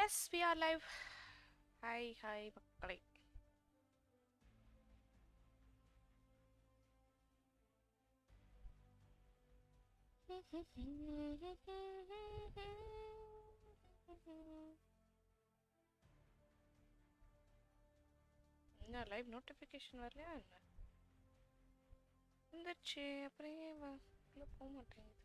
Yes, we are live. Hi, மக்களே. என்ன live notification வரலையா என்ன? வந்துருச்சு, அப்புறம் ஏன் உள்ள போக மாட்டேங்குது?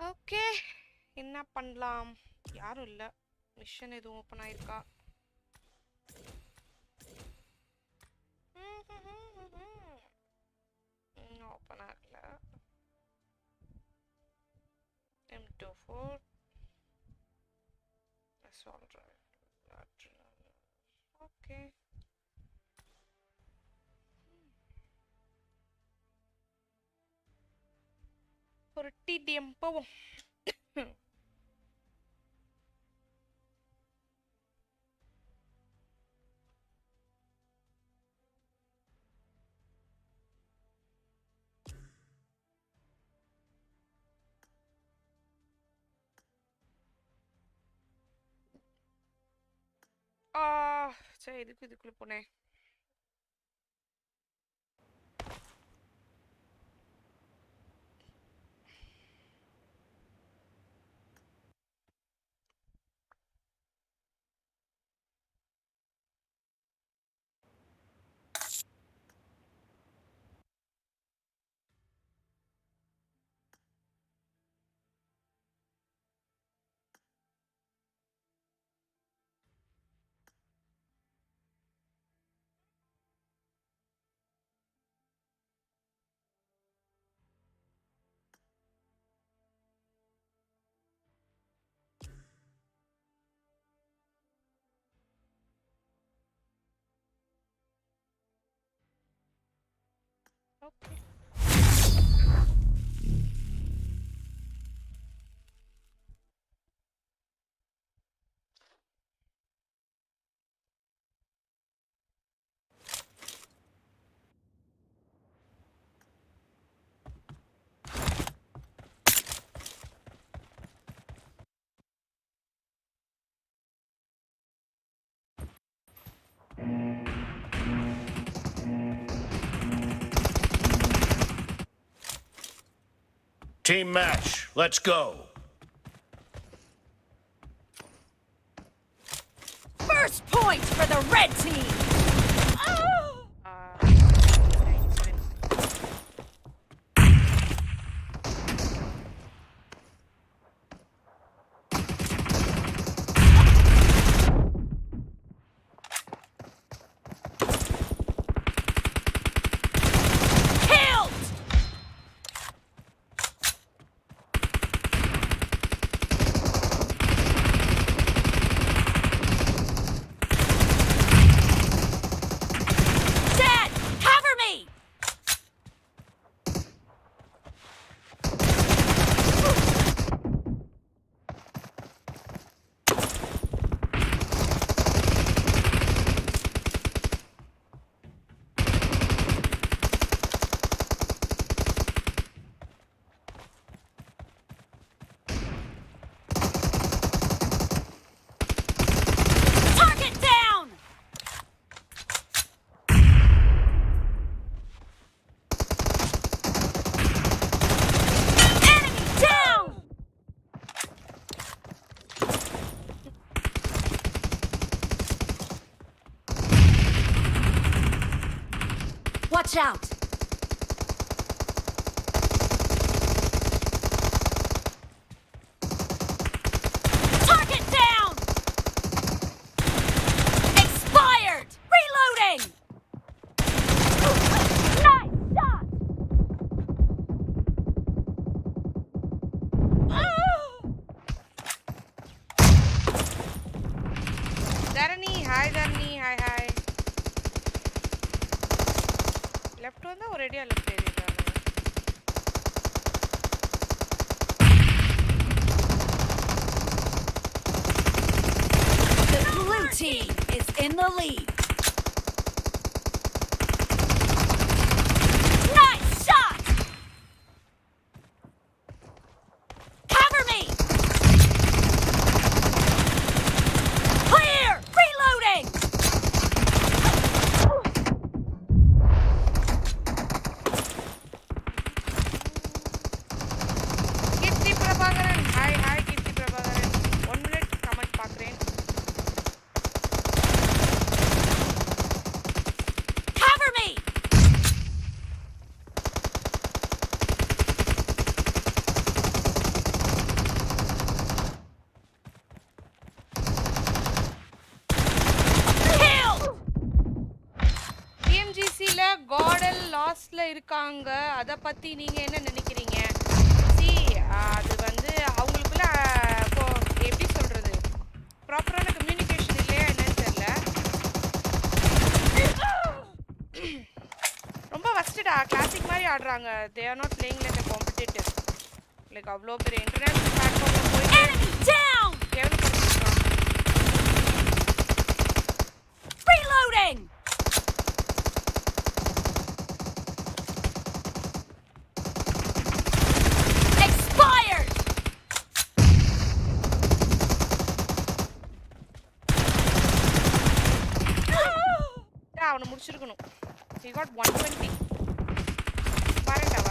ஓகே, என்ன பண்ணலாம்? யாரும் இல்ல. மிஷன் எதுவும் ஓபன் ஆயிருக்கா? ஓபன் ஆகல. M24. That's all right. Okay. ஒரு TDM போவோம். சரி, இதுக்குள்ள போனேன். Okay. Team match, let's go. First point for the red team. Watch out! Target down! Expired! Reloading! Nice shot! Hi Dharni hi hi left வந்தா ஒரேடியா left ஏறிடுறாங்க The blue team is in the lead. Nice shot! Cover me! Clear! Reloading! Keerthi Prabhakaran hi hi Keerthi Prabhakaran 1 minute comment பார்க்குறேன் Cover me! Kill! PMGC-ல caudal லாஸ்ட்ல இருக்காங்க அத பத்தி நீங்க என்ன நினைக்கிறீங்க சி அது வந்து அவங்களுக்குள்ள இப்போ எப்படி சொல்றது ப்ராப்பரான கம்யூனிகேஷன் இல்லையா என்னன்னு தெரியல ரொம்ப வஸ்டடா கிளாசிக் மாதிரி ஆடுறாங்க they are not playing like a competitive like அவ்வளோ பெரிய இன்டர்நேஷனல் பிளாட்ஃபார்ம்ல போய் Enemy down! கேவலப்படுத்திருக்காங்க Reloading! Expired! அவனை முடிச்சிருக்கணும் he got 120 வரேன்டா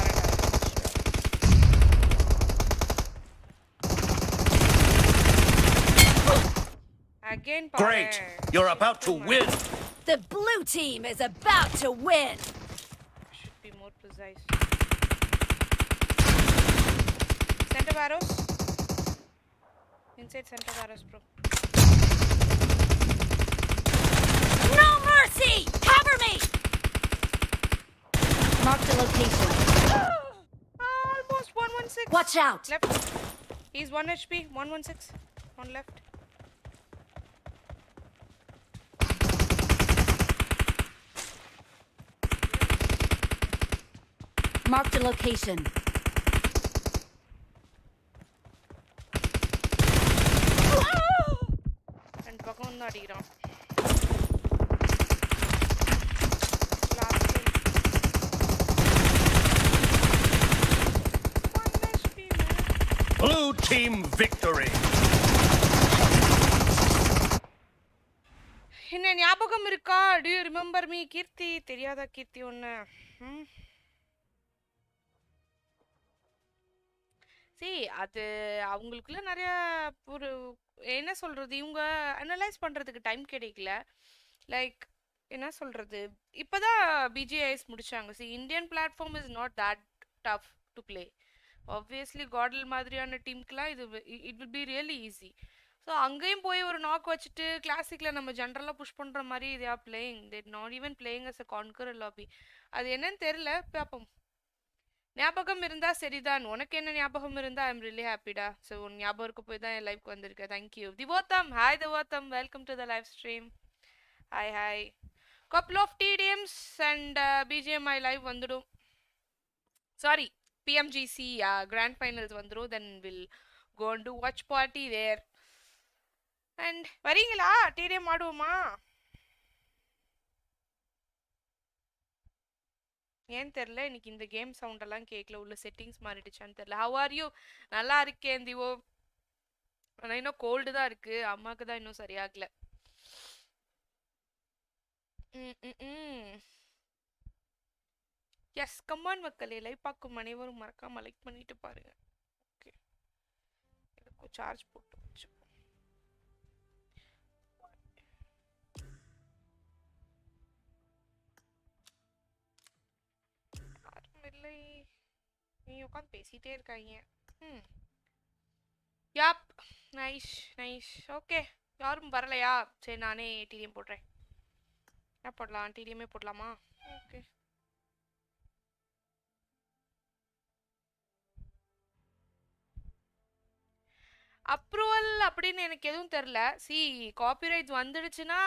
again Great. You're about to win. The blue team is about to win! should be more precise center arrows inside center arrows bro No mercy! Cover me! Mark the location. almost 116 Watch out! left he's 1 HP 116 on left Mark the location. ரெண்டு பக்கம் வந்து அடிக்கிறான் last 1 HP Blue team victory. என்ன ஞாபகம் இருக்கா do you remember me கீர்த்தி தெரியாதா கீர்த்தி ஒன்னு see அது அவங்களுக்குள்ள நிறைய ஒரு என்ன சொல்றது இவங்க அனலைஸ் பண்றதுக்கு டைம் கிடைக்கல லைக் என்ன சொல்றது இப்பதான் பிஜிஐஎஸ் முடிச்சாங்க see Indian platform is not that tough to play obviously caudal மாதிரியான டீமுக்குலாம் இது it will be really easy so அங்கேயும் போய் ஒரு நாக் வச்சுட்டு கிளாசிக்கில் நம்ம ஜென்ரலாக புஷ் பண்ணுற மாதிரி they are playing they not even playing as a conqueror lobby அது என்னன்னு தெரியல பார்ப்போம் ஞாபகம் இருந்தா சரிதான் உனக்கு என்ன ஞாபகம் இருந்தா ஐ எம் ரியலி ஹாப்பிடா ஸோ உன் ஞாபகம் இருக்க போய் தான் என் லைஃப்க்கு வந்திருக்கேன் தேங்க்யூ திவோத்தம் ஹாய் திவோத்தம் welcome to the live stream hi hi couple of TDMs and BGMI live வந்துடும் சாரி பிஎம்ஜிசி கிராண்ட் ஃபைனல்ஸ் வந்துடும் then will go and do watch party there and வரீங்களா டிடிஎம் ஆடுவோமா ஏன் தெரியல எனக்கு இந்த கேம் சவுண்ட் எல்லாம் கேட்கல உள்ள செட்டிங்ஸ் மாறிடுச்சான்னு தெரியல ஹவ் ஆர் யூ நல்லா இருக்கேன் திவோ ஆனால் இன்னும் கோல்டு தான் இருக்கு அம்மாவுக்கு தான் இன்னும் சரியாகல எஸ் கம்மான் மக்களே லைவ் பார்க்கும் அனைவரும் மறக்காம லைக் பண்ணிட்டு பாருங்க ஓகே இதுக்கு சார்ஜ் போட்டு வச்சு இல்லை நீ உட்காந்து பேசிட்டே இருக்காங்க யாப் நைஸ் நைஸ் ஓகே யாரும் வரலையா சரி நானே டிடிஎம் போடுறேன் என்ன போடலாம் டிடிஎம்மே போடலாமா ஓகே அப்ரூவல் அப்படின்னு எனக்கு எதுவும் தெரில. சி காப்பிரைட்ஸ் வந்துடுச்சுன்னா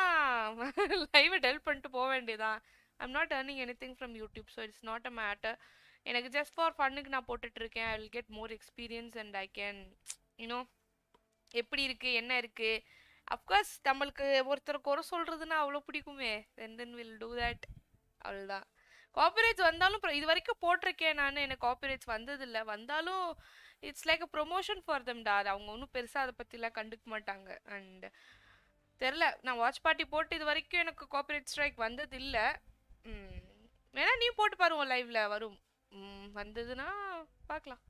லைவை டெல் பண்ணிட்டு போக வேண்டியதான். I'm not earning anything from YouTube, so it's not a matter. எனக்கு ஜஸ்ட் ஃபார் ஃபன்னுக்கு நான் போட்டுட்டு இருக்கேன். I will get more experience and I can you know எப்படி இருக்கு என்ன இருக்கு. அஃப்கோர்ஸ் நம்மளுக்கு ஒருத்தர் குறை சொல்றதுன்னா அவ்வளோ பிடிக்குமே. Then will do that. அவ்வளோதான். காப்பிரைட்ஸ் வந்தாலும் இது வரைக்கும் போட்டிருக்கேன் நான். எனக்கு காப்பிரைட்ஸ் வந்ததில்லை. வந்தாலும் it's like a promotion for them டா. அவங்க ஒன்றும் பெருசாக அதை பற்றிலாம் கண்டுக்க மாட்டாங்க. அண்ட் தெரில, நான் வாட்ச் பார்ட்டி போட்டு இது வரைக்கும் எனக்கு காப்பிரைட் ஸ்ட்ரைக் வந்தது இல்லை. வேணா நீ போட்டு பாருவோம், லைவ்ல வரும். வந்ததுன்னா பார்க்கலாம்.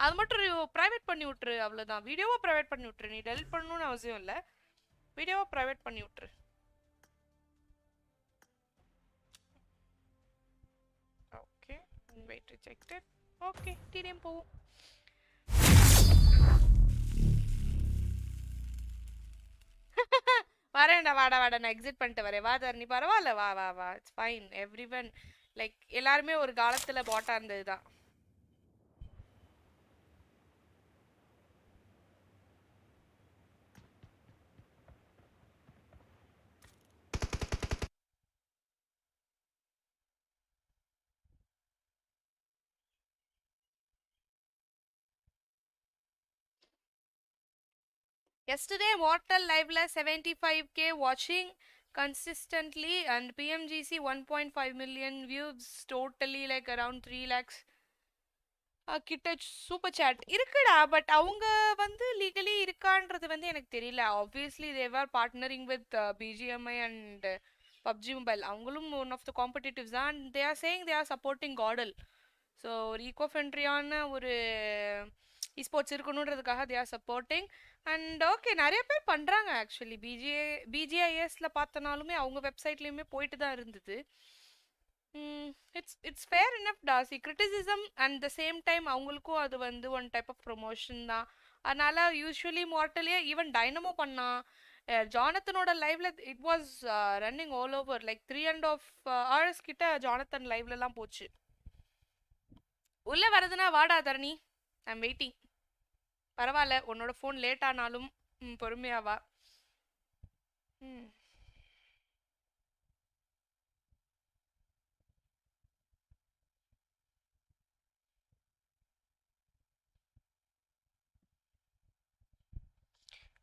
அது மட்டும் ப்ரைவேட் பண்ணி விட்ரு, அவ்வளோதான். வீடியோவை ப்ரைவேட் பண்ணி விட்ரு. நீ டெலிட் பண்ணணும்னு அவசியம் இல்லை. வீடியோவை ப்ரைவேட் பண்ணி விட்ரு. Okay, invite rejected. Okay, TDM போவோம். வரேன்டா, வாடா வாடா, நான் எக்ஸிட் பண்ணிட்டு வரேன். வா தரணி, பரவாயில்ல, வா வா வா, it's fine. Every one like எல்லாருமே ஒரு காலத்தில் பாட்டா இருந்தது தான். Yesterday, Mortal Live 75k watching consistently and PMGC 1.5 million views, totally like around 3 lakhs. கிட்ட சூப்பர் சாட் இருக்குடா. பட் அவங்க வந்து லீகலி இருக்கான்றது வந்து எனக்கு தெரியல. Obviously they're partnering with BGMI and PUBG mobile. அவங்களும் ஒன் ஆஃப் த காம்படிட்டிவ்ஸ் தான். And they are saying they are supporting GodL. So ஒரு ஈகோ ஃப்ரெண்ட்லியான ஒரு ஸ்போர்ட்ஸ் இருக்கணுன்றதுக்காக they are supporting. And okay, நிறைய பேர் பண்ணுறாங்க ஆக்சுவலி. பிஜிஐஎஸில் பார்த்தனாலுமே அவங்க வெப்சைட்லேயுமே போயிட்டு தான் இருந்தது. இட்ஸ் ஃபேர் இனஃப் டா. C criticism and the same time அவங்களுக்கும் அது வந்து ஒன் டைப் ஆஃப் ப்ரொமோஷன் தான். அதனால யூஸ்வலி மார்ட்டலே ஈவன் டைனமோ பண்ணா. ஜானத்தனோட லைவ்ல it was running all over like 3.5 hours கிட்ட ஜானத்தன் லைவ்லலாம் போச்சு. உள்ள வரதுன்னா வாடா தரணி, ஐம் வெயிட்டிங். பரவாயில்ல, உன்னோட ஃபோன் லேட் ஆனாலும் பொறுமையாவா.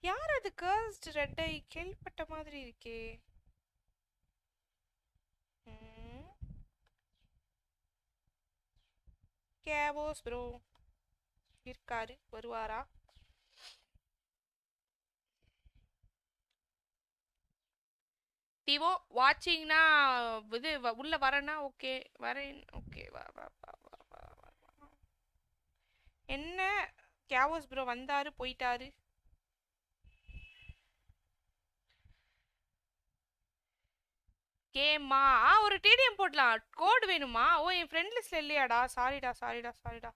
யார் அது கர்ஸ்ட் ரெட் ஐ? கேள்விப்பட்ட மாதிரி இருக்கே. கேவோஸ் ப்ரோ இருக்காரு, வருவாரா? டிவோ வாட்சிங்னா இது உள்ள வரேன்னா ஓகே வரேன். ஓகே வா வா வா வா வா வா. என்ன கேவோஸ் ப்ரோ வந்தாரு போயிட்டாரு. கேமா ஒரு டிடிஎம் போடலாம். கோட் வேணுமா? ஓ என் ஃப்ரெண்ட் லிஸ்ட்ல இல்லையாடா? சாரிடா சாரிடா சாரிடா.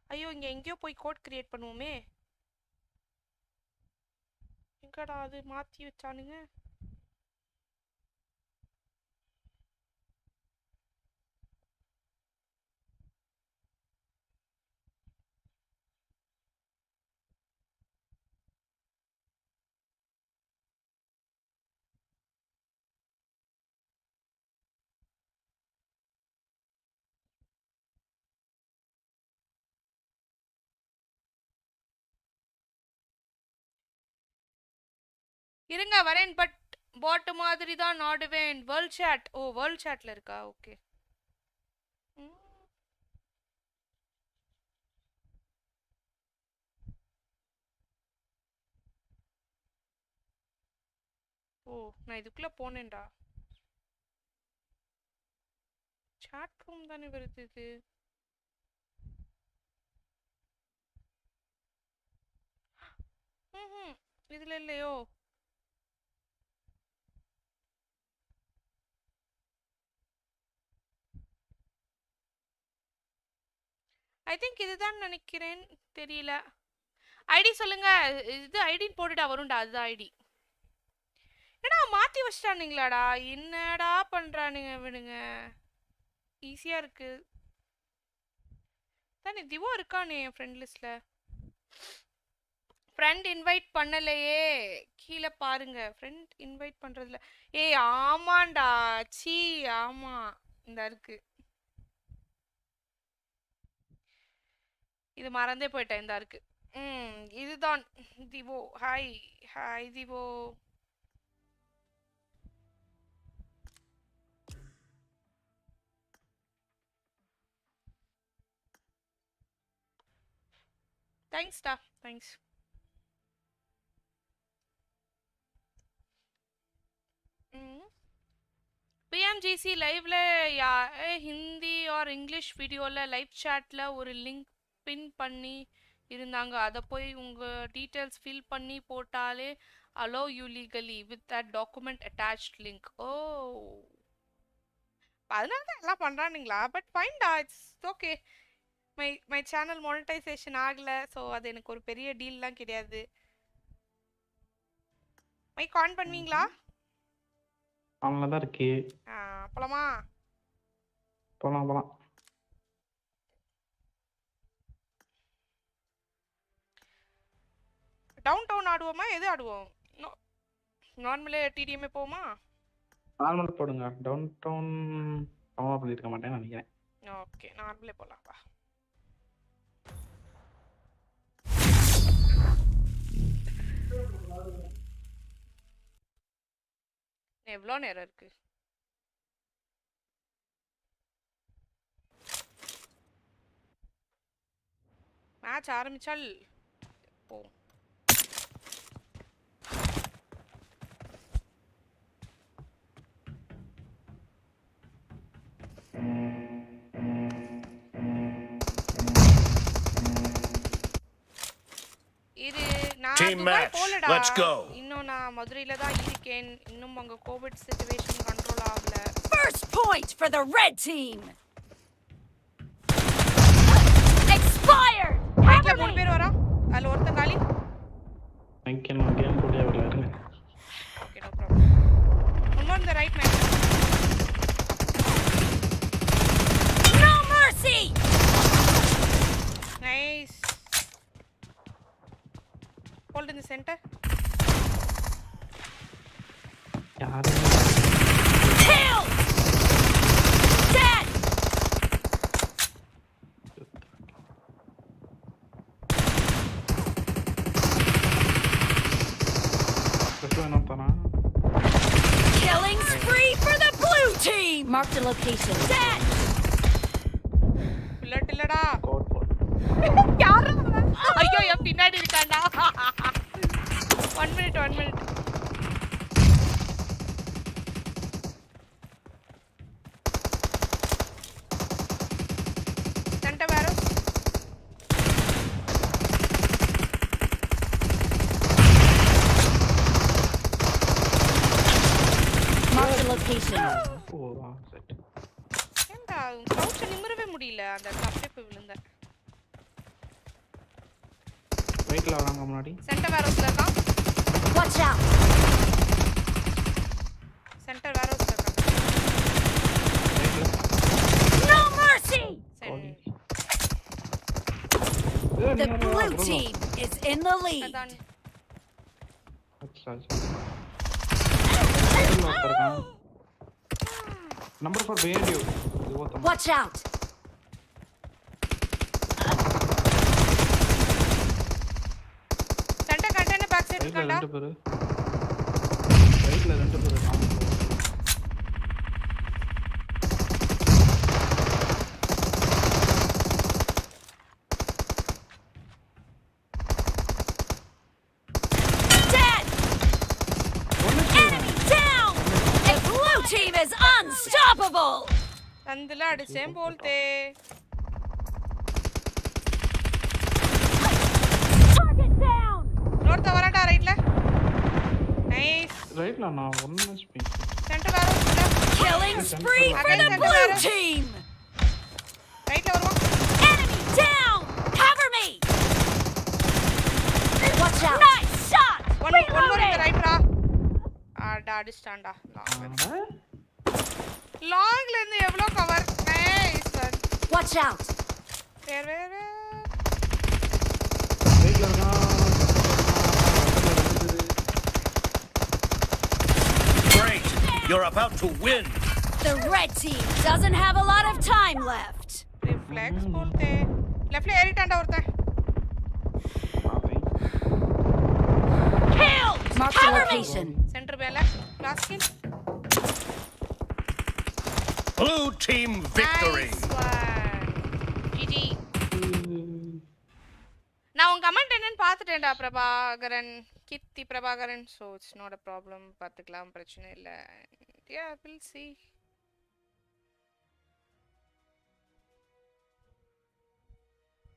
ஐயோ, இங்க எங்கேயோ போய் கோட் கிரியேட் பண்ணுவோமே. எங்கடா அது மாத்தி வச்சானுங்க? இருங்க வரேன். பட் பாட் மாதிரி தான் ஆடுவேன். World chat. ஓ வேர்ல்ட் சாட்ல இருக்கா? ஓகே. ஓ நான் இதுக்குள்ள போனேன்டா. சாட் ரூம் தானே வருது இது. இதுல இல்லையோ? ஐ திங்க் இதுதான் நினைக்கிறேன், தெரியல. ஐடி சொல்லுங்க. இது ஐடின்னு போட்டுட்டா வரும்டா, அதுதான் ஐடி. ஏடா மாத்தி வச்சிட்டானுங்களாடா, என்னடா பண்றானுங்க இவனுங்க. ஈஸியா இருக்கு தானே. திவோ இருக்கானே என் ஃப்ரெண்ட் லிஸ்ட்ல. ஃப்ரெண்ட் இன்வைட் பண்ணலையே, கீழே பாருங்க. ஃப்ரெண்ட் இன்வைட் பண்றதுல ஏய் ஆமாண்டா, சீ ஆமா இந்த இருக்கு. இது மறந்தே போயிட்டேன். இந்த இருக்கு. இதுதான் திவோ. ஹாய் ஹாய் திவோ. தேங்க்ஸ் டா, தேங்க்ஸ். PMGC லைவ்ல ஹிந்தி ஆர் இங்கிலீஷ் வீடியோல லைவ் சாட்ல ஒரு லிங்க் பின் பண்ணி இருந்தாங்க. அதை போய் உங்க டீட்டெயில்ஸ் ஃபில் பண்ணி போட்டாலே allow you legally with that document attached link. ஓ, அதனால தான் எல்லாம் பண்றானுங்களா? பட் ஃபைன் டா, it's okay. My channel monetisation ஆகல, ஸோ அது எனக்கு ஒரு பெரிய டீல்லாம் கிடையாது. மைக் ஆன் பண்ணுவீங்களா? ஆன்ல தான் இருக்கு. போலாமா? போலாம் போலாம். டவுன் டவுன் ஆடுவோமா? எது ஆடுவோம்? நார்மலே டிடிஎம்ஏ போமா? நார்மல் போடுங்க. டவுன் டவுன் டவுன் பண்ணிருக்க மாட்டேன்னு நினைக்கிறேன். ஓகே, நார்மலே போலாம் வா. எவ்வளோ நேரம் இருக்கு? மேட்ச் ஆரம்பிச்சால் போ. இது நான் Team Dubai match. போலடா. Let's go. இன்னும் நான் மதுரையில தான் இருக்கேன். இன்னும் அங்க கோவிட் சிச்சுவேஷன் கண்ட்ரோல் ஆகல. First point for the red team. Expired. ரைட்ல 3 பேர் வரா. அதுல ஒருத்தன் காலி. Thank you. கேம் போடியா வரல. Okay, no problem. இன்னொரு இந்த right match. No mercy. Nice. Hold in the center. யாரு? Kill. Dead. Killing spree for the blue team. Marked a location. Dead. Bullet இல்லடா. கோட் போடு. யாரா? ஐயோ, என் பின்னாடி இருக்கான்டா. 1 minute 1 minute. சென்டர் வேற. Marked a location. போவா செட். ஏன்டா கவுச்ச நிமிரவே முடியல, அந்த தப்பே விழுந்த. ரைட்ல வராங்க முன்னாடி. சென்டர் வேரோஸ்ல இருக்கான். Watch out. சென்டர் வேரோஸ்ல இருக்கான். ரைட்ல. No mercy. ஓடி. The blue team is in the lead. அதான் அச்சா. Number 4 behind you. Watch out. Centre container back side ரைட்ல இருக்கான்டா. 2 பேரு. ரைட்ல 2 பேரு. Dead. Enemy down. The blue team is unstoppable. சந்துல அடிச்சேன் போல்தே. Target down. இன்னொருத்த வரான்டா ரைட்ல. நைஸ். ரைட்ல நான் 1 HP. சென்டர் வேரோஸ்ல. Killing spree for the blue team. ரைட்ல வருவான். Enemy down. Cover me. Watch out. Nice shot. One more இந்த ரைட்ரா. அடிச்சிட்டான்டா லாங்ல இருந்து எவ்வளவு cover nice one Watch out! வேற வெயிட்ல இருக்கான். Great! You're about to win! The red team doesn't have a lot of time left. Reflex போல்தே லெஃப்ட்ல ஏறிட்டான்டா ஒருத்தன் Kill! Mark the location. Centre மேல last kill Blue team victory! Nice one GG நான் உன் comment என்னன்னு பார்த்துட்டேன்டா Prabhakaran Keerthi Prabhakaran so it's not a problem பார்த்துக்கலாம் பிரச்சனை இல்லை யா வில் சி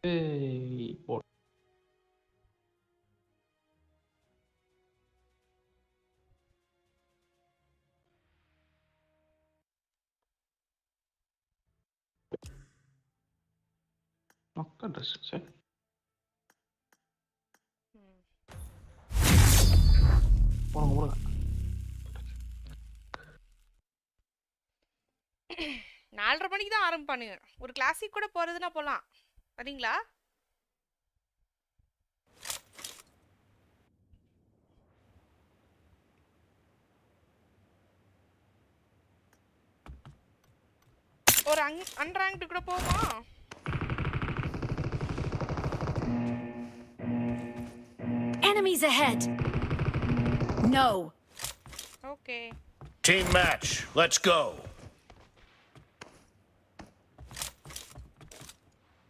ஏய் போ. நொக்க ட்ரெஸ் சரி போங்க போங்க. 4:30 மணிக்கு தான் ஆரம்பிப்பானுங்க ஒரு கிளாஸுக்கு கூட போறதுன்னா போலாம் வரீங்களா ஒரு அன்ரேங்க்டு கூட போமா Enemies ahead. No. Okay Team match, let's go!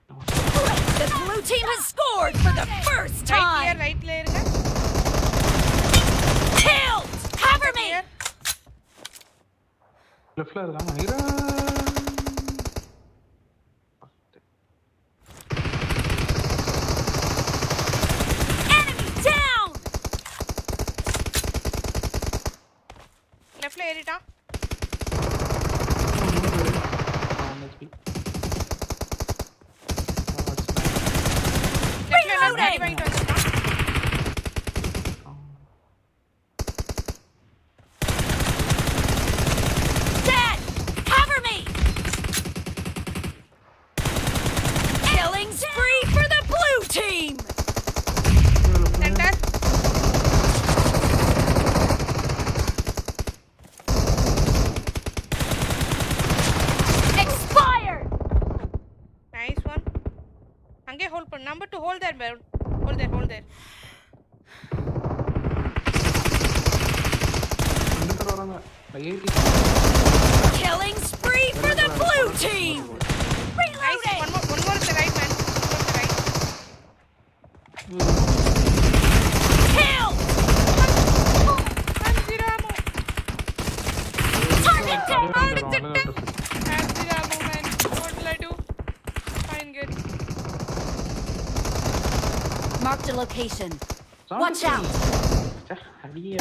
The blue team has scored for the first time. ரைட்ல இருங்க Kill! Cover me. லெஃப்ட்ல இருக்கான் நினைக்கிறேன். Enemy down. லெஃப்ட்ல ஏறிட்டான் லெஃப்ட்ல என்ன காடி வாங்கிட்டு வந்திருக்கான் Dead. Cover me. Killing spree for the blue team. Centre Expired. Nice one அங்கே ஹோல்ட் பண்ணு நம்பர் 2 ஹோல்ட் தேர் ஹோல்ட் தேர் ரெண்டு பேர் வராங்க. 80 Killing spree for the blue team. Nice Reloading. One more the right man right Kill. அஞ்சிராமோ Target down. அஞ்சிராமோ man what will I do fine good Mark the location. Watch out. அடியே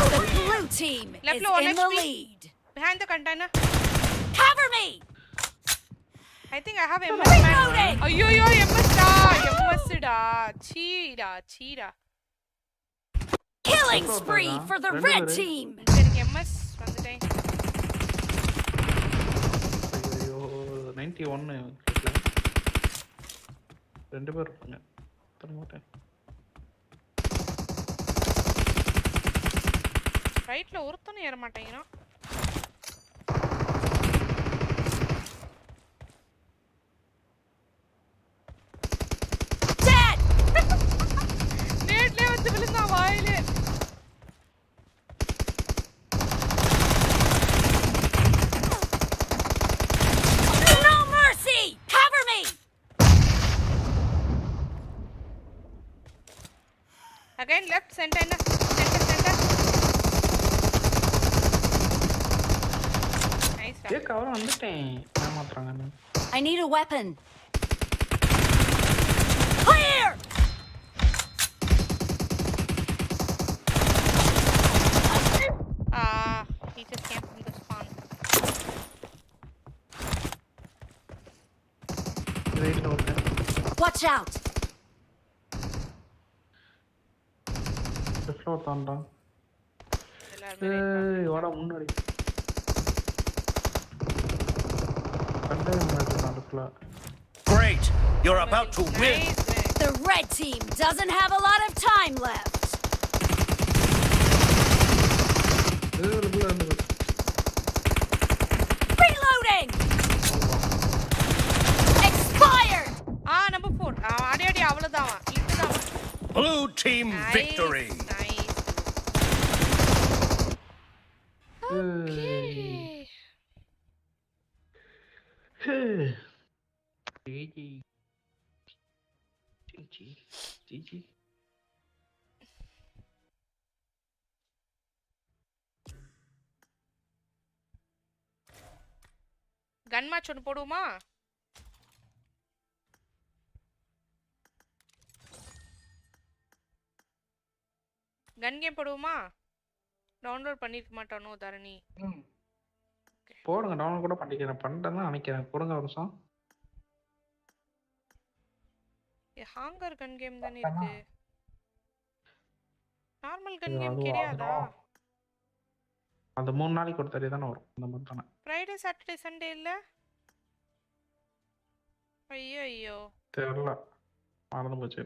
The blue team Left is low, in next the week. lead. behind the container Cover me. I think I have MS man Reloading. ஐயோ MS டா சீடா Killing spree for the red team. எனக்கு MS வந்துட்டேன் ஐயோ 91 ரெண்டு பேர் இருப்பாங்க தர மாட்டேன். ரைட்ல ஒருத்தனும் ஏற மாட்டேங்கிறான் Dead. நேட்லயே வந்து விழுந்தான் வாயிலே No mercy. Cover me. again left center nice ஏ கவரம் வந்துட்டேன் ஏமாத்துறாங்க. I need a weapon. Clear. he just came from the spawn ரைட்ல ஓடுறேன். Watch out. லெஃப்ட்ல ஒருத்தான்டா. எல்லாரும் ஏய் வாடா முன்னாடி. கண்டே முன்னாடி லெஃப்ட்ல. Great! You're about to win! The red team doesn't have a lot of time left. Reloading! Expired! number 4. அடி அவ்வளவுதான். இதுதான். Blue team victory! Nice. Okay. GG. கன் மேட்ச் ஒன்று போடுவோமா? கன் கேம் போடுவோமா? டவுன்லோட் பண்ணிருக்க மாட்டானோ தரணி. போடுங்க, டவுன்லோட் கூட பண்ணிக்கிறேன். பண்ணிட்டேன்னு நினைக்கிறேன். போடுங்க ஒரு நிமிஷம். ஹாங்கர் கன் கேம் தானே இருக்கு. நார்மல் கன் கேம் கிடையாதா? அது 3 நாளைக்கு ஒரு தடவை தானே வரும். அந்த மாதிரி தானே. ஃப்ரைடே சாட்டர்டே சண்டே இல்ல? ஐயோ தெரியல, மறந்து போச்சு.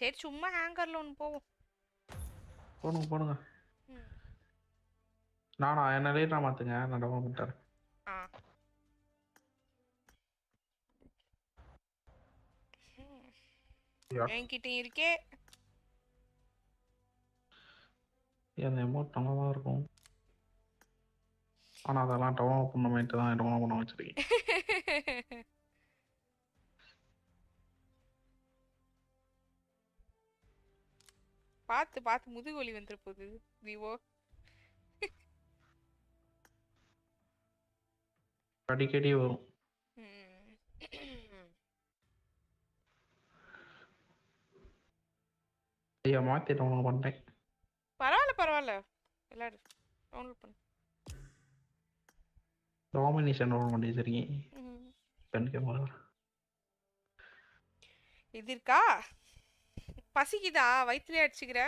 சரி சும்மா ஹேங்கர்ல ஒன்று போவோம். போடுங்க. நானா என்ன லேட்டா மாத்துங்க, நான் டவுன் பண்ணிட்டேன். என்கிட்ட இருக்கே. அந்த அமௌண்ட் நல்லா தான் இருக்கும். ஆனால் அதெல்லாம் டவுன் பண்ண தான் டவுன் பண்ண வச்சிருக்கேன். பார்த்து முதுகொலி வந்துட போகுது விவோ. அடிக்கடி வரும். ஐயா மாற்றி டவுன்லோட் பண்ணிட்டேன். பரவாயில்ல எல்லாரும் டவுன்லோட் பண்ணு. டாமினேஷன் டவுன்லோட் பண்ணி வச்சிருக்கேன். இது இருக்கா? பசிக்குதா? வயிற்றுல அடிச்சுக்கிற?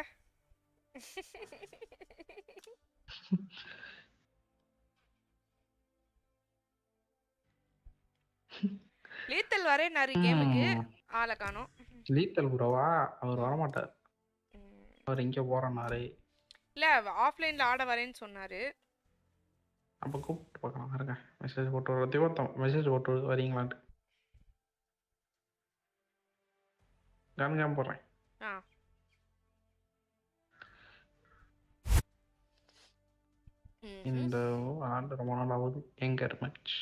லீத்தல் வரேன்னாரு கேமுக்கு, ஆளை காணோம். லீத்தல் ப்ரோவா? அவர் வரமாட்டார். அவர் இங்கே போறனாரு. இல்ல ஆஃப்லைன்ல ஆட வரேன்னு சொன்னாரு. அப்போ கூப்பிட்டு பார்க்கலாம். இருங்க, மெசேஜ் போட்டு திவோத்தம் மெசேஜ் போட்டு வரீங்களான்ட்டு. கன் போடுறேன். இந்த ஆண்டு ரொம்ப நாள் ஆகுது. எங்க match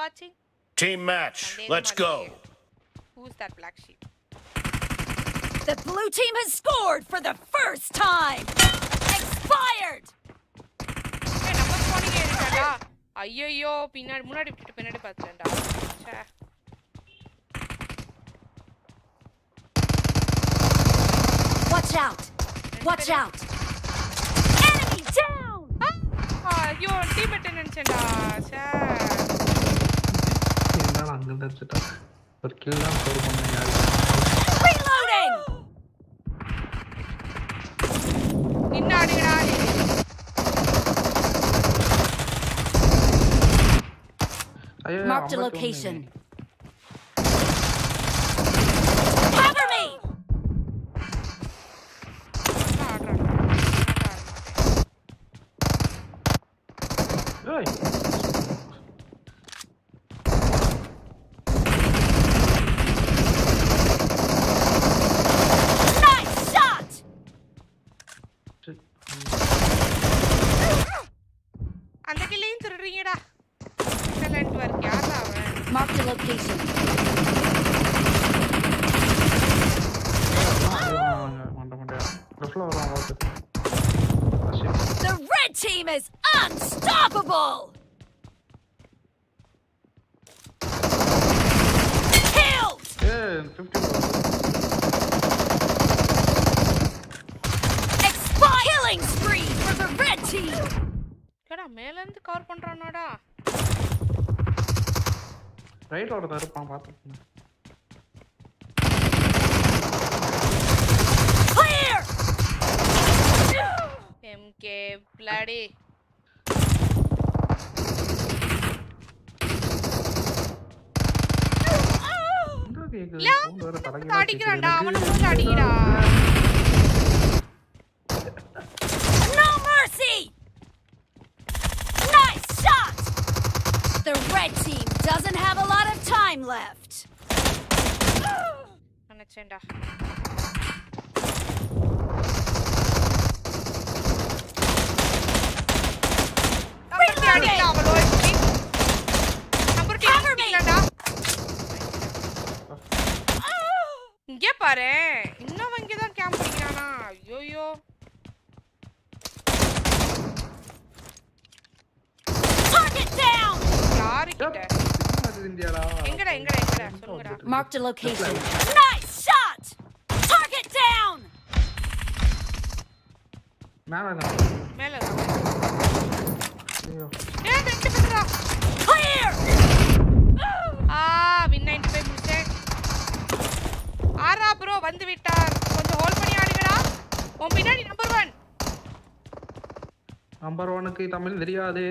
watching? Team match. Let's go. Who's that black sheep? The blue team has scored for the first time. Expired. Hey, number 20 ஏறிட்டாடா. ஐயோ முன்னாடி விட்டுட்டு பின்னாடி பாத்துறேன்டா. ச்சே. Watch out. Watch out. Enemy down. ஐயோ டீம்மேட் நினைச்சேன்டா. ச்சே. அங்க தச்சிட்டா. ஒரு கில் தான் ஸ்கோர் பண்ண யாரு. Reloading. நின்னாடுடா. Marked a location. Cover me. Hey. அந்த கில்லையும் திருடுறீங்கடா. Excellent work. யாரா அவன்? Marked a location. The red team is unstoppable! Killed! Killing spree for the red team! கேடா மேல இருந்து கவர் பண்றானாடா. ரைட்ல ஒருத்தன் இருப்பான் பாத்துக்கங்க. Clear! MK bloody. அடிக்கிறான்டா அவனை போட்டு அடிக்கிறா. No mercy! Nice shot! The red team doesn't have a lot of time left. நினைச்சேன்டா. அடிடா அவளோ இப்படி. நம்பர் டீம் அடிக்கலடா. இங்க பாரு. இன்னும் இங்க தான் கேம்ப் பண்ணிக்கிறானா. ஐயோயோ. Target down! யாரு கிட்ட? எங்கடா சொல்லுங்கடா. Marked a location. Nice shot! Target down! மேல ரெண்டு பேரா. Clear! வின் 95 முடிச்சேன். ஆரா ப்ரோ வந்து விட்டார். கொஞ்சம் ஹோல்ட் பண்ணி ஆடுங்கடா. உன் பின்னாடி நம்பர் 1. நம்பர் 1க்கு தமிழ் தெரியாது.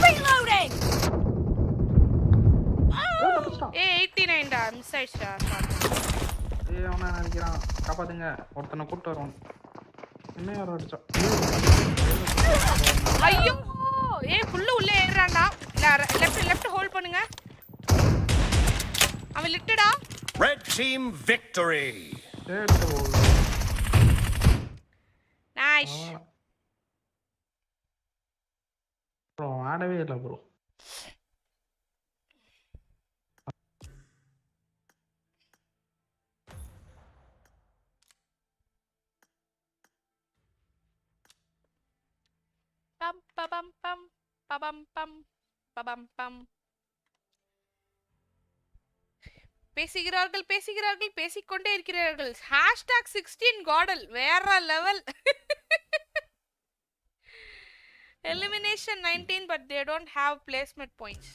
Reloading! 89 டா மிஸ் ஆயிடுச்சா. அவனா நினைக்கிறான். காப்பாத்துங்க. ஒருத்தனை கூட்டு வரணும். என்ன யாரோ அடிச்சா. ஐயோ புள்ள உள்ள ஏறான்டா. லெஃப்ட் ஹோல்ட் பண்ணுங்க. அவன் லிட்டடா. Red team victory. Nice. Bro ஆடவே இல்ல ப்ரோ. பம் பம் பம் பம் பம் பம் பம். பேசுகிறார்கள் பேசிக்கொண்டே இருக்கிறார்கள். #16 காடல் வேற level. Elimination 19 but they don't have placement points.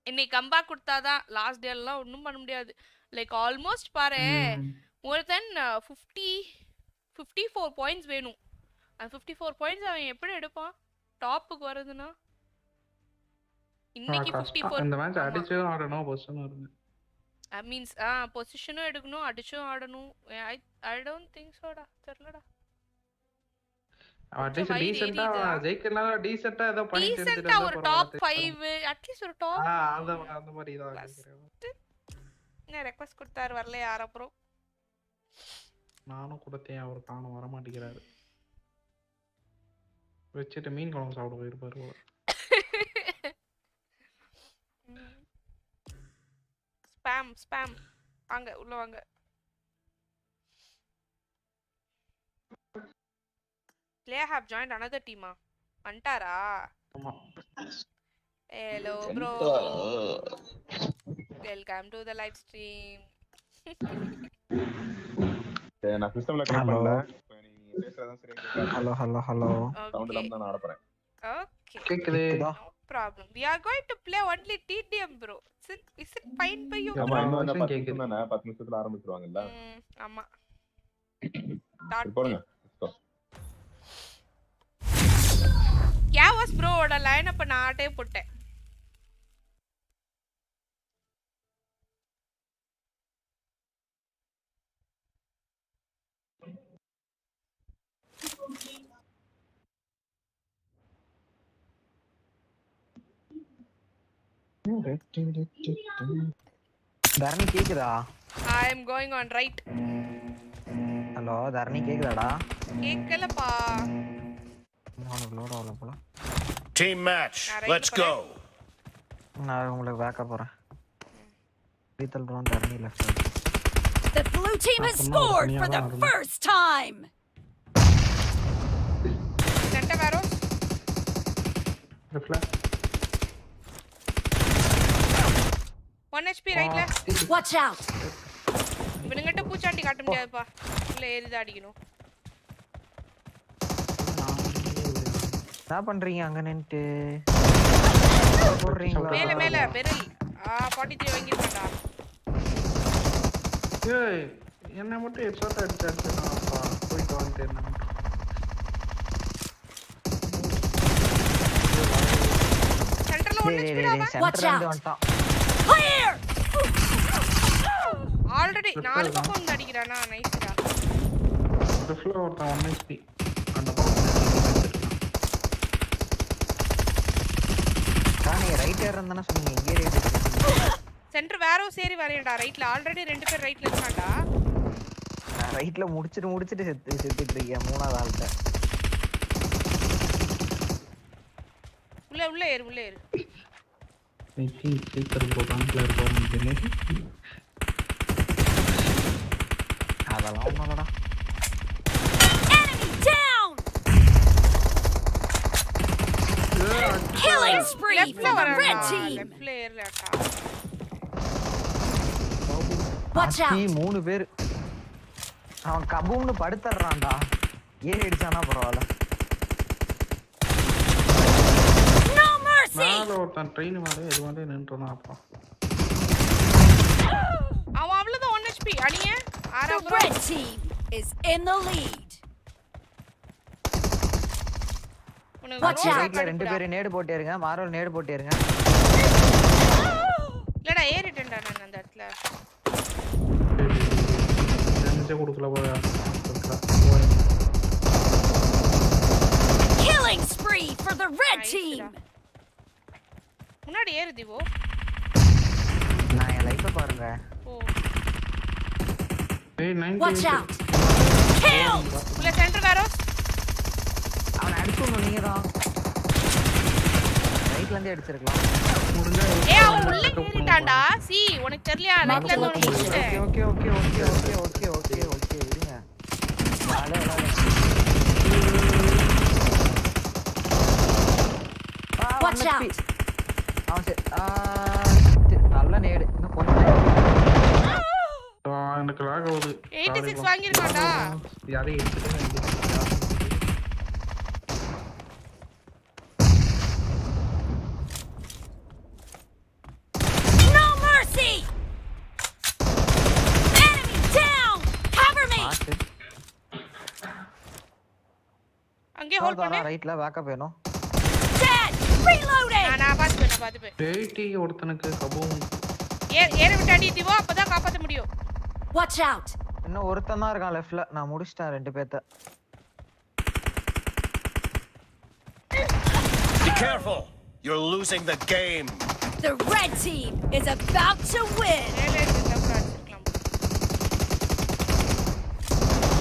இன்னைக்கு கம்பேக் கொடுத்தாதான். லாஸ்ட் டே எல்லாம் ஒன்றும் பண்ண முடியாது. லைக் ஆல்மோஸ்ட் பாரு மோர் தென் 54 பாயிண்ட்ஸ் வேணும். அந்த 54 பாயிண்ட்ஸ் அவன் எப்படி எடுப்பான் டாப்புக்கு வருதுன்னா? இன்னைக்கு 54 இந்த மேட்ச் அடிச்சு ஆடணும் பொசிஷன் வருது. ஐ மீன்ஸ் பொசிஷனும் எடுக்கணும் அடிச்சும் ஆடணும். I don't think soda. தெரியலடா. அட்லீஸ்ட் டீசன்ட்டா ஜெயிக்கறனால டீசன்ட்டா ஏதோ பாயிண்ட் எடுத்துட்டு ஒரு டாப் 5 அட்லீஸ்ட் ஒரு டாப் அந்த மாதிரி தான் கேக்குறேன். நான் ரெக்வெஸ்ட் கொடுத்தாரு வரல யார் அப்புறம். நானும் கொடுத்தேன் அவர் காணோம் வர மாட்டேங்கிறாரு. வெச்சிட்டு மீன் குழம்பு சாப்பிட போயிருப்பாரு. ஸ்பாம் வாங்க உள்ள வாங்க. They have joined another team. Antara. Hello bro. Welcome to the live stream. நான் சிஸ்டம்ல கனெக்ட் பண்ணல. நீ பேசுறத சரியா கேட்கல. ஹலோ சவுண்ட் இல்லாம தான் நான் ஆட போறேன். Okay. கேக்குது. No problem. We are going to play only TDM bro. Is it fine by you? ஆமா இன்னும் 10 நிமிஷம் தானே 10 நிமிஷத்துல ஆரம்பிச்சிருவாங்கல்ல. ஆமா. ஸ்டார்ட் போடுங்க. கேவாஸ் ப்ரோவோட லைன் அப்ப நான் ஆட்டே போட்டேன். தரணி கேக்குதா? I am going on right. Hello Dharani கேக்குதாடா? கேக்கலப்பா. நான் லோட் ஆகல போல. Team match. நான் ரைட்ல Let's போறேன். go. நான் உங்களுக்கு பேக்கப் போறேன். lethal round Dharani left. The blue team has scored for the first time. Centre வேரோ. ரிஃப்ளா 1 HP ரைட்ல. Watch out. இவனுங்கிட்ட பூச்சாண்டி காட்ட முடியாதுப்பா. உள்ள ஏறிதான் அடிக்கணும். என்ன பண்றீங்க அங்க நின்னுட்டு? போடுறீங்களா? மேல பெரில். 43 வாங்கிருக்கடா. ஏய் என்ன மட்டும் ஹெட்ஷாட் அடிச்சாச்சுடாப்பா. போயிட்டு வந்துட்டேன் நான். சென்டர்ல 1 HP டா அவன். Watch சென்டர்ல out. வந்துட்டான். Clear. ஆல்ரெடி 4 பக்கம் வந்து அடிக்கிறானா. நைஸ்டா. ரிஃப்ளா ஒருத்தன் 1 HP அந்த பக்கம் நீங்க ரைட் ஏர் இருந்தானே சொன்னீங்க. இங்கே ரைட். சென்டர் வேரோ சேரி வரேன்டா. ரைட்ல ஆல்ரெடி 2 பேர் ரைட்ல இருக்கான்டா. நான் ரைட்ல முடிச்சிட்டு செத்துட்டு இருக்கேன் மூணாவது ஆள்கிட்ட. உள்ள ஏறு. சீக்கிரம் போகாமல இருக்கோம். அதெல்லாம் ஒண்ணும்லடா. Enemy down. Killing spree for லெஃப்ட்ல the வரேன்டா. red team. லெஃப்ட்ல ஏறலடா. Watch out. மூணு பேர். அவன் கபூம்னு படுத்துறான்டா. ஏறி அடிச்சானா பரவாயில்ல. No mercy. மேல ஒருத்தன் ட்ரெயின் மேல எது வந்து நின்றுனாப்பா. அவன் அவ்வளவுதான் 1 HP. அணியே The red team is in the lead. Watch out. ரைட்ல ரெண்டு பேர் நேடு போட்டேருங்க. மாரோல் நேடு போட்டேருங்க. இல்லடா ஏறிட்டேன்டா நான் அந்த இடத்துல. டேமேஜ் கொடுக்கல போயா. Killing spree for the red team. முன்னாடி ஏறு திவோ. நான் என் லைஃபை பாருங்க. ஓ. ஏய் 90. Watch out. Kill. உள்ள சென்டர் வேரோ. அவனை அடிச்சுடணும் நீங்க தான். ரைட்ல இருந்தே அடிச்சிருக்கலாம். அவன் உள்ள ஏறிட்டான்டா. சி உனக்கு தெரியலையா? ரைட்ல இருந்து உனக்கு முடிச்சிட்டேன். ஓகே இருங்க. Watch out. நல்ல நேடு. இன்னும் கொஞ்சம் எனக்கு லாக் ஆகுது. 86 வாங்கிருக்கான்டா. யாரே எடுத்துட்டு No mercy. Enemy down. Cover me. அங்கே ஹோல்ட் பண்ணு. ரைட்ல பேக்கப் வேணும். Dead. Reloading. நான் பாத்துப்பேன். டேய்டி ஒருத்தனுக்கு கபூம். ஏற விட்டு அடி திவோ. அப்பதான் காப்பாத்த முடியும். Watch out. இன்னும் ஒருத்தன் தான் இருக்கான் லெஃப்ட்ல. நான் முடிச்சிட்டேன் ரெண்டு பேத்த. Be careful. You're losing the game. The red team is about to win. மேலே செட்டப் அடிச்சிரலாம்.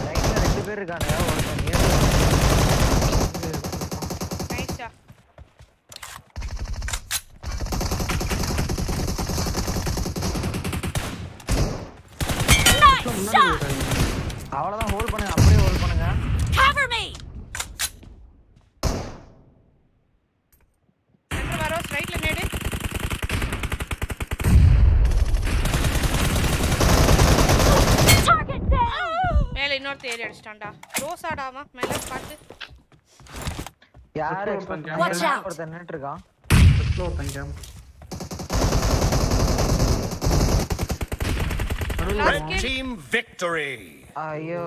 ரைட்ல ரெண்டு பேர் இருக்கானே. ஒருத்தன் நேடு. நைஸ்டா. Nice shot. அவ்வளவுதான் ஹோல்ட் பண்ணுங்க. அப்படியே ஹோல்ட் பண்ணுங்க. Cover me. சென்டர் வேரோ ரைட்ல நேடு. Target down. மேல இன்னொரு ஏறி அடிச்சிட்டான்டா. ரோசாடாமா மேல பாத்து. யார் Watch out. ஒருத்தன் நின்னுட்டு இருக்கான். லெஃப்ட்ல ஒருத்தன் கேம். Red team victory. ஐயோ.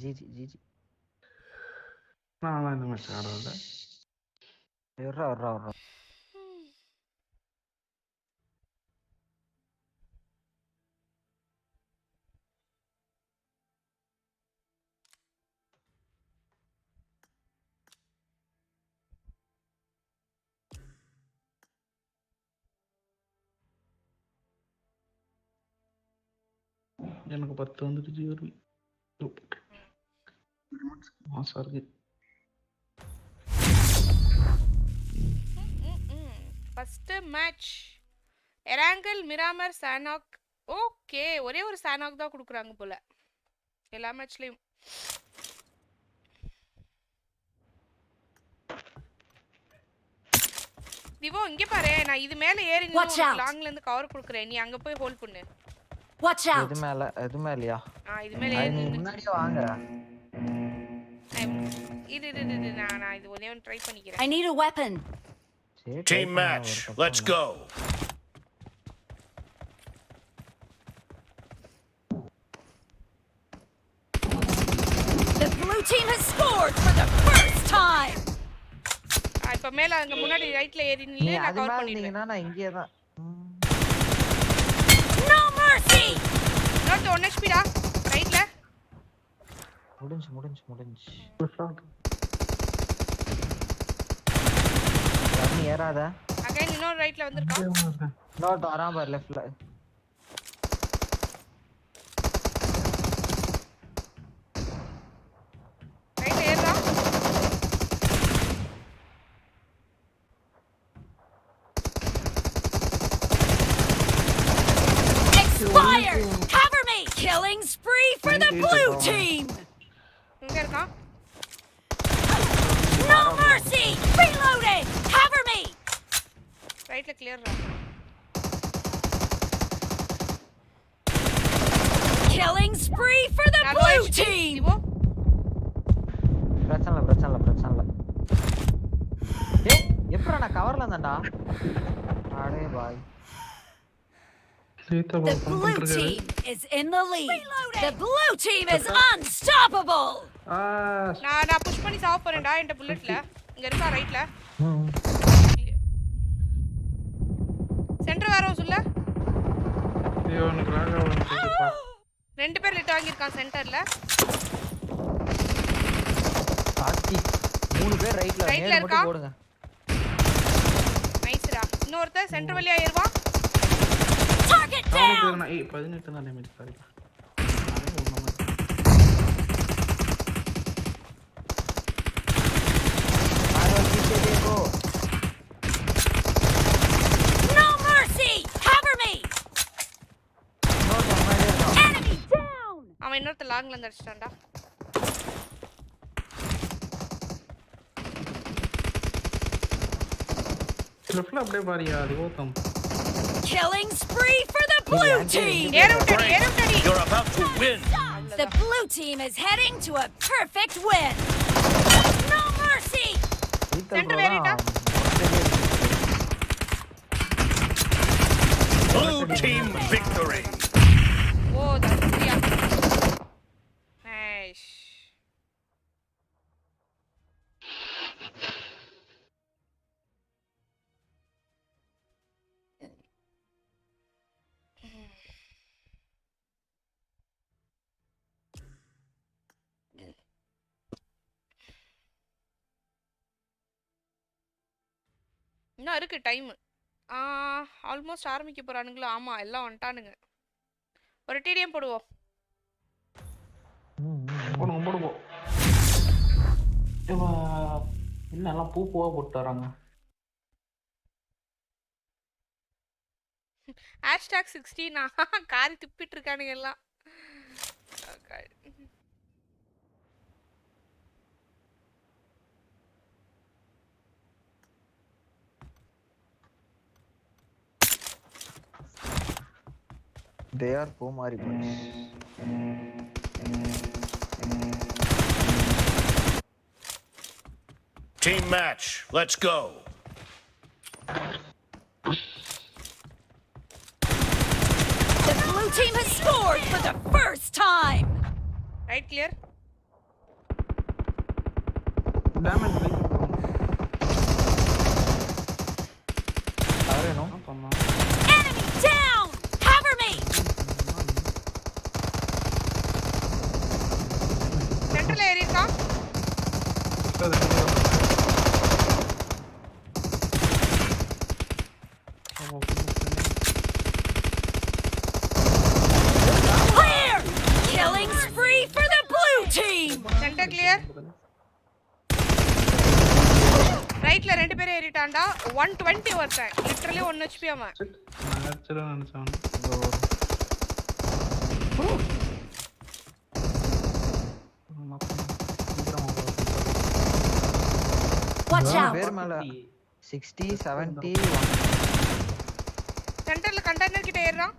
ஜி. நான் இந்த மேட்ச் ஆடல. வர்றா. எனக்கு 10 வந்துருச்சு. மாசா இருக்கு. First match Erangel Miramar Sanhok. Okay, ஒரே ஒரு சானாக் தான் கொடுக்குறாங்க போல எல்லா மேட்ச்லயும். திவோ இங்க பாரு, நான் இது மேல ஏறி Watch out. லாங்ல இருந்து கவர் கொடுக்குறேன், நீ அங்க போய் ஹோல்ட் பண்ணு. Watch out! எது மேலயா? இது மேல அது ஏறி நீ நின்னு. முன்னாடியே வாங்க. இது நான் இது ஒரே ஒன்று ட்ரை பண்ணிக்கிறேன். I need a weapon. சரி, try Team பண்ணலாம், match. ஒரு தப்பு Let's இல்ல. go. The blue team has scored for the first time. இப்ப மேல அங்க முன்னாடி ரைட்ல ஏறி நீ நின்னு நான் அது கவர் மேல பண்ணிடுவேன். இருந்தீங்கன்னா நான் இங்கேயே தான். No mercy. இன்னொரு 1 HP டா ரைட்ல. முடிஞ்சு. நீ ஏறாத. அகைன் இன்னொரு ரைட்ல வந்திருக்கான். நோட் வராம பாரு லெஃப்ட்ல. ரைட்ல ஏறா. Expired. Cover me. Killing spree for the blue team. இங்க இருக்கான். No mercy. Reloading. Cover me. ரைட்ல கிளியர்ரா. Killing spree for the நான் blue HP. team. திவோ பிரச்சனை இல்ல. ஏய் எப்பறா நான் கவர்ல இருந்தேன்டா. அடே பாய். The blue team is in the lead. The blue team is unstoppable. நான் புஷ் பண்ணி சாவ் பண்ணேன்டா இந்த புல்லட்ல. இங்க இருக்கா ரைட்ல. சென்டர் வேற சொல்ல. ஐயோ எனக்கு லாக் ஆகுதுப்பா. ரெண்டு பேர் லிட் வாங்கி இருக்கான் சென்டர்ல. சாத்தி 3 பேர் ரைட்ல Rightல நேரா இருக்கா? மட்டும் போடுங்க. நைஸ்டா. இன்னொருத்த சென்டர் வழியா ஏறுவா. Target down. 18 தான் damage sorry. No mercy. Cover me. Enemy down. அவன் இன்னொருத்த லாங்ல இருந்து அடிச்சிட்டான்டா. லெஃப்ட்ல அப்படியே பாரியா அது ஓத்தம். Killing spree for the blue team. ஏற விட்டடி. You're about to win. The blue team is heading to a perfect win. No mercy. Center வேறிட்டா. Blue team victory. O தப்பியா. Nice. இன்னும் இருக்கு time. Almost ஆரம்பிக்க போறானுங்களா? ஆமா எல்லாம் வந்துட்டானுங்க. ஒரு டிடிஎம் போடுவோம். போடுவோம். இவா என்ன எல்லாம் பூவா போட்டு வராங்க. #16 காரி துப்பிட்டு இருக்கானுங்க எல்லாம். They are Pomari boys. Team match. Let's go. The blue team has scored for the first time. Right clear. Damage right. அவரேனோ பண்ணா. Enemy down. Cover me. சென்டர்ல ஏறி இருக்கா. Clear. Killing spree for the blue team. Centre clear. ரைட்ல ரெண்டு பேரும் ஏறிட்டான்டா 120 ஒருத்தன் literally 1 HP அவன் நான் அடிச்சிடும் நினைச்சேன். Watch out! பேர் மேல 60 70 சென்டர்ல கண்டெய்னர் கிட்ட ஏறுறான்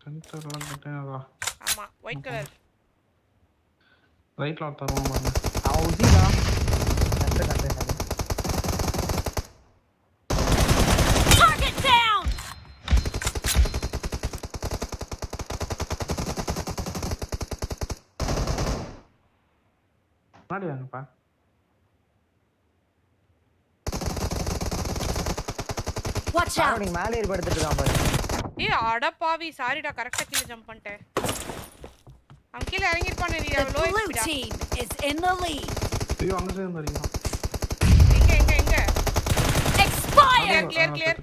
சென்டர்லாம் கட்டேனடா. ஆமா ஒயிட் கலர் ரைட்ல தருவான் பாருங்க. அவன் உசிடா சென்டர் கண்டெய்னர் Target down! முன்னாடி வாங்கப்பா. Watch out! நீங்க மேலே ஏறி படுத்துட்டு இருக்கான் பாரு. ஏய் அட பாவி சாரிடா கரெக்ட்டா கீழ ஜம்ப் பண்ணிட்டேன் அவன் கீழ இறங்கி இருப்பானே The low blue எக்ஸ்பீடா team is in the lead. ஐயோ அங்க சேர்ந்து அடிக்கிறான். எங்க Expired! clear.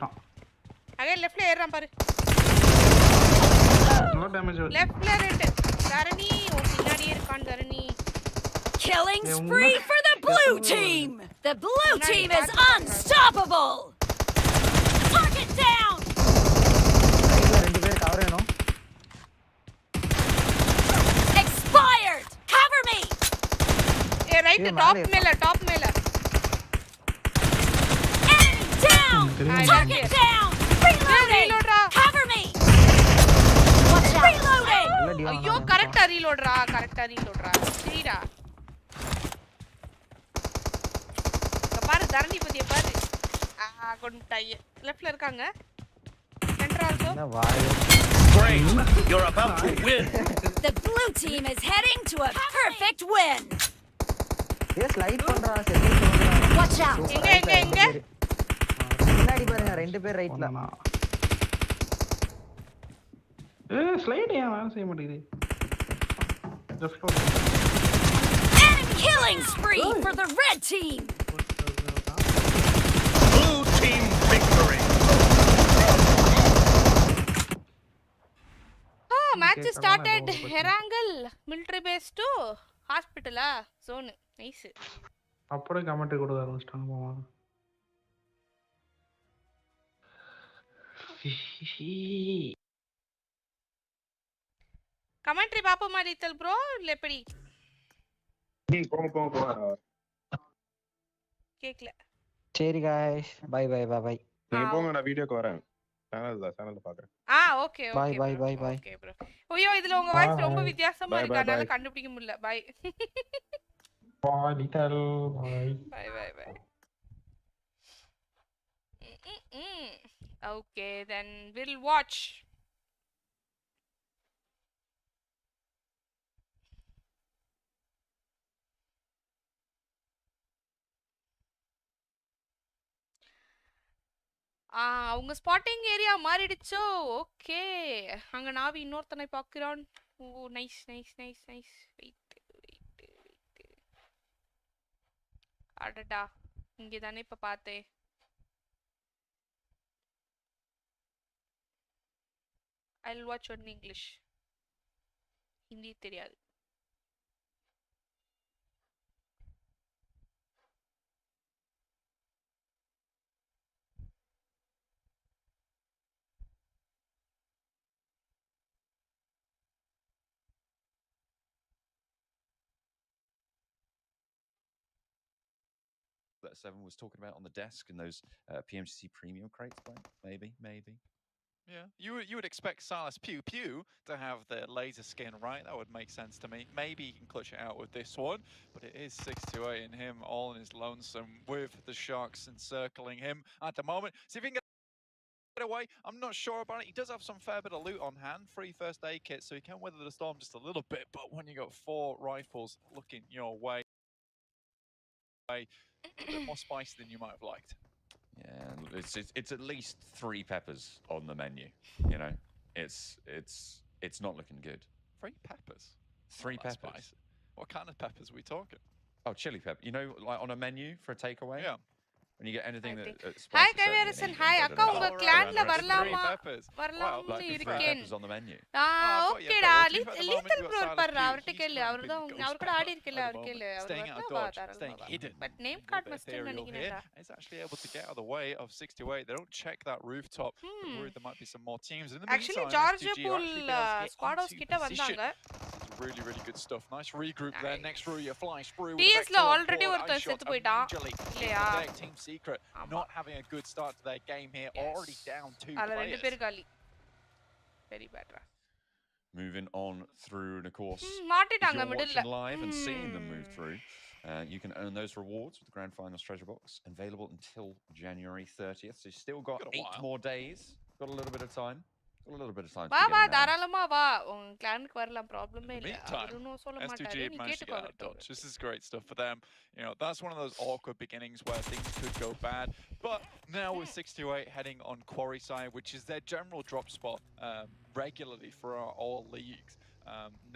அங்க லெஃப்ட்ல ஏறான் பாரு நல்லா டேமேஜ் வருது. லெஃப்ட்ல ரெண்டு தரணி ஓ பின்னாடியே இருக்கான் தரணி Killing spree for the blue team! The blue team is unstoppable! Target down! ரைட்ல ரெண்டு பேர் கவர் வேணும். Expired! Cover me! ஏ ரைட் ஏய், டாப் மேல மேல Enemy down! Target down! Reloading! Reload-ரா. Cover me! Watch out! Reloading! இல்ல டிவா. ஐயோ கரெக்ட்டா ரீலோட்ரா சரிடா இங்க பாரு தரணி பத்திய பாரு கொண்டாய் லெஃப்ட்ல இருக்காங்க சென்டர் ஆல்சோ என்ன வாய். Great! You're about to win! The blue team is heading to a perfect win! ஏ ஸ்லைட் பண்றா செட்டிங் பண்றா. Watch out! எங்க முன்னாடி பாருங்க ரெண்டு பேர் ரைட்ல. ஸ்லைட் ஏன் வேலை செய்ய மாட்டேங்குது? Left Enemy killing spree for the red team! Blue team victory! Match started ஹெராங்கல் military base to ஹாஸ்பிடலா zone நைஸ் அப்படியே கமெண்ட் கொடுக்க ஆரம்பிச்சிட்டாங்க மாமா. கமெண்ட்ரி பாப்போமா ரீத்தல் ப்ரோ இல்ல எப்படி போங்க கேக்கல சரி guys bye bye bye bye. நீங்க போங்க நான் வீடியோக்கு வரேன். சேனல்ல பாக்குறேன். Okay Bye, bye, bye, bye. Okay bro ஐயோ இதுல உங்க வாய்ஸ் ரொம்ப Bye. வித்தியாசமா Bye, இருக்கு bye, அதனால bye. கண்டுபிடிக்க முடியல பை பாய் லிட்டல் பாய். bye okay then we'll watch அவங்க ஸ்பாட்டிங் ஏரியா மாறிடுச்சோ ஓகே அங்க நாவி இன்னொருத்தனை பார்க்கிறான் ஓ நைஸ் வெயிட் அடடா இங்கே தானே இப்ப பார்த்தேன் I'll watch on English Hindi தெரியாது that Seven was talking about on the desk and those PMGC premium crates, maybe. Yeah, you would expect Silas Pew Pew to have the laser skin, right? That would make sense to me. Maybe he can clutch it out with this one, but it is 628 in him, all in his lonesome with the Sharks encircling him at the moment. See if he can get away. I'm not sure about it. He does have some fair bit of loot on hand, 3 first aid kits, so he can weather the storm just a little bit. But when you got 4 rifles looking your way, a bit more spicy than you might have liked. Yeah, it's at least 3 peppers on the menu. You know, it's not looking good. 3 peppers. 3 peppers. Spicy. What kind of peppers are we talking? Oh, chili pepper. You know, like on a menu for a takeaway. Yeah. when you get anything I that think. Hi, spicy, certainly an Kavirasan. evening, Hi, but Akka, an unga All clan right, la there's three varalama peppers. Well, varalaamnu like the three irukken. peppers on the menu. Okay I've da. got you. At the moment, Lithan we've bro got Silas irparra Pugh. avartte He's kellu grabbing avarda Ghost avaru kuda Pepper aadi irukilla at the avaru moment, kellu avaru staying out vartha of dodge, staying hidden. but name Little card bit must ethereal nenikken here. da. He's actually able to get out of the way of 628. They don't check that rooftop. They're worried there might be some more teams. In the Actually meantime, Georgia S2G are pool actually been able to get squad house into kitta position. vandanga. This is really, really good stuff. Nice regroup there. Next through your flying sprue with TS Vector la on already board. orthan Ice shot settu poitan immediately illaya into deck. Team Secret Ama. not having a good start to their game here. Already down 2 Alla rendu players. per gali very bad ra Moving on through, and of course, if மாட்டிட்டாங்க you're middle watching live and seeing them move through, you can earn those rewards with the Grand Finals treasure box, available until January 30th. So you've still got Got a 8 while. more days. Got a little bit of time. Got a little bit of time. வா To வா be getting that one. தாராளமா வா உன் கிளானுக்கு வரலாம் ப்ராப்ளமே In the இல்ல meantime, அவரு இன்னும் சொல்ல S2G மாட்டாரு have நீ managed to கேட்டுக்கோ get out of அவர்ட்ட dodge. This is great stuff for them. You know, that's one of those awkward beginnings where things could go bad. But now with 628 heading on Quarry side, which is their general drop spot regularly for all leagues,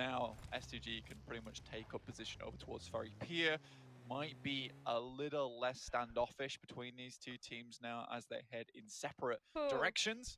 now S2G can pretty much take up position over towards Ferry Pier. Might be a little less standoffish between these two teams now as they head in separate directions.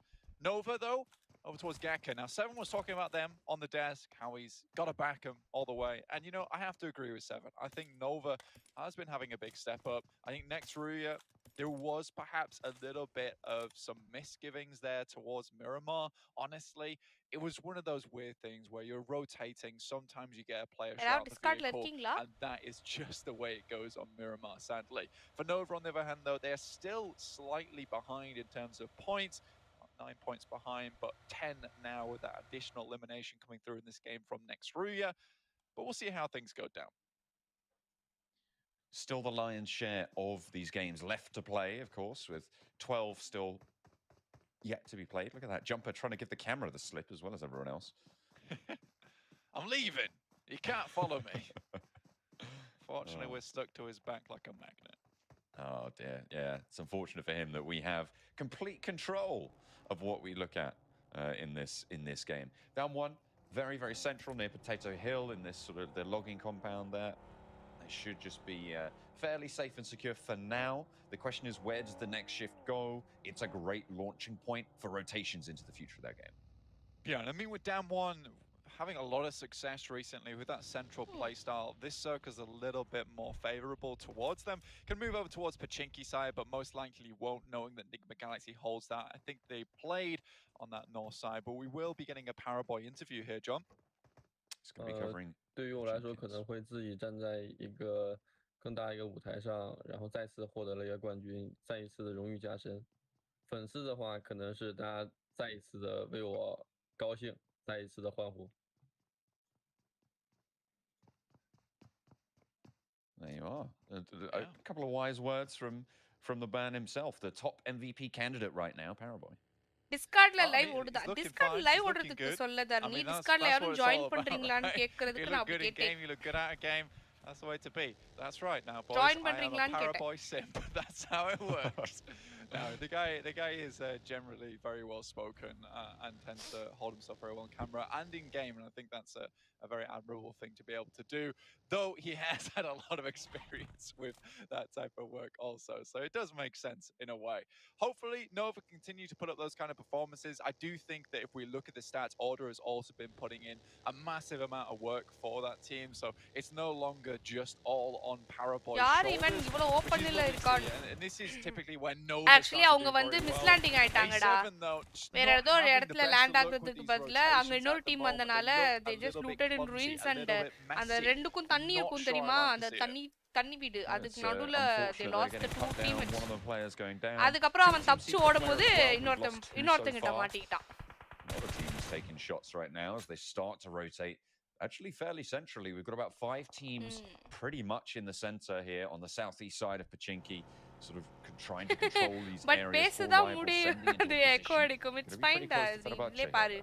Nova, though, over towards Gaka. Now, Seven was talking about them on the desk, how he's got to back him all the way. And, you know, I have to agree with Seven. I think Nova has been having a big step up. I think next Ruya, there was perhaps a little bit of some misgivings there towards Miramar. Honestly, it was one of those weird things where you're rotating. Sometimes you get a player shot யாராவது of the டிஸ்கார்ட்ல vehicle, இருக்கீங்களா and that is just the way it goes on Miramar, sadly. For Nova, on the other hand, though, they're still slightly behind in terms of points. 9 points behind, but 10 now with that additional elimination coming through in this game from next Ruya. But we'll see how things go down. Still the lion's share of these games left to play, of course, with 12 still yet to be played. Look at that jumper trying to give the camera the slip as well as everyone else. I'm leaving. You can't follow me. Fortunately, we're stuck to his back like a magnet. Oh dear, yeah. It's unfortunate for him that we have complete control of what we look at in this game. Down one, very, very central near Potato Hill in this sort of the logging compound there. It should just be fairly safe and secure for now. The question is, where does the next shift go? It's a great launching point for rotations into the future of that game. Yeah, and I mean, with Dam 1 having a lot of success recently with that central playstyle, this circle's a little bit more favorable towards them. Can move over towards Pachinki side, but most likely won't, knowing that Nigma Galaxy holds that. I think they played on that north side, but we will be getting a Paraboy interview here, John. It's going to be covering 对于我来说，可能会自己站在一个更大一个舞台上，然后再次获得了一个冠军，再一次的荣誉加身。粉丝的话，可能是大家再一次的为我高兴，再一次的欢呼。There you are. A couple of wise words from the man himself, the top MVP candidate right now, Paraboy. டிஸ்கார்ட்ல I live mean, ஓடுதா he's looking Discord fine, live he's looking ஓடுறதுக்கு good. சொல்ல I தரலி mean, டிஸ்கார்ட்ல that's யாரும் what it's join all about, பண்றீங்களான்னு right? கேக்குறதுக்கு You நான் look அப்படி good in கேட்டேன் game, you look good out of game. That's the way to be. That's right. Now, boys, Join I am a பண்றீங்களான்னு கேட்டேன் Paraboy simp. That's how it works. No, the guy is generally very well spoken and tends to hold himself very well on camera and in game, and I think that's a very admirable thing to be able to do. Though he has had a lot of experience with that type of work also, so it does make sense in a way. Hopefully, Nova continue to put up those kind of performances. I do think that if we look at the stats, Order has also been putting in a massive amount of work for that team, so it's no longer just all on Paraboy's யார் இவன் shoulders. இவ்வளவு Which is ஓப்பன்ல lovely to இருக்கான் see, and this is typically when Nova actually அவங்க வந்து மிஸ்லாண்டிங் ஆயிட்டாங்கடா வேற ஏதோ ஒரு இடத்துல லேண்ட் ஆகுறதுக்கு பதிலா அங்க இன்னொரு டீம் வந்தனால they just looted in ruins and அந்த ரெண்டுக்கும் தண்ணி இருக்கும் தெரியுமா அந்த தண்ணி வீடு அதுக்கு நடுவுல they lost the 2 teammates அதுக்கப்புறம் அவன் தப்பிச்சு ஓடும்போது இன்னொருத்தங்கிட்ட மாட்டிக்கிட்டான். A lot of teams taking shots right now as they start to rotate. Actually, fairly centrally, we've got about 5 teams pretty much in the center here on the southeast side of Pachinki, sort of trying to control these but areas. பேசதா முடியும் அது echo அடிக்கும் it's fine டா இதுல பாரு.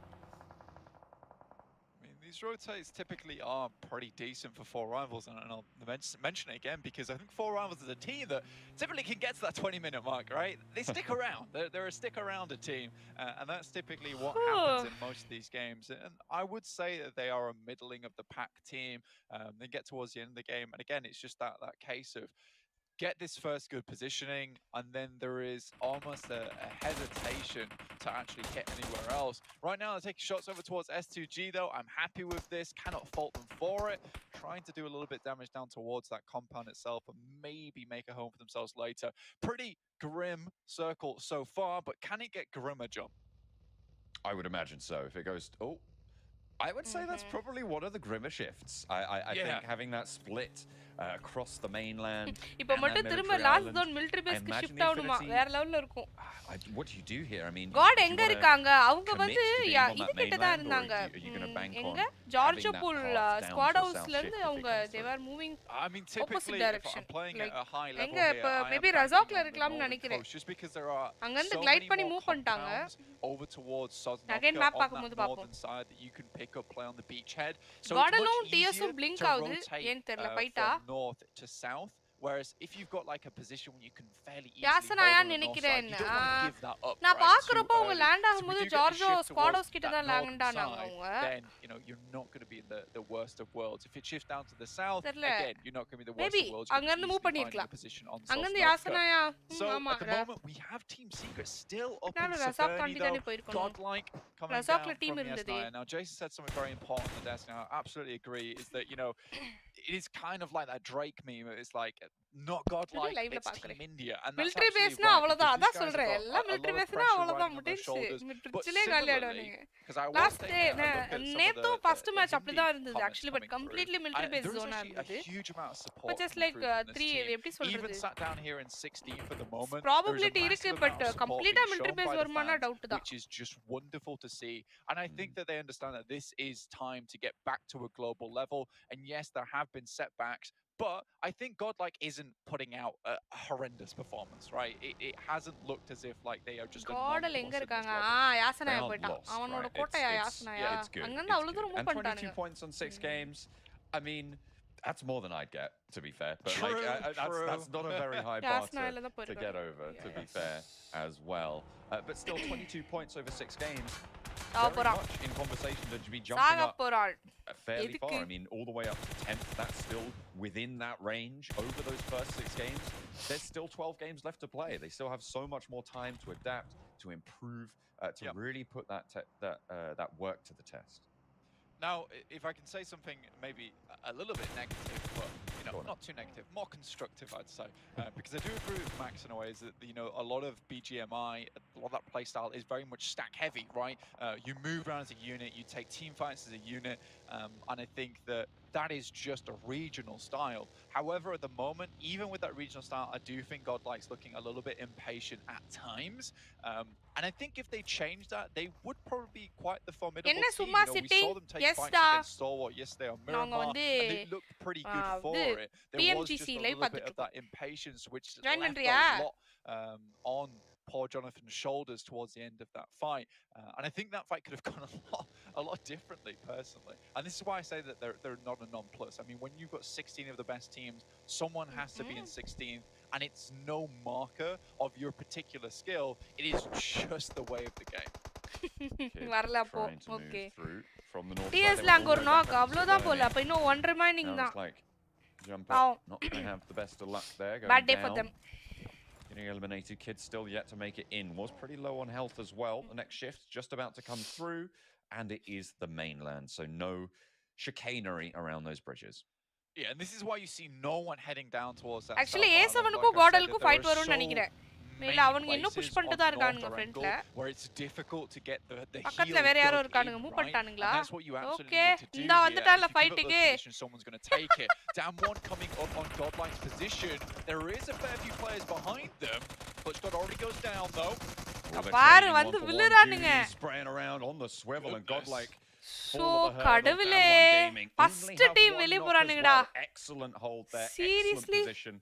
These rotates typically are pretty decent for 4 Rivals, and I'll mention it again because I think 4 Rivals is a team that typically can get to that 20-minute mark, right? They stick around. They're a stick-arounder team, and that's typically what happens in most of these games. And I would say that they are a middling of the pack team. They get towards the end of the game, and again, it's just that case of get this first good positioning, and then there is almost a hesitation to actually hit anywhere else. Right now, they're taking shots over towards S2G, though. I'm happy with this. Cannot fault them for it. Trying to do a little bit damage down towards that compound itself and maybe make a home for themselves later. Pretty grim circle so far, but can it get grimmer, John? I would imagine so. If it goes, oh, I would say that's probably one of the grimmer shifts. I think having that split across the mainland. இப்போ மட்டும் திரும்ப last zone military base க்கு shift ஆகணுமா வேற லெவல்ல இருக்கும். What do you do here? I mean, God எங்க இருக்காங்க? அவங்க வந்து இது கிட்ட தான் இருந்தாங்க. எங்க ஜார்ஜியா பூல் ஸ்குவாட் ஹவுஸ்ல இருந்து அவங்க they were moving I mean typically if I'm playing at a high level எங்க இப்ப மேபி ரசாக்ல இருக்கலாம்னு நினைக்கிறேன். Just because there are அங்க இருந்து கிளைட் பண்ணி மூவ் பண்ணிட்டாங்க. over towards Sosnovka Again map பாக்கும்போது on the பாப்போம். northern side that you can pick up, play on the beachhead. So God it's alone much TS easier blink to ஆகுது. rotate ஏன் தெரியல ஃபைட்டா. from north to south. Whereas if you've got like a position where you can fairly easily யாசனாயா hold on the north நினைக்கிறேன். side, you don't want to give that up. நான் பாக்குறப்போ அவங்க too land early. ஆகும்போது So if you get the Georgia shift squad towards house கிட்ட that தான் northern land ஆனாங்க side, அவங்க. then you're not going to be in the worst of worlds. If it shifts down to the south, தெரியல. again you're not going to be the worst Maybe of worlds. அங்க இருந்து move பண்ணிருக்கலாம். Position on அங்க இருந்து Sosnovka. யாசனாயா So ஆமா. at the moment we have Team Secret still up in நானும் Razak Severny தாண்டி though. தானே போயிருக்கணும். Godlike coming down ரசாக்ல from team the இருந்ததே. S9. Now Jason said something very important on the desk. Now I absolutely agree. Is that it is kind of like that Drake meme. It's like not godlike, it's Team India. And that's military base absolutely னா right, அவ்வளவுதான் because அதான் these guys சொல்றேன் have got எல்லாம் a military lot of base னா pressure அவ்வளவுதான் riding on their shoulders. முடிஞ்சிச்சு But பிரிட்ஜ்லயே காலி similarly, ஆயிடுவானுங்க because I was last taking a look at some நேத்து of the first match Hindi அப்படிதான் இருந்தது comments actually but coming completely through. military base There was zone actually a இருந்தது huge amount of support but just coming like through from this 3 team. எப்படி Even சொல்றது sat down here in 16 for the moment. probability there is a இருக்கு massive but amount of support கம்ப்ளீட்டா being military shown base by the வருமானா fans, doubt தான் which is just wonderful to see. And I think that they understand that this is time to get back to a global level. And yes, there have been setbacks, but I think Godlike isn't putting out a horrendous performance, right? It hasn't looked as if like they are just a caudal எங்க nonplus at this இருக்காங்க level. யாசனாயா They aren't போய்ட்டான் lost, அவனோட right? கோட்டையா It's- யாசனாயா it's good, அங்க it's இருந்து அவ்வளவு good. தூரம் move And 22 பண்ணிட்டானுங்க points on 6 games. I mean, that's more than I'd get, to be fair. But True, that's not a very high bar யாசனாயில தான் to get போயிருக்காங்க over, to be fair, as well. But still, 22 points over 6 games. சாக Very போறான் much in conversation to be சாக jumping up போறாள் fairly எதுக்கு? far. I mean, all the way up to 10th. That's still within that range over those first 6 games. There's still 12 games left to play. They still have so much more time to adapt, to improve, to really put that work to the test. Now, if I can say something maybe a little bit negative, but not too negative, more constructive, I'd say, because I do agree with Max in a way is that a lot of BGMI, a lot of that playstyle is very much stack heavy, right? You move around as a unit, you take team fights as a unit, and I think that is just a regional style. However, at the moment, even with that regional style, I do think Godlike's looking a little bit impatient at times. And I think if they change that, they would probably be quite the formidable என்ன team. சும்மா We sitting? saw them take Yes, fights da. against Stalwart yesterday on நாங்க Miramar, வந்து and they looked pretty good for இது it. There was just PMGC a live little bit of பார்த்துட்டு that impatience, which Join left பண்றியா? a lot on poor Jonathan's shoulders towards the end of that fight. And I think that fight could have gone a lot differently, personally. And this is why I say that they're not a non-plus. I mean, when you've got 16 of the best teams, someone has to be in 16th, and it's no marker of your particular skill. It is just the way of the game. வரல அப்போ Trying to okay move through from the north டிஎஸ் side. ல அங்க ஒரு knock அவ்வளவுதான் போல அப்ப இன்னும் 1 ரிமைனிங் Now தான் it's like jump பாவம். up, not going to have the best of luck there. Going bad day for down. them Getting eliminated. Kid still yet to make it in. Was pretty low on health as well. The next shift just about to come through, and it is the mainland, so no chicanery around those bridges. Yeah, and this is why you see no one heading down towards that. Actually south A7 island. க்கும் Like I said, காடலுக்கும் that there fight are வரும்னு so நினைக்கிறேன் many இல்ல அவனுங்க இன்னும் push places பண்ணிட்டு on தான் north இருக்கானுங்க or ஃப்ரண்ட்ல angle where it's difficult to get the பக்கத்துல heal வேற யாரோ dug இருக்கானுங்க in, move right? பண்ணிட்டானுங்களா And that's what you absolutely okay need to do இந்த here. வந்துட்டால If you give up ஃபைட்டுக்கு those positions, someone's going to take it. Damn one coming up on Godlike's position. There is a fair few players behind them. Clutchgod already goes down though. Oh, they're பாரு trading வந்து one-for-one விழுறானுங்க duties, spraying around on the swivel, and Godlike so fall of the hurdle. கடவுளே Down one gaming. Only first have team one வெளிய knock as போறானுங்கடா well. Excellent hold there. Seriously? Excellent position.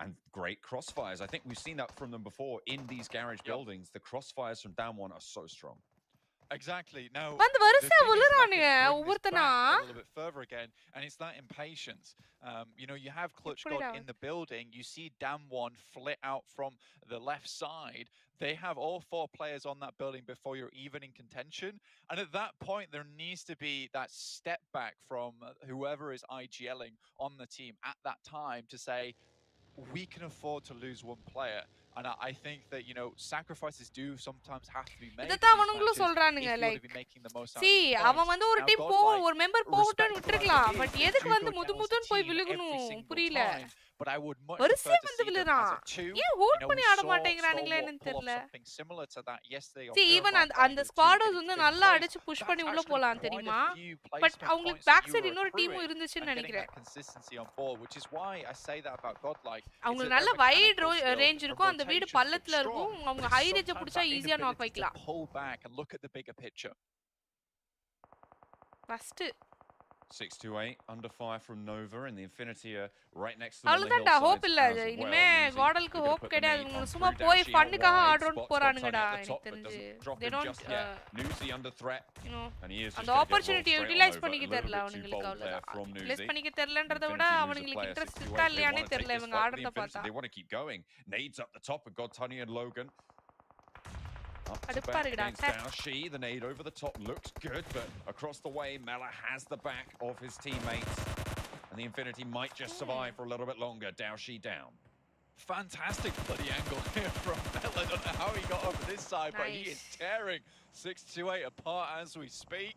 And great crossfires. I think we've seen that from them before in these garage buildings. The crossfires from down one are so strong. Exactly. Now, வந்து the வரிசையா thing is, if I விழுறானுங்க could bring this ஒவ்வொருத்தனா back a little bit further again, and it's that impatience. You have Put it Clutchgod out. in the building. You see Dam1 flit out from the left side. They have all 4 players on that building before you're even in contention. And at that point, there needs to be that step back from whoever is IGLing on the team at that time to say, we can afford to lose one player. And I think that, you know, sacrifices do sometimes have to be made in இதத்தான் these அவனுங்களும் matches சொல்றானுங்க if you want to like be making the most out of see these அவன் points. வந்து ஒரு Now, team Godlike, ஒரு member போகட்டும்னு respectable as விட்டுருக்கலாம் it is, but they எதுக்கு do வந்து go down as a முதுன்னு போய் team every விழுகணும் single புரியல time. But I would much வரிசையா prefer to வந்து see them as விழுறான் a two. ஏன் You ஹோல்ட் know, பண்ணி we ஆட saw மாட்டேங்கிறானுங்களே Stalwart என்னன்னு pull off தெரியல something similar to that yesterday on see even Miramar அந்த playing with two ஸ்குவாடர்ஸ் getting வந்து fifth நல்லா place. அடிச்சு புஷ் That's பண்ணி உள்ள actually போலாம் quite தெரியுமா a few பட் placement அவங்களுக்கு points that பேக் you சைடு were இன்னொரு டீமும் accruing இருந்துச்சுன்னு and getting நினைக்கிறேன் that consistency on board, which is why I say that about Godlike. It's அவங்களுக்கு that நல்ல their wide mechanical skill range and இருக்கும் அந்த வீடு rotations look பள்ளத்துல strong, இருக்கும் but அவங்க it's ஹை ரேஞ்ச sometimes புடிச்சா that ஈஸியா நாக் inability to வைக்கலாம் pull back and look at the bigger picture. First 6-8 under fire from Nova, and the Infinity are right next to them on the அவ்வளவுதான்டா hope hillsides இல்ல as well. இனிமே Nuzi, காடலுக்கு they're gonna hope put the கிடையாது nade இவங்க on சும்மா through போய் Dashi out ஃபன்னுக்காக wide. ஆடுறோம்னு Spots got போறானுங்கடா Tony at the எனக்கு top, but தெரிஞ்சு doesn't drop they him don't just yet. Nuzi under threat, you know and he is just அந்த gonna get rolled ஆப்பர்ச்சுனிட்டியை straight on utilise over. A பண்ணிக்க little தெரியல bit too அவனுங்களுக்கு bold there அவ்வளவுதான் from utilise Nuzi. பண்ணிக்க தெரியலன்றத விட Infinity lose a அவங்களுக்கு player interest 6-8. இருக்கா They இல்லையானே want to take தெரியல this இவங்க fight with the ஆடுறத Infinity. பார்த்தா They want to keep going. Nades up the top. We've got Tony and Logan. Up to கடுப்பா back இருக்குடா against Daoshi. The nade over the top looks good, but across the way, Mela has the back of his teammates. And the Infinity might just survive for a little bit longer. Daoshi down. Fantastic bloody angle here from Mel. I don't know how he got over this side, but he is Nice. tearing 6-8 apart as we speak.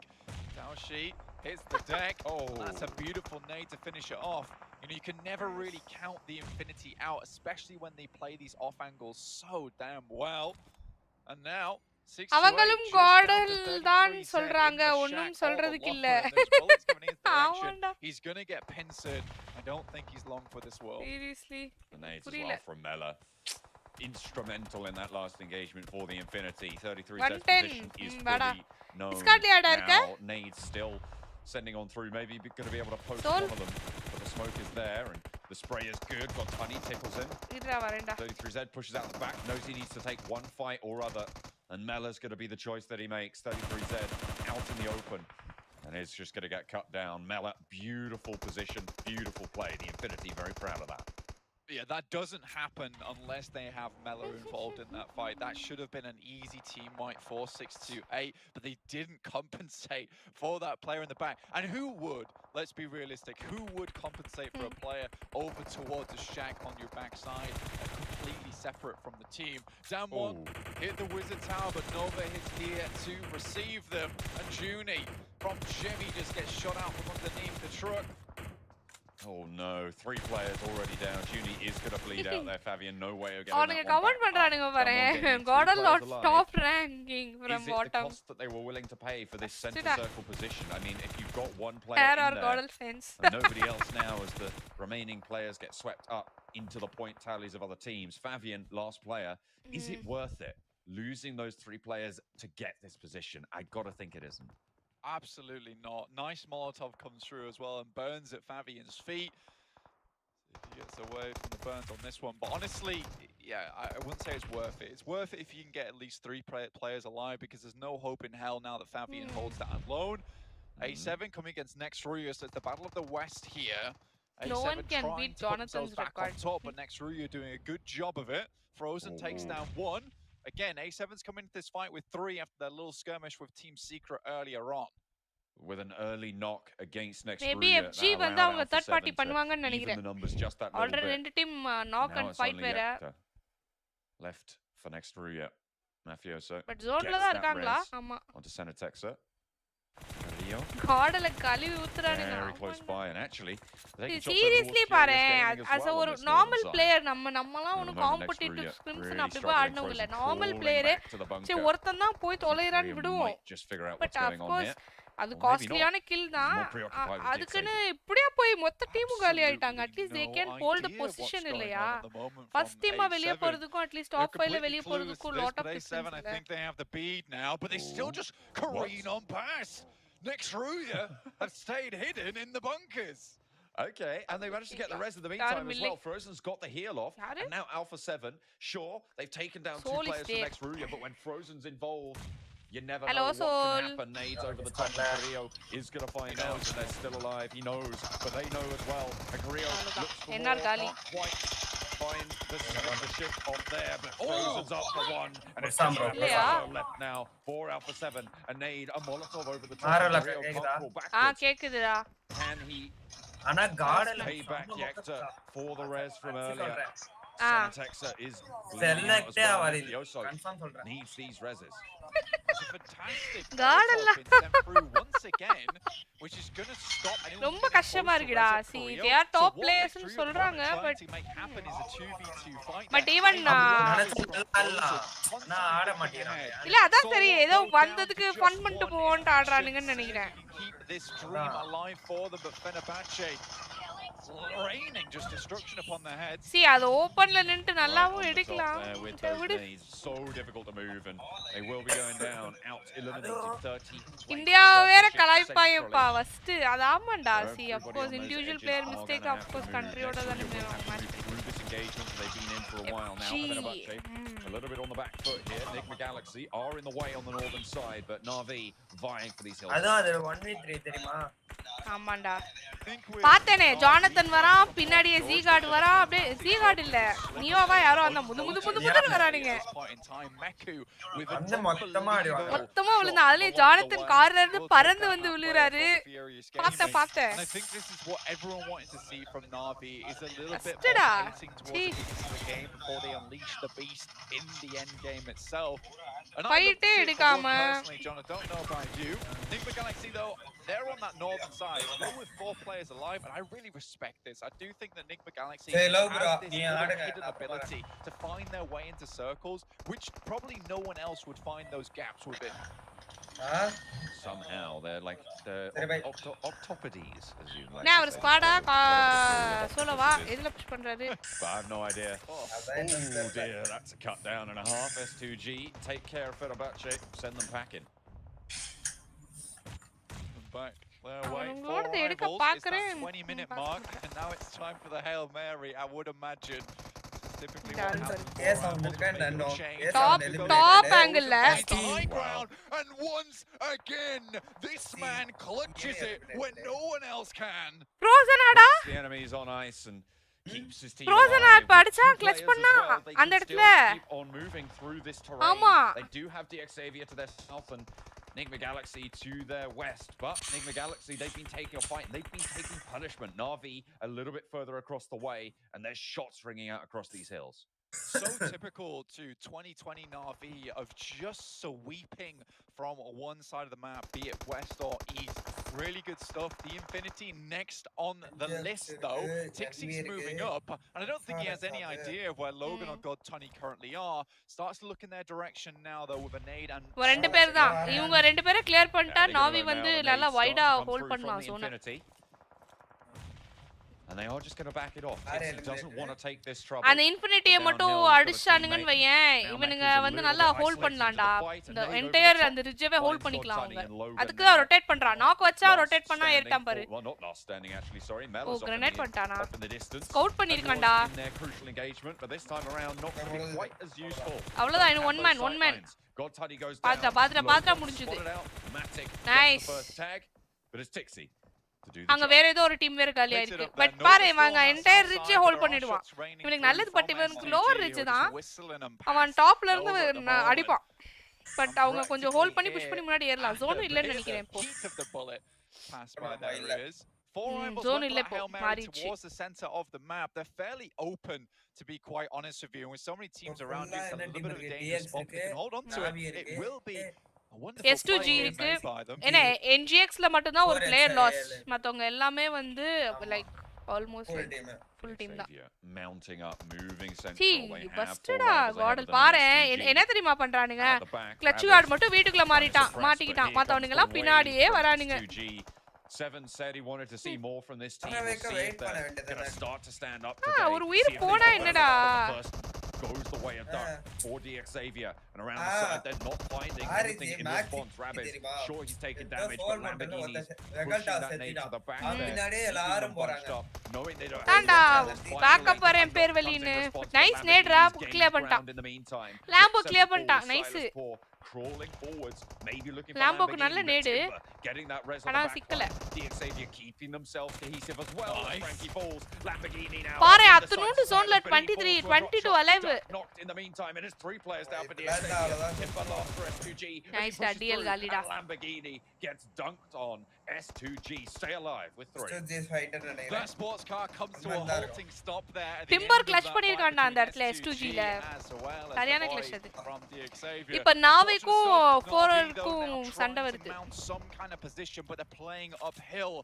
Daoshi hits the deck. Oh. That's a beautiful nade to finish it off. You know, you can never really count the Infinity out, especially when they play these off angles so damn well. And now, 6-8, அவங்களும் just down to caudal 33 தான் Zed in சொல்றாங்க the ஒண்ணும் shack all சொல்றதுக்கு alone, இல்ல and there's bullets coming in his direction. ஆமாண்டா He's gonna get pincered. I don't think he's long for this world. Seriously The nades as புரியல well from Mela. Instrumental in that last engagement for the Infinity. 33 110. Zed's position is வேடா. fully known. Discard யாடா இருக்க? Now, nades still sending on through. Maybe going to be able to post Sol. one of them. But the smoke is there, and the spray is good. Got Tunny, tickles him. இருடா வரேன்டா 33 Zed pushes out the back. Knows he needs to take one fight or other. And Mela's going to be the choice that he makes. 33 Zed out in the open. And it's just going to get cut down. Mela, beautiful position, beautiful play. The Infinity, very proud of that. Yeah, that doesn't happen unless they have Melo involved in that fight. That should have been an easy team wipe for 6-8, but they didn't compensate for that player in the back. And who would? Let's be realistic. Who would compensate for a player over towards a shack on your backside, completely separate from the team? Damwon hit the Wizard Tower, but Nova is here to receive them. And Junie from Jimmy just gets shot out from underneath the truck. Oh no, 3 players already down. Junie is going to bleed out there, Fabian. No way of getting அவனுங்க that one comment back. பண்றானுங்க பாரு Someone getting 3 caudal players alive. Top ranking Is from it the bottom cost that they were willing to pay for this center Consider. circle position? I mean, if you've got one player Air in or there, caudal fans and nobody else now as the remaining players get swept up into the point tallies of other teams. Fabian, last player. Is it worth it? Losing those 3 players to get this position? I got to think it isn't. Absolutely not. Nice Molotov comes through as well and burns at Fabian's feet. He gets away from the burns on this one. But honestly, yeah, I wouldn't say it's worth it. It's worth it if you can get at least 3 players alive, because there's no hope in hell now that Fabian holds that alone. A7 coming against Nextruya, so it's the battle of the West here. No A7 one can trying beat to put themselves Jonathan's back on record. top, but Nextruya doing a good job of it. Frozen takes down 1. Again, A7's coming into this fight with 3 after their little skirmish with Team Secret earlier on. With an early knock against next maybe Ruya, FG that வந்து allowed அவங்க Alpha third 7 party to பண்ணுவாங்கன்னு even நினைக்கிறேன் the numbers just that little already bit. ரெண்டு team knock Now and it's fight only வேற Ekta left for next Ruya. Mafioso but ஜோன்ல gets தான் that இருக்காங்களா res ஆமா onto Center Texa. Rio, காடல கழுவி ஊத்துறானுங்க very close by, and actually they can seriously பாரு as a ஒரு normal player நம்மலாம் ஒன்னு காம்படிட்டிவ் ஸ்கிரிம்ஸ் அப்படி போய் ஆடனவங்க இல்ல நார்மல் பிளேயர் சரி ஒருத்தன் தான் போய் தொலைறான்னு விடுவோம் பட் ஆஃப் கோர்ஸ் அது காஸ்ட்லியான கில் தான் அதுக்குன்னு இப்படியா போய் மொத்த டீமும் காலி ஆயிட்டாங்க at least they can hold position இல்லையா ஃபர்ஸ்ட் டீமா வெளிய போறதுக்கும் அட்லீஸ்ட் டாப் 5ல வெளிய போறதுக்கும் lot of A7 I think they have the bead now, but they still just careen on past. Nextruya have stayed hidden in the bunkers. Okay, and they managed to get the res in the meantime as well. Frozen's got the heal off, and now Alpha 7, sure, they've taken down 2 players from next Ruya, but when Frozen's involved, you never know what can happen. Nades over the top, and Carrillo is going to find out that they're still alive. He knows, but they know as well. And Carrillo looks for more, can't quite find the shift off there, but Frozen's up for 1, and it's left now for Alpha 7. A nade, a Molotov over the top. Carrillo can't pull backwards. கேக்குதுடா Can he ஆனா கார்டன் Payback Yekta for the res from earlier. ஆ Sanatexa is bleeding out as செலக்டே well. ஆவாது Yoso confirm சொல்றேன் needs these reses. It's a fantastic கார்டன்ல Molotov being sent through once again, which is going to stop anyone ரொம்ப from getting கஷ்டமா close to இருக்குடா res at see Corio. they are So top what players னு Victory சொல்றாங்க Opponent trying but to make happen is a 2v2 fight. but even ஆனா ஆட மாட்டேங்கிறாங்க இல்ல அதான் சரி ஏதோ வந்ததுக்கு ஃபன் பண்ணிட்டு போவோம்னு ஆடுறானுங்கன்னு நினைக்கிறேன் Keep this dream alive for them, but Fenerbahce raining just destruction upon their heads. see அது ஓபன்ல நின்னு நல்லாவும் Right on the top எடுக்கலாம் there with those knees. So difficult to move, and they will be going down. Out eliminated 30. India வேற கலாய்ப்பாயப்பா first அது ஆமாண்டா see of course individual player mistake of course countryயோட தான Through this engagement, they've been in for a while now. Fenerbahce a little bit on the back foot here. Enigma Galaxy are in the way on the northern side, but Na'Vi vying for these hills. அதான் அது 1v3 தெரியுமா ஆமாண்டா பார்த்தேனே Jonathan வரான் பின்னாடியே G card வரான் அப்படியே G card இல்ல நியோவா யாரோ அந்த முதுன்னு வரானுங்க அந்த மொத்தமா விழுந்தா அதுலயே ஜானதன் கார்ல இருந்து பறந்து வந்து விழுறாரு பார்த்தேன் And I think this is what everyone wanted to see from Na'Vi is a little bit Bastard. more pacing towards the end of the game before they unleash the beast in the end game itself. And I Fight love to see it எடுக்காம. for one personally, John. I don't know about you. Enigma Galaxy though, they're on that northern side, still with 4 players alive, and I really respect this. I do think that Enigma Galaxy Hey, has love, bro. this Yeah, little I hidden ability to find their way into circles, which probably no one else would find those gaps within. Somehow they're like the octopodes, as you like. நான் to ஒரு say. ஸ்குவாடா சோலோவா எதுல push பண்றாரு But I have no idea. Oh dear, that's a cut down and a half. S2G, take care of Fenerbahce, send them packing. Back their way அவங்களோட for எடுக்க rivals. It's பார்க்கறேன் that 20-minute mark, and now it's time for the Hail Mary, I would imagine. Typically what happens for rivals when they do a change. top angle ல It's the high ground, and once again, this man clutches it when no one else can. Frozen ஆடா The enemy's on ice and keeps his team frozen alive. ஆட் படிச்சா With two clutch players பண்ணா as well, they அந்த can இடத்துல still keep on moving through this terrain. ஆமா. They do have DX Xavier to their south and Enigma Galaxy to their west, but Enigma Galaxy, they've been taking a fight, they've been taking punishment. Na'Vi a little bit further across the way, and there's shots ringing out across these hills. So typical to 2020 Na'Vi of just sweeping from one side of the map, be it west or east. Really good stuff. The Infinity next on the list though. Tixie's moving up, and I don't think he has any idea of where Logan or God Tony currently are. Starts to look in their direction now though with a nade and ஒரு ரெண்டு பேர் தான் இவங்க ரெண்டு பேரை clear பண்ணிட்டா நாவி வந்து நல்லா வைடா ஹோல்ட் பண்ணலாம் Sona And they are just going to back it off. Tixie doesn't want to take this trouble. அந்த இன்ஃபினிட்டியை மட்டும் அடிச்சானுங்கன்னு வையேன் இவனுங்க வந்து நல்லா ஹோல்ட் பண்ணலாம்டா இந்த என்டையர் அந்த ரிட்ஜவே ஹோல்ட் பண்ணிக்கலாம் அவங்க அதுக்கு ரொட்டேட் பண்றான் நாக் வச்சா ரொட்டேட் பண்ணா ஏறிட்டான் பாரு Well, not last standing actually, sorry. Mel ஓ is கிரனேட் பண்ணிட்டானா off in the distance. Scout பண்ணிருக்கான்டா In their crucial engagement, but this time around not going to be quite as useful. அவ்வளவுதான் இன்னும் one man God Tuddy goes பாத்ரா முடிஞ்சது nice first tag, but it's Tixie to do the அங்க job. வேற ஏதோ ஒரு team வேற காலி ஆயிருக்கு பட் பாரு இவங்க என்டையர் ரிட்ஜே ஹோல்ட் பண்ணிடுவான் இவனுக்கு நல்லது பட் இவனுக்கு லோவர் ரிட்ஜ் தான் அவன் டாப்ல இருந்து அடிப்பான் பட் அவங்க கொஞ்சம் ஹோல்ட் பண்ணி புஷ் பண்ணி முன்னாடி ஏறலாம் ஜோன் இல்லன்னு நினைக்கிறேன் இப்போ Zone towards the center of the map. They're fairly open, to be quite honest with you. And with so many teams around you, it's a little bit of a dangerous spot. If they can hold on to it, it will be a wonderful S2G play இருக்கு made by them. ஏன்னா NGX-ல மட்டும் தான் ஒரு player loss மத்தவங்க எல்லாமே வந்து like almost full team தான் Xavier mounting up, moving central. C They have பஸ்டடா four rivals ahead caudal of them. பாரு SDG என்ன தெரியுமா பண்றானுங்க at the back. Clutch card மட்டும் வீட்டுக்குள்ள மாட்டிக்கிட்டான் மத்தவனுங்க எல்லாம் பின்னாடியே வரானுங்க S2G. Seven said he wanted to see more from this team. We'll see if they're going to start to stand up today. ஒரு உயிர் See if they போனா can என்னடா but the first goes the way of Duck for DX Xavier, and around the side they're not finding anything in response. Rabbit, sure he's taking damage, but Lamborghini's pushing that nade to the back there. Bunched up, knowing they don't தாண்டா have back up வரேன் பேர் வெளின்னு nice nade ராப் clear பண்ணிட்டான் in the meantime. Lambo clear பண்ணிட்டான் nice Crawling forwards, maybe looking for லாம்போக்கு நல்ல Lamborghini, நேடு but getting that res on ஆனா the back சிக்கல line. DX Xavier keeping themselves cohesive as well. Frankie falls, Lamborghini now. பாரு on the அத்தனூண்டு side. ஜோன்ல Lamborghini 23 falls to a drop 22 shot. Alive Duck knocked in the meantime, and it's 3 players down for DX Xavier. Hit for loss for S2G. Nice, As he pushes deal, through, Galida. and Lamborghini gets dunked on. S2G stay alive with 3. That sports car comes to a halting stop there at the Timber end of clutch that பண்ணிருக்கான்டா fight அந்த between இடத்துல S2G S2G ல as well as சரியான the clutch boy அது from the Xavier. இப்ப நாவிக்கும் Unfortunate stuff. Na'Vi, though, ஃபோரருக்கும் now சண்டை trying to வருது mount some kind of position, but they're playing uphill.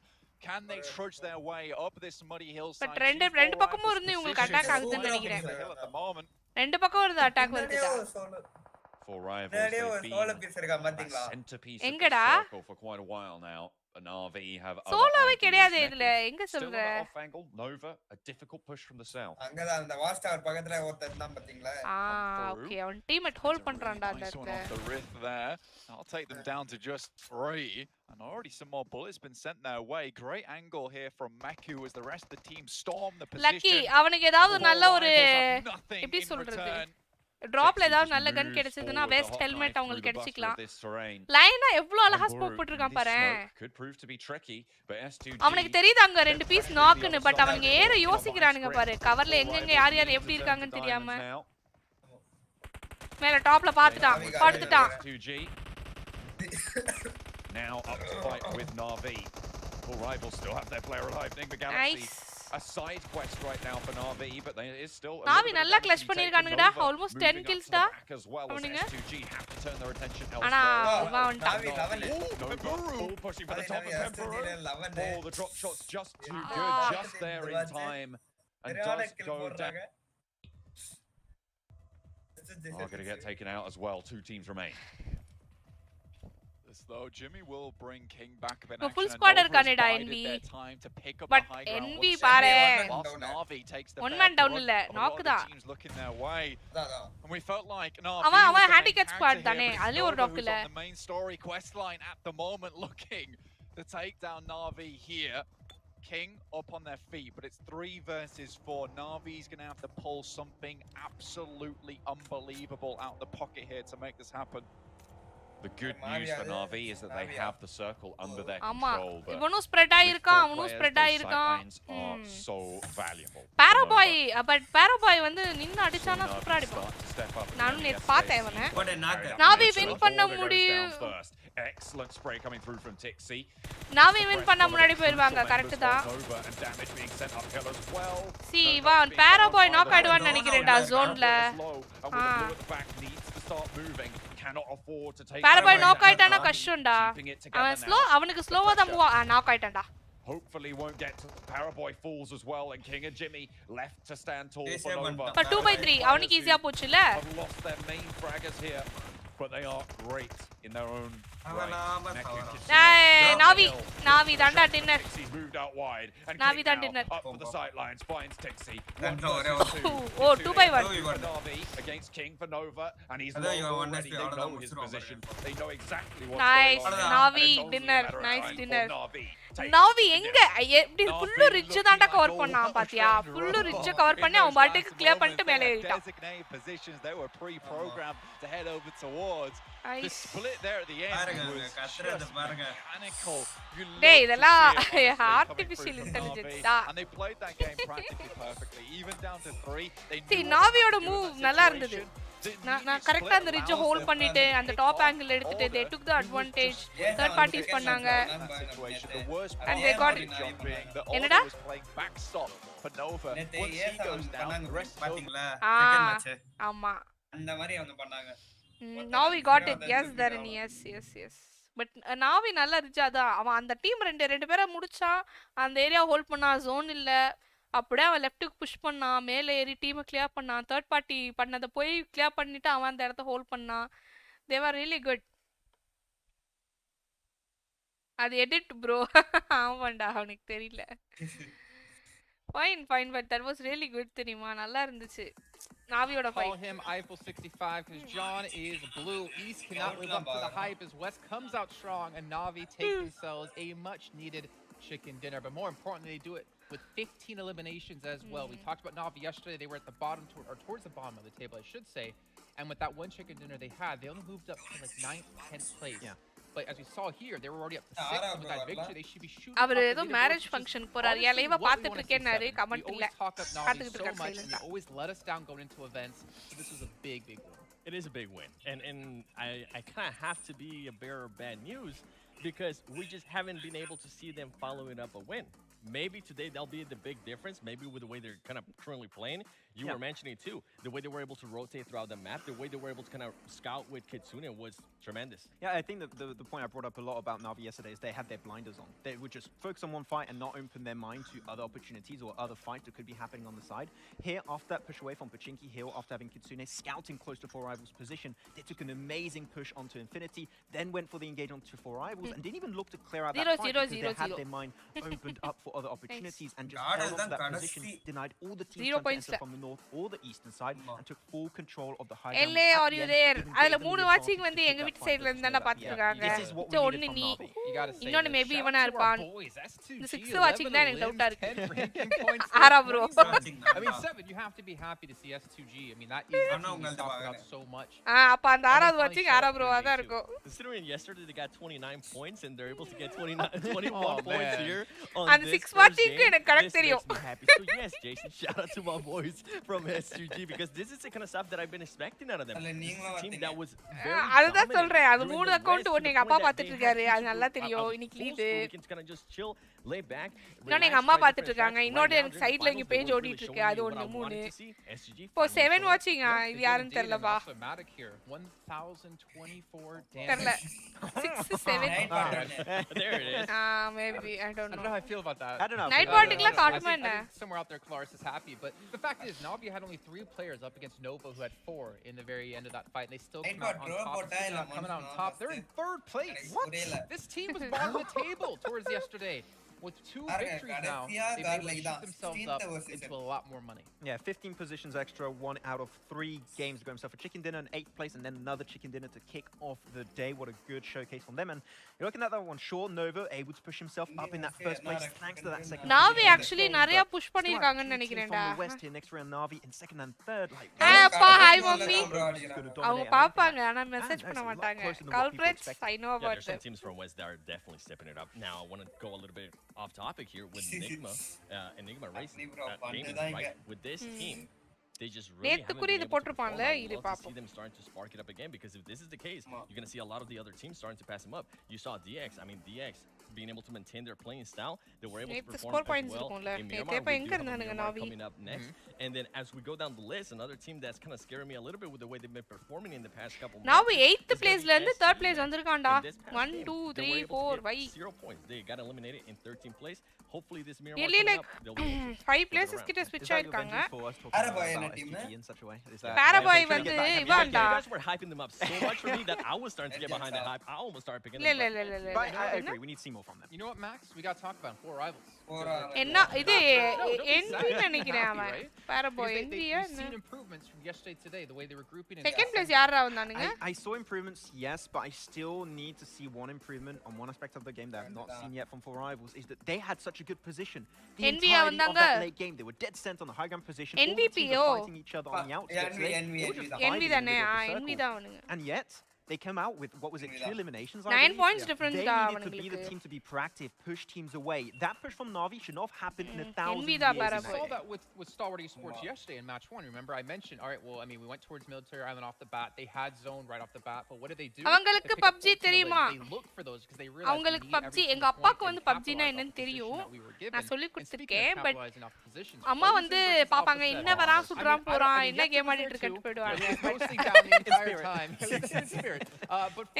Can they trudge their way up this muddy hillside? But ரெண்டு பக்கமும் இருந்து இவங்களுக்கு attack ஆகுதுன்னு நினைக்கிறேன் At the moment. ரெண்டு பக்கம் இருந்து அட்டாக் வருதுடா For rivals, they've been a centerpiece of this எங்கடா circle for quite a while now. And RV have other சோலோவே ideas. கிடையாது இதுல Neku எங்க still சொல்ற on the off angle. Nova, a difficult push from the south. Okay அவன் teammate hold பண்றான்டா அந்த Nice one இடத்துல off the rift there. I'll take them down to just 3. And already some more bullets been sent their way. Great angle here from Meku as the rest of the team storm the position. Lucky அவனுக்கு ஏதாவது Four நல்ல ஒரு rivals have nothing எப்படி in சொல்றது return. டிராப்ல ஏதாவது நல்ல கன் கிடைச்சதுன்னா west helmet அவங்களுக்கு கிடைச்சிக்கலாம் லைனா எவ்வளவு அழகா ஸ்மோக் போட்டுருக்கான் பாரு அவனுக்கு தெரியுது அங்க 2 பீஸ் நாக்குன்னு பட் அவனுங்க ஏற யோசிக்கிறானுங்க பாரு கவர்ல எங்கெங்க யார் யார் எப்படி இருக்காங்கன்னு தெரியாம மேல டாப்ல பாத்துட்டான் Now up to fight with Na'Vi. Full rivals still have their player alive. Ning the Galaxy. Nice. A side quest right now for Na'Vi, but there is still a Na'Vi நல்லா கிளட்ச் பண்ணிருக்கானுங்கடா almost 10 kills டா அவனுங்க S2G have to turn their attention ஆனா elsewhere. Na'Vi pushing for the top of Emperor. Oh, the drop shot's just too good, just there in time, and does go down. Going to get taken out as well. 2 teams remain. Though Jimmy will bring King back in full action. squad இருக்கானேடா NV but NV பாரு one man down இல்ல knock தான் and we felt like அவன் handicap squad தானே அதுல ஒரு knock இல்ல the main story quest line at the moment looking to take down Na'Vi here. King up on their feet, but it's 3 versus 4. Na'Vi's gonna have to pull something absolutely unbelievable out the pocket here to make this happen. The good news for Na'Vi is that they have the circle under their control. But இவனும் spread ஆயிருக்கான் அவனும் spread ஆயிருக்கான் are so valuable. பாராபாய் but பாராபாய் வந்து நின்னு அடிச்சானா சூப்பரா அடிப்பான் நானும் நேத்து பார்த்தேன் அவனை நாவி வின் பண்ண முடியும் Excellent spray coming through from Tixi. Navi win பண்ண முன்னாடி போயிடுவாங்க கரெக்ட் தான் see இவன் பாராபாய் நாக் ஆயிடுவான்னு நினைக்கிறேன்டா ஜோன்ல பாராபாய் நாக் ஆயிட்டானா கஷ்டம்டா அவனுக்கு ஸ்லோவா தான் மூவ் நாக் ஆயிட்டான்டா hopefully won't get to Paraboy falls as well and King and Jimmy left to stand tall for Nova. But 2/3 அவனுக்கு ஈஸியா போச்சுல have lost their main fraggers here but they are great in their own right. Na'Vi danda dinner. He's moved out wide and Na'Vi danda dinner. Up for the sidelines finds Tixi. Oh, 2/1. Na'Vi against King for Nova and he's already they know his position. They know exactly what's nice. going on. Na'Vi dinner. Nice dinner. Na'Vi எங்க எப்படி full ridge தான்டா cover பண்ணான் பாத்தியா full ridge cover பண்ணி அவன் பாட்டுக்கு clear பண்ணிட்டு மேலே ஏறிட்டான் positions they were pre-programmed to head over towards the split there at the end was just mechanical. டேய் இதெல்லாம் artificial intelligence டா and they played that game practically perfectly even down to 3 they see Na'Viயோட move நல்லா இருந்தது நான் கரெக்ட்டா அந்த ridge hold பண்ணிட்டு அந்த டாப் ஆங்கிள் எடுத்துட்டு they took the advantage third parties பண்ணாங்க and they got it என்னடா for Nova once he goes down the rest பாத்தீங்களா செகண்ட் மேட்ச் ஆமா அந்த மாதிரி அவங்க பண்ணாங்க Na'Vi got it yes Dharan yes but Na'Vi நல்லா இருந்துச்சு அவன் அந்த டீம் ரெண்டு பேரை முடிச்சான் அந்த ஏரியா ஹோல்ட் பண்ணா ஜோன் இல்ல அப்படியே அவன் லெஃப்ட்டுக்கு புஷ் பண்ணான் மேலே ஏறி டீமை கிளியர் பண்ணான் தேர்ட் பார்ட்டி பண்ணதை போய் கிளியர் பண்ணிட்டு அவன் அந்த இடத்த ஹோல்ட் பண்ணான் தே வர் ரியலி குட் அது எடிட் ப்ரோ ஆமாண்டா அவனுக்கு தெரியல fine but that was really good தெரியுமா நல்லா இருந்துச்சு Na'Viயோட Call him Eiffel 65 because John is blue. East cannot live up to the hype as West comes out strong and Na'Vi take themselves a much needed chicken dinner. But more importantly, they do it with 15 eliminations as well. We talked about Na'Vi yesterday. They were at the bottom or towards the bottom of the table, I should say. And with that one chicken dinner they had, they only moved up to like 9th, 10th place. Yeah. But as we saw here, they were already up to 6th. With that victory, they should be shooting. அவர் ஏதோ marriage function போறாரு லைவா பார்த்துட்டு இருக்கேனாரு comment இல்ல பார்த்துட்டு இருக்காரு they always let us down going into events. So this was a big win. It is a big win. And I kind of have to be a bearer of bad news because we just haven't been able to see them following up a win. Maybe today that'll be the big difference. Maybe with the way they're kind of currently playing. You were mentioning it too. The way they were able to rotate throughout the map, the way they were able to kind of scout with Kitsune was tremendous. Yeah, I think that the point I brought up a lot about Na'Vi yesterday is they had their blinders on. They would just focus on one fight and not open their mind to other opportunities or other fights that could be happening on the side. Here, after that push away from Pachinki Hill, after having Kitsune scouting close to 4Rivals' position, they took an amazing push onto Infinity, then went for the engagement to 4Rivals, and didn't even look to clear out that fight because they had their mind opened up for other opportunities and just held on to that position, denied all the teams trying to enter from the north or the eastern side, and took full control of the high ground. LA, are you there? அதுல மூணு வாட்சிங் வந்து எங்க வீட்டு சைடுல இருந்து தான பாத்துட்டாங்க. ஒன்னு நீ இன்னொன்னு மேபி இவனா இருப்பான். இந்த 6 வாட்சிங் தான் எனக்கு டவுட்டா இருக்கு. ஆரா bro. I mean 7, you have to be happy to see S2G. I mean that is talked about so much. அப்ப அந்த ஆறாவது வாட்சிங் ஆரா bro தான் இருக்கும். Considering yesterday they got 29 points and they're able to get 21 points here on and this 6 watching எனக்கு correct தெரியும். So yes, Jason, shout out to my boys from S2G because this is the kind of stuff that I've been expecting out of them. Team that was very அதுதான் சொல்றேன். அது மூணு account ஒன்னு எங்க அப்பா பாத்துட்டு இருக்காரு. அது நல்லா தெரியும். இன்னைக்கு leave. We can kind of just chill, lay back. இன்னொன்னு எங்க அம்மா பாத்துட்டு இருக்காங்க. இன்னொரு எனக்கு சைடுல இங்க பேஜ் ஓடிட்டு இருக்கு. அது ஒன்னு மூணு. இப்போ 7 வாட்சிங் இது யாருன்னு தெரியலப்பா. 1024 தெரியல. 6 7 There it is. Maybe I don't know. I don't know how I feel about that. I don't know. Night Bottingல காட்டுமா என்ன? Somewhere out there Claris is happy, but the fact is Navi had only 3 players up against Nova who had 4 in the very end of that fight and they still come out on top. Coming out on top. They're in 3rd place. What? This team was bottom of the table towards yesterday. With 2 victories now, they've been able to shoot themselves up into a lot more money. Yeah, 15 positions extra, 1 out of 3 games to go himself a chicken dinner in 8th place, and then another chicken dinner to kick off the day. What a good showcase from them. And you're looking at that one, sure, Nova able to push himself up in that 1st place thanks to that second. Navi actually நிறைய push பண்ணிருக்காங்கன்னு நினைக்கிறேன்டா. From the west here, next round Navi in 2nd and 3rd. Like, அப்பா hi mummy. அவங்க பாப்பாங்க ஆனா message பண்ண மாட்டாங்க. Culprits, I know about there's some teams from west that are definitely stepping it up. Now I want to go a little bit off topic here with Enigma Racing Gaming, right? With this team, they just really haven't been able to perform. I love to see them starting to spark it up again because if this is the case, you're going to see a lot of the other teams starting to pass them up. You saw DX. I mean, DX being able to maintain their playing style. They were able to perform as well. Coming up next. And then as we go down the list, another team that's kind of scaring me a little bit with the way they've been performing in the past couple months. Now we 8th place la irundhu 3rd place vandirukanda. 1 2 3 4 why 0 points. They got eliminated in 13th place. Hopefully this mirror really like 5 places kitta switch aayirukanga. Paraboy enna team in such a way. Paraboy vandu ivanda. You guys were hyping them up so much for me that I was starting to get behind that hype. I almost started picking them up. I agree. We need to see more from them. You know what, Max? We got to talk about 4Rivals. enna idu envy nenikiren avan. Paraboy envy We've seen improvements from yesterday today, the way they were grouping in. Second place yaara vandanunga? I saw improvements, yes, but I still need to see one improvement on one aspect of the game that I've not seen yet from 4Rivals, is that they had such a good position. The entirety of that late game, they were dead cent on the high ground position. MVP, all the teams were fighting each other on the outskirts. Envy dane envy da avanunga. And yet they come out with, what was it, 2 eliminations? 9 points difference They needed to be the team to be proactive, push teams away. That push from Na'Vi should not have happened in 1,000 years. We saw that with Stalwart Esports yesterday in match 1. Remember, I mentioned, all right, well, I mean, we went towards Military Island off the bat. They had zone right off the bat, but what did they do? அவங்களுக்கு PUBG தெரியுமா? They looked for those because they realized அவங்களுக்கு PUBG எங்க அப்பாக்கு வந்து PUBG னா என்னன்னு தெரியும். நான் சொல்லி கொடுத்திருக்கேன். பட் அம்மா வந்து பாப்பாங்க என்ன வரான் சுடுறான் போறான் என்ன கேம் ஆடிட்டு இருக்கட்டு போய்டுவாங்க.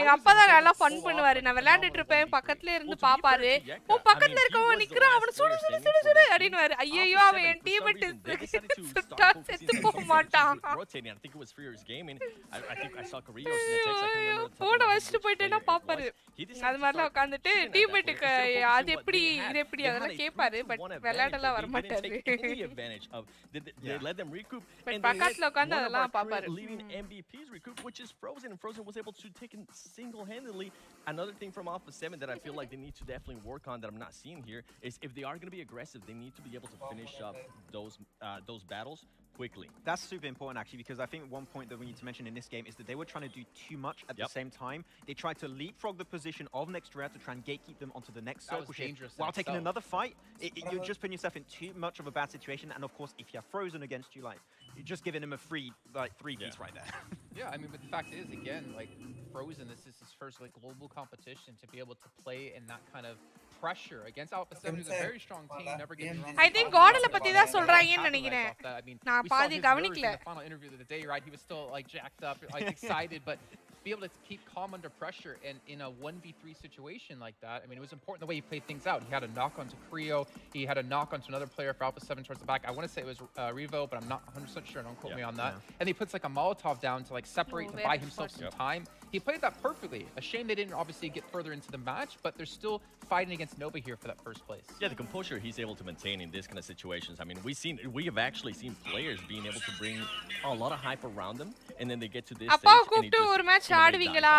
எங்க அப்பா தான் நல்லா ஃபன் பண்ணுவாரு. நான் விளையாடிட்டு இருப்பேன் பக்கத்துல இருந்து பாப்பாரு. ஓ பக்கத்துல இருக்கவன் நிக்கறான் அவன சுடு சுடு சுடு சுடு அப்படினுவாரு. ஐயோ அவன் என் டீம்மேட் சுட்டா செத்து போக மாட்டான். Rotating. I think it was Freer's Gaming. I think I saw Carrillo in the text. I can remember. போன வச்சிட்டு போய்ட்டேனா பாப்பாரு. அது மாதிரிலாம் உட்கார்ந்துட்டு டீம்மேட்டுக்கு அது எப்படி இது எப்படி அதெல்லாம் கேட்பாரு. பட் விளையாடலாம் வர மாட்டாரு. They let them recoup and பக்கத்துல உட்கார்ந்து அதெல்லாம் பாப்பாரு. Leaving MVPs recoup, which is Frozen, and Frozen was able to take it single-handedly. Another thing from Alpha 7 that I feel like they need to definitely work on that I'm not seeing here is if they are going to be aggressive, they need to be able to finish up those battles quickly. That's super important actually, because I think one point that we need to mention in this game is that they were trying to do too much at the same time. They tried to leapfrog the position of next round to try and gatekeep them onto the next circle shift while taking another fight. You're just putting yourself in too much of a bad situation, and of course if you're Frozen against you, like you're just giving him a free 3 beats right there. Yeah, I mean, but the fact is, again, like Frozen, this is his first like global competition to be able to play in that kind of pressure against Alpha 7, who's a very strong team. Never get me wrong. I think Godala பத்தி தான் சொல்றாங்கன்னு நினைக்கிறேன். I mean, நான் we saw பாதி his கவனிக்கல. nerves in the final interview of the day, right? He was still like jacked up, like excited, but be able to keep calm under pressure and in a 1v3 situation like that. I mean, it was important the way he played things out. He had a knock onto Creo. He had a knock onto another player for Alpha 7 towards the back. I want to say it was Revo, but I'm not 100% sure. Don't quote me on that. And he puts like a Molotov down to like separate and buy himself some time. He played that perfectly. A shame they didn't obviously get further into the match, but they're still fighting against Nova here for that first place. Yeah, the composure he's able to maintain in this kind of situations. I mean, we have actually seen players being able to bring a lot of hype around them, and then they get to this அப்பா stage கூப்பிட்டு ஒரு match ஆடுவீங்களா?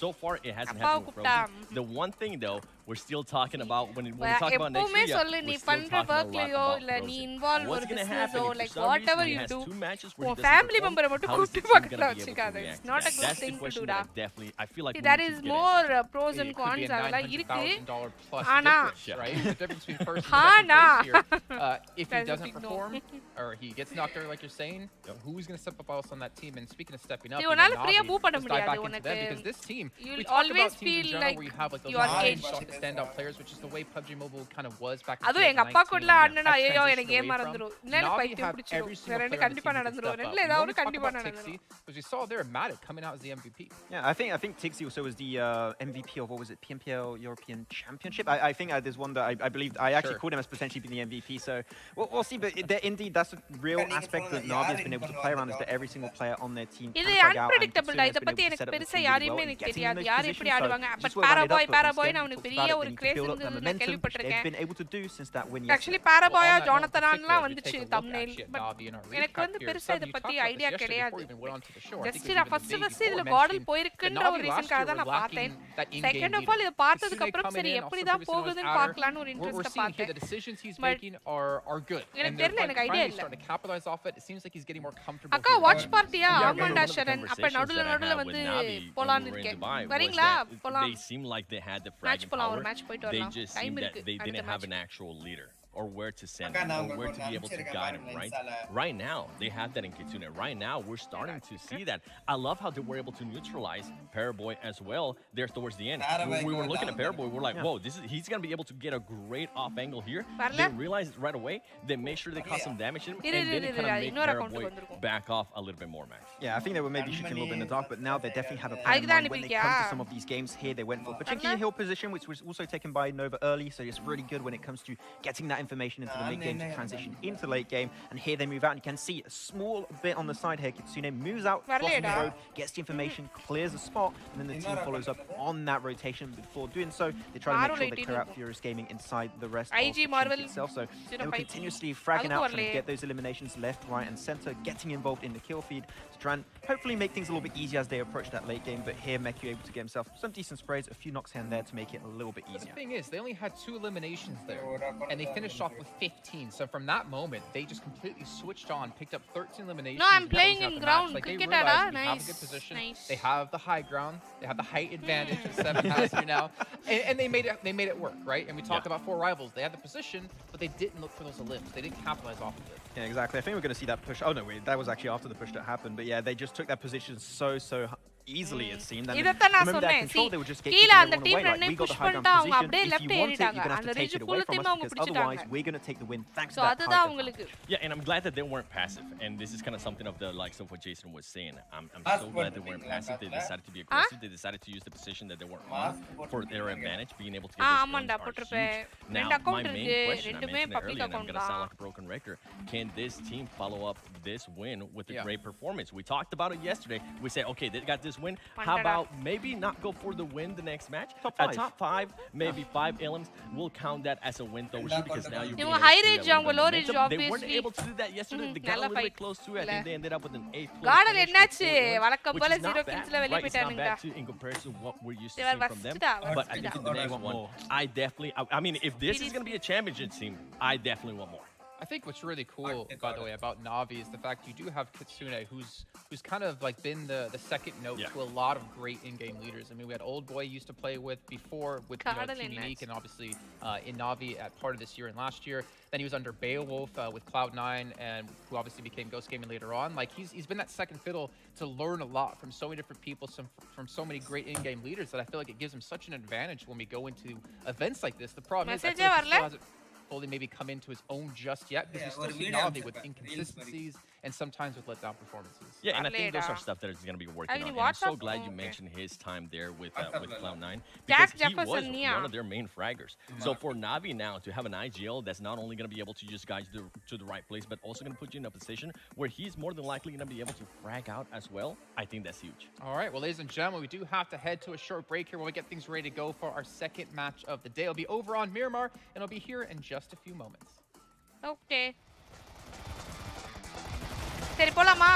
So far, it hasn't happened with Frozen. The one thing, though, we're still talking about when we talk about next year. சொல்லு நீ பண்ற வர்க்லயோ இல்ல நீ involve ஒரு பிசினஸோ like whatever you do உன் ஃபேமிலி மெம்பரை மட்டும் கூப்பிட்டு பக்கத்துல வச்சுக்காத. It's not a good thing to do that. Definitely, I feel like that is more pros and cons அதெல்லாம் இருக்கு. ஆனா right? The difference between first and ஆனா second place here, if he doesn't perform or he gets knocked out like you're saying, who's going to step up else on that team? And speaking of stepping up, உன்னால ஃப்ரீயா move பண்ண முடியாது உனக்கு. Because this team, you'll we talk always about teams feel in general like where you have like you are those nine standout players, which is the way PUBG Mobile kind of was back in 2019. அது எங்க அப்பா கூட ஆடுனா ஐயோ எனக்கு game Navi மறந்துரும். இல்ல பைத்தியம் had பிடிச்சிரும். every single ரெண்டு player on the கண்டிப்பா team that நடந்துரும். could step ரெண்டுல up. ஏதாவது When ஒரு we talk கண்டிப்பா about நடந்துரும். Tixi, because we saw there Matic coming out as the MVP. Yeah, I think Tixi also was the MVP of what was it, PMPL European Championship. I think there's one that I believe I actually called him as potentially being the MVP. So we'll see. But indeed, that's a real aspect that Navi has been able to play around is that every single player on their team இது can figure out and unpredictable Kitsune இத has been பத்தி able to எனக்கு set up the பெருசா team really யாரையுமே well in எனக்கு getting in தெரியாது. those யார் எப்படி positions. So ஆடுவாங்க. just but well rounded பாராபாய் up, but பாராபாய் instead நான் we அவனுக்கு talked பெரிய about it, ஒரு they need to grace build up the இருந்தது நான் momentum, which கேள்விப்பட்டிருக்கேன். they've been able to do since that win actually yesterday. பாராபாயா Well, on that note in ஜானத்தனான்லாம் particular, வந்துச்சு if we take a look thumbnail. actually at but Navi in our எனக்கு recap வந்து here, பெருசா Seb, இத you பத்தி talked about idea this yesterday கிடையாது. before we even went onto the show. I think just it was நான் even the first day first இதுல before கார்டல் mentioning போயிருக்குன்ற that ஒரு Navi last ரீசன்காக year தான் were நான் பார்த்தேன். lacking that in-game second of all இத leadership. பார்த்ததுக்கு Kitsune அப்புறம் coming சரி in, also எப்படி தான் Priscilla was போகுதுன்னு outer. பார்க்கலாம்னு ஒரு We're interest seeing here the பார்த்தேன். decisions he's But making are good. எனக்கு And they're தெரியல எனக்கு ஐடியா finally இல்ல. starting to capitalize off it. It seems like he's getting more comfortable. அக்கா here. வாட்ச் பார்ட்டியா Yeah, ஆமாண்டா one of the Sharan. அப்ப conversations நடுவுல that I நடுவுல had வந்து with Navi when போலான்னு we were in இருக்கேன். Dubai was வரீங்களா? that போலாம். they seemed like they had the match fragging போலாம் ஒரு power. மேட்ச் போயிட்டு They வரலாம். just டைம் seemed that இருக்கு they அடுத்த didn't have match. an actual leader or where to send அக்கா, him நான் or உங்களுக்கு where ஒண்ணு to be able to அனுப்பிச்சிருக்கேன் guide him, பாருங்க, right? இன்ஸ்டால. Right now, they have that in Kitsune. Right now, we're starting to see that. I love how they were able to neutralize Paraboy as well there towards the end. When we were looking at Paraboy, we're like, whoa, he's going to be able to get a great off angle here. They realized it right away. They made sure they caused some damage to him, and then it kind of made Paraboy back off a little bit more, Max. Yeah, I think they were maybe shooting a little bit in the dark, but now they definitely have a plan in mind. When they come to some of these games here, they went for Pachinki Hill position, which was also taken by Nova early, so it's really good when it comes to getting that information into the mid game to transition into late game. And here they move out, and you can see a small bit on the side here. Kitsune moves out, crosses the road, gets the information, clears the spot, and then the team follows up on that rotation. Before doing so, they try to make sure they clear out Furious Gaming inside the rest of Pachinki itself. So they were continuously fragging out, trying to get those eliminations left, right, and center, getting involved in the kill feed to try and hopefully make things a little bit easier as they approach that late game. But here, Meku able to get himself some decent sprays, a few knocks here and there to make it a little bit But easier. the thing is, they only had 2 eliminations there, and they finished off with 15. So from that moment, they just completely switched on, picked up 13 eliminations. No, I'm playing closing out in the ground match. Like, they cricket, realized they have a nice, good position. nice. They have the high ground. They have the height advantage that Seven has here now, and they made it work, right? And we talked about 4 rivals. They had the position, but they didn't look for those elims. They didn't capitalize off of it. Yeah, exactly. I think we're going to see that push. Oh, no, wait. That was actually after the push that happened. But yeah, they just took that position so easily, it seemed. And இதத்தான் நான் the moment they had சொன்னேன். control, they would just get கீழ keeping அந்த everyone team away. Like, ரெண்டையும் we got push the high ground பண்ணிட்டு அவங்க position. அப்படியே If left you want it, you're ஏறிட்டாங்க. going to have அந்த to take region it away from ஃபுல்லத்தையும் us அவங்க because otherwise பிடிச்சிட்டாங்க. we're going to take the win thanks so to that high அதுதான் ground. உங்களுக்கு. Yeah, and I'm glad that they weren't passive. And this is kind of something of the likes of what Jason was saying. I'm so glad they weren't passive. They decided to be aggressive. They decided to use the position that they weren't on for their advantage, being able to get those ஆமாண்டா kills are போட்டுருப்பேன். huge. Now, ரெண்டு my account main இருக்கு. question, I ரெண்டுமே mentioned it public earlier, and I'm account going to sound தான். like a broken record. Can this team follow up this win with a great performance? We talked about it yesterday. We said, okay, they got this win. How about maybe not go for the win the next match? Top 5, maybe 5 elims. We'll count that as a win, though, because now you're இவங்க high range அவங்க low range They weren't obviously. able to do that yesterday. They got a little bit close to it. I think they ended up with an 8th place. கார்டல் finish என்னாச்சு? with 4 wins, வழக்கம் which போல is not 0 bad, கில்ஸ்ல வெளிய right? It's not போயிட்டானுங்க. bad to, in comparison to what we're used to They were seeing from them. rusted. But I think in the next one, I definitely, I mean, if this is going to be a championship team, I definitely want more. I think what's really cool, by the way, about Navi is the fact you do have Kitsune, who's kind of like been the second note to a lot of great in-game leaders. I mean, we had Old Boy used to play with before with Team Unique, and obviously in Navi at part of this year and last year. Then he was under Beowulf with Cloud9, and who obviously became Ghost Gaming later on. Like he's been that second fiddle to learn a lot from so many different people, from so many great in-game leaders, that I feel like it gives him such an advantage when we go into events like this. The problem is I feel like he still hasn't fully maybe come into his own just yet, because we still see Navi with inconsistencies and sometimes with letdown performances. Yeah, and I think those are stuff that is going to be working on. And I'm so glad you mentioned his time there with Cloud9, because he was one of their main fraggers. So for Navi now to have an IGL that's not only going to be able to just guide you to the right place, but also going to put you in a position where he's more than likely going to be able to frag out as well, I think that's huge. All right, well, ladies and gentlemen, we do have to head to a short break here while we get things ready to go for our second match of the day. It'll be over on Miramar, and it'll be here in just a few moments. Okay. சரி போலாமா?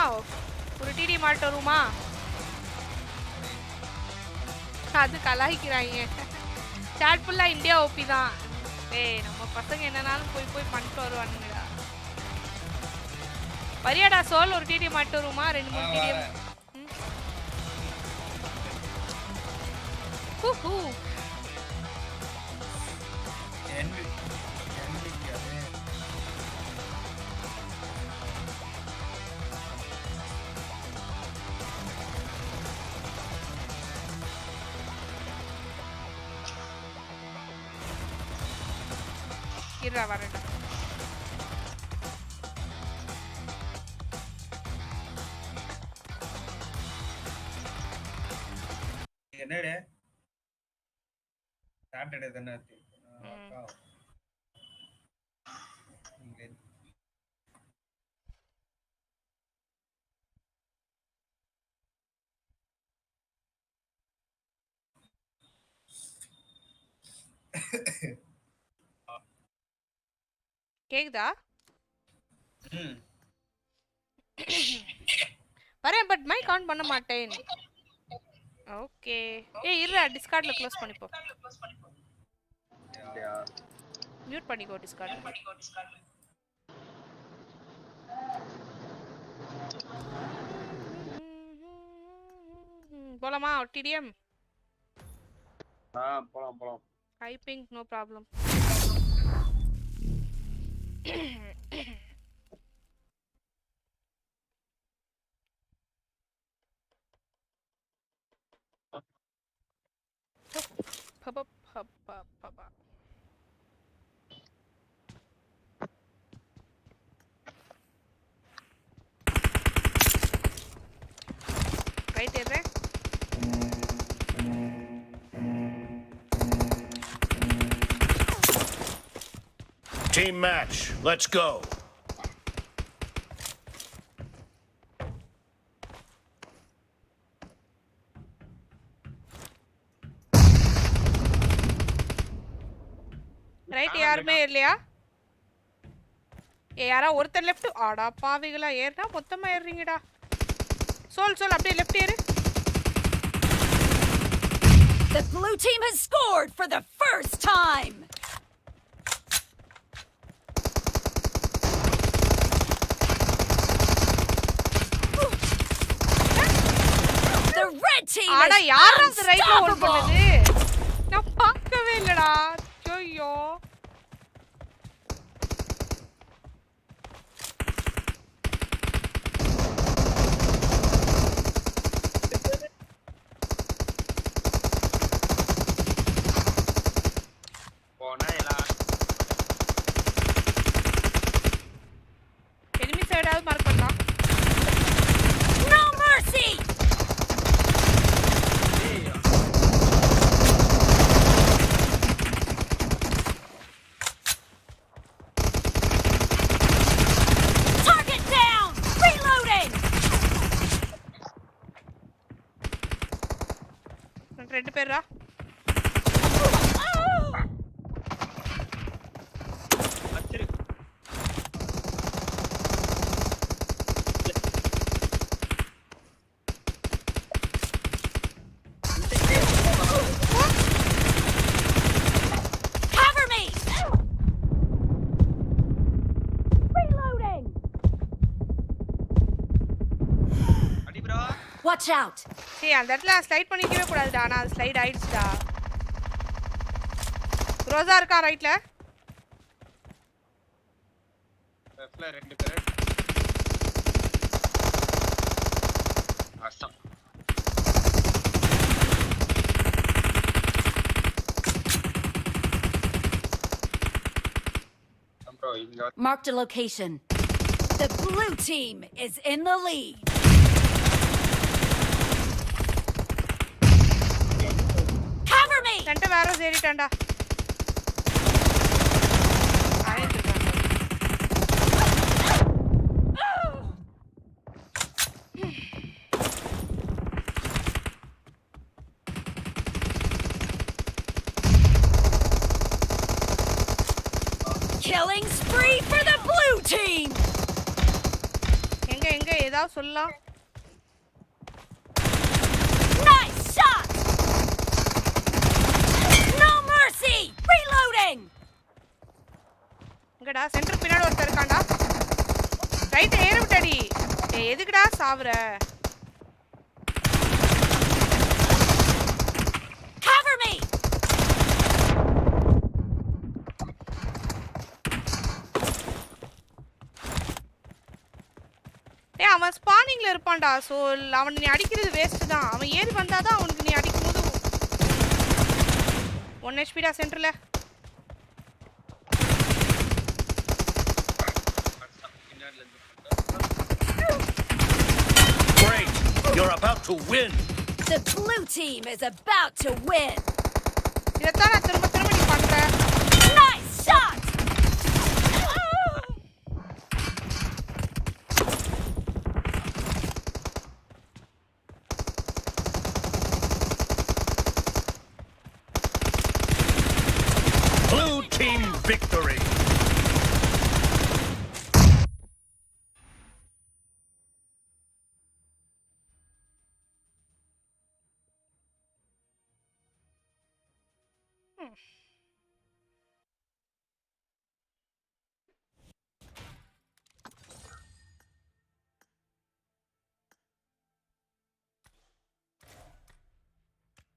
ஒரு DD மாட்ட வருமா? அது கலாய்க்கிறாங்க. Chat ஃபுல்லா India OP தான். டேய் நம்ம பசங்க என்னனாலும் போய் பண்ணிட்டு வருவானுங்கடா. வரியாடா சோல் ஒரு டிடி மாட்ட வருமா? 2-3 டிடிஎம். ஹூ இருடா வரேன்டா. என்னடே சாட்டர்டே தானே கேக்குதா? வரேன், பட் மைக் ஆன் பண்ண மாட்டேன். ஓகே. ஏய் இருடா, டிஸ்கார்ட்ல க்ளோஸ் பண்ணிப்போ. மியூட் பண்ணிக்கோ டிஸ்கார்ட். போலாமா டிடிஎம்? போலாம். I ping no problem. Right there. Team match, let's go. Right, யாருமே இல்லையா? யாரா ஒருத்தர் லெஃப்ட். ஆடா பாவிகளா, ஏறனா மொத்தமா ஏறீங்கடா. சோல் அப்படியே லெஃப்ட் ஏறு. The blue team has scored for the first time. The red team is ஆடா யாரா அந்த ரைட்ல ஹோல்ட் unstoppable. பண்ணது? நான் பார்க்கவே இல்லடா. ஐயோ. எனிமி சைடாவது மார்க் பண்ணலாம். No mercy. Target down. Reloading. ரெண்டு பேரா? Cover me. Watch out. சே அந்த இடத்துல ஸ்லைட் பண்ணிக்கவே கூடாதுடா. நான் அது ஸ்லைட் ஆயிடுச்சுடா. ரோசா இருக்கா ரைட்ல? லெஃப்ட்ல ரெண்டு பேர். அஷ்டம். Marked a location. The blue team is in the lead. Cover me. Centre வேற ஏறிட்டான்டா. Killing spree for the blue team. எங்க ஏதாவது சொல்லலாம். Nice shot. No mercy. Reloading. எங்கடா சென்டர் பின்னாடி ஒருத்தர் இருக்கான்டா. ரைட் ஏற விட்டடி. டேய் எதுக்குடா சாவுற? Cover me. டேய் அவன் ஸ்பானிங்ல இருப்பான்டா. சோ அவன் நீ அடிக்கிறது வேஸ்ட் தான். அவன் ஏறி வந்தாதான் அவனுக்கு நீ அடிக்கும்போது 1 HP டா சென்டர்ல. Great! You're about to win! The blue team is about to win. இதத்தான் நான் திரும்ப நீ பண்ற. Nice shot. Blue team victory!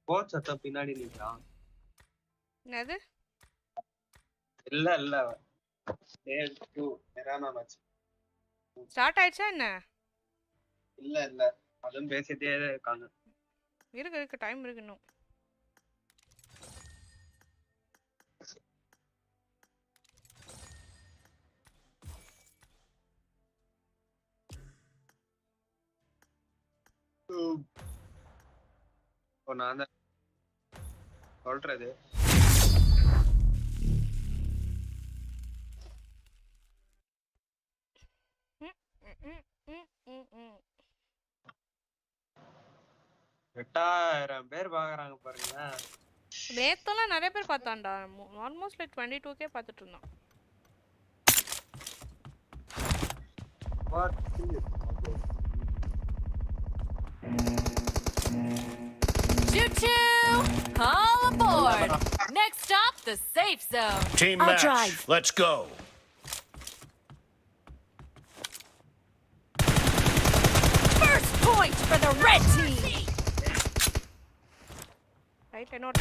Coach அத்த பின்னாடி நிக்கிறான். என்னது? இல்ல டே 2 எரானா மேட்ச் ஸ்டார்ட் ஆயிடுச்சா என்ன? இல்ல அதுவும் பேசிட்டே இருக்காங்க. இருக்கு டைம் இருக்கு இன்னும். நான் சொல்றது எட்டாயிரம் பேர் பாக்குறாங்க பாருங்க. நேத்தெல்லாம் நிறைய பேர் பார்த்தான்டா. ஆல்மோஸ்ட் லைக் 22K பார்த்துட்டு இருந்தான். Choo-choo! All aboard! Next stop, the safe zone. Team I'll match. drive. Let's go. First point for the red team. Right என்ன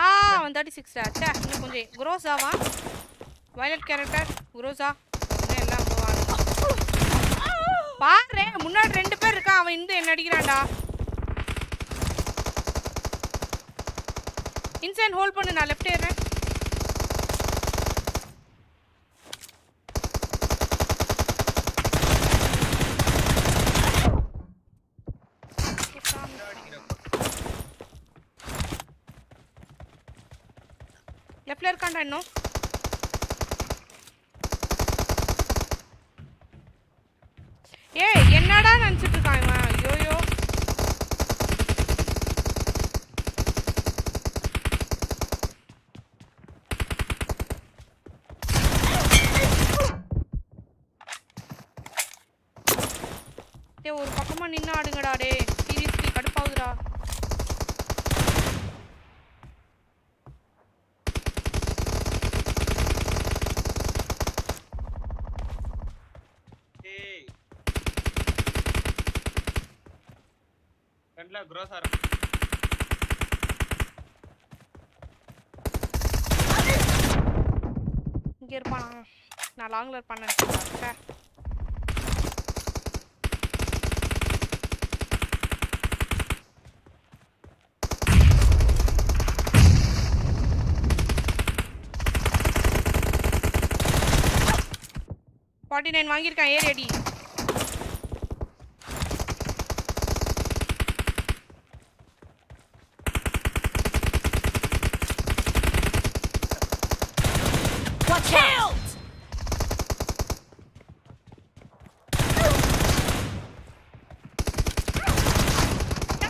ஆ 136 டா. ச்சே இன்னும் கொஞ்சம் குரோஸாவா? வயலட் கேரக்டர் குரோஸா எல்லாம் போவாங்க. பாரு முன்னாடி 2 பேர் இருக்கான். அவன் இந்த என்ன அடிக்கிறான்டா. இன்சைன் ஹோல்ட் பண்ணு. நான் லெஃப்ட் ஏறேன். லெஃப்ட்ல இருக்கான்டா இன்னும். ஏய் என்னடா நினைச்சிட்டு இருக்கான் இவன்? ஐயோயோ டேய் ஒரு பக்கமா நின்னு ஆடுங்கடா. டேய் சீரியஸ்லி கடுப்பாவுதுடா. செகண்ட்ல க்ரோஸ் ஆற இங்க இருப்பானா? நான் லாங்ல இருப்பான்னு நினைச்சேன். $49 வாங்கியிருக்கான். ஏறி அடி. Watch out!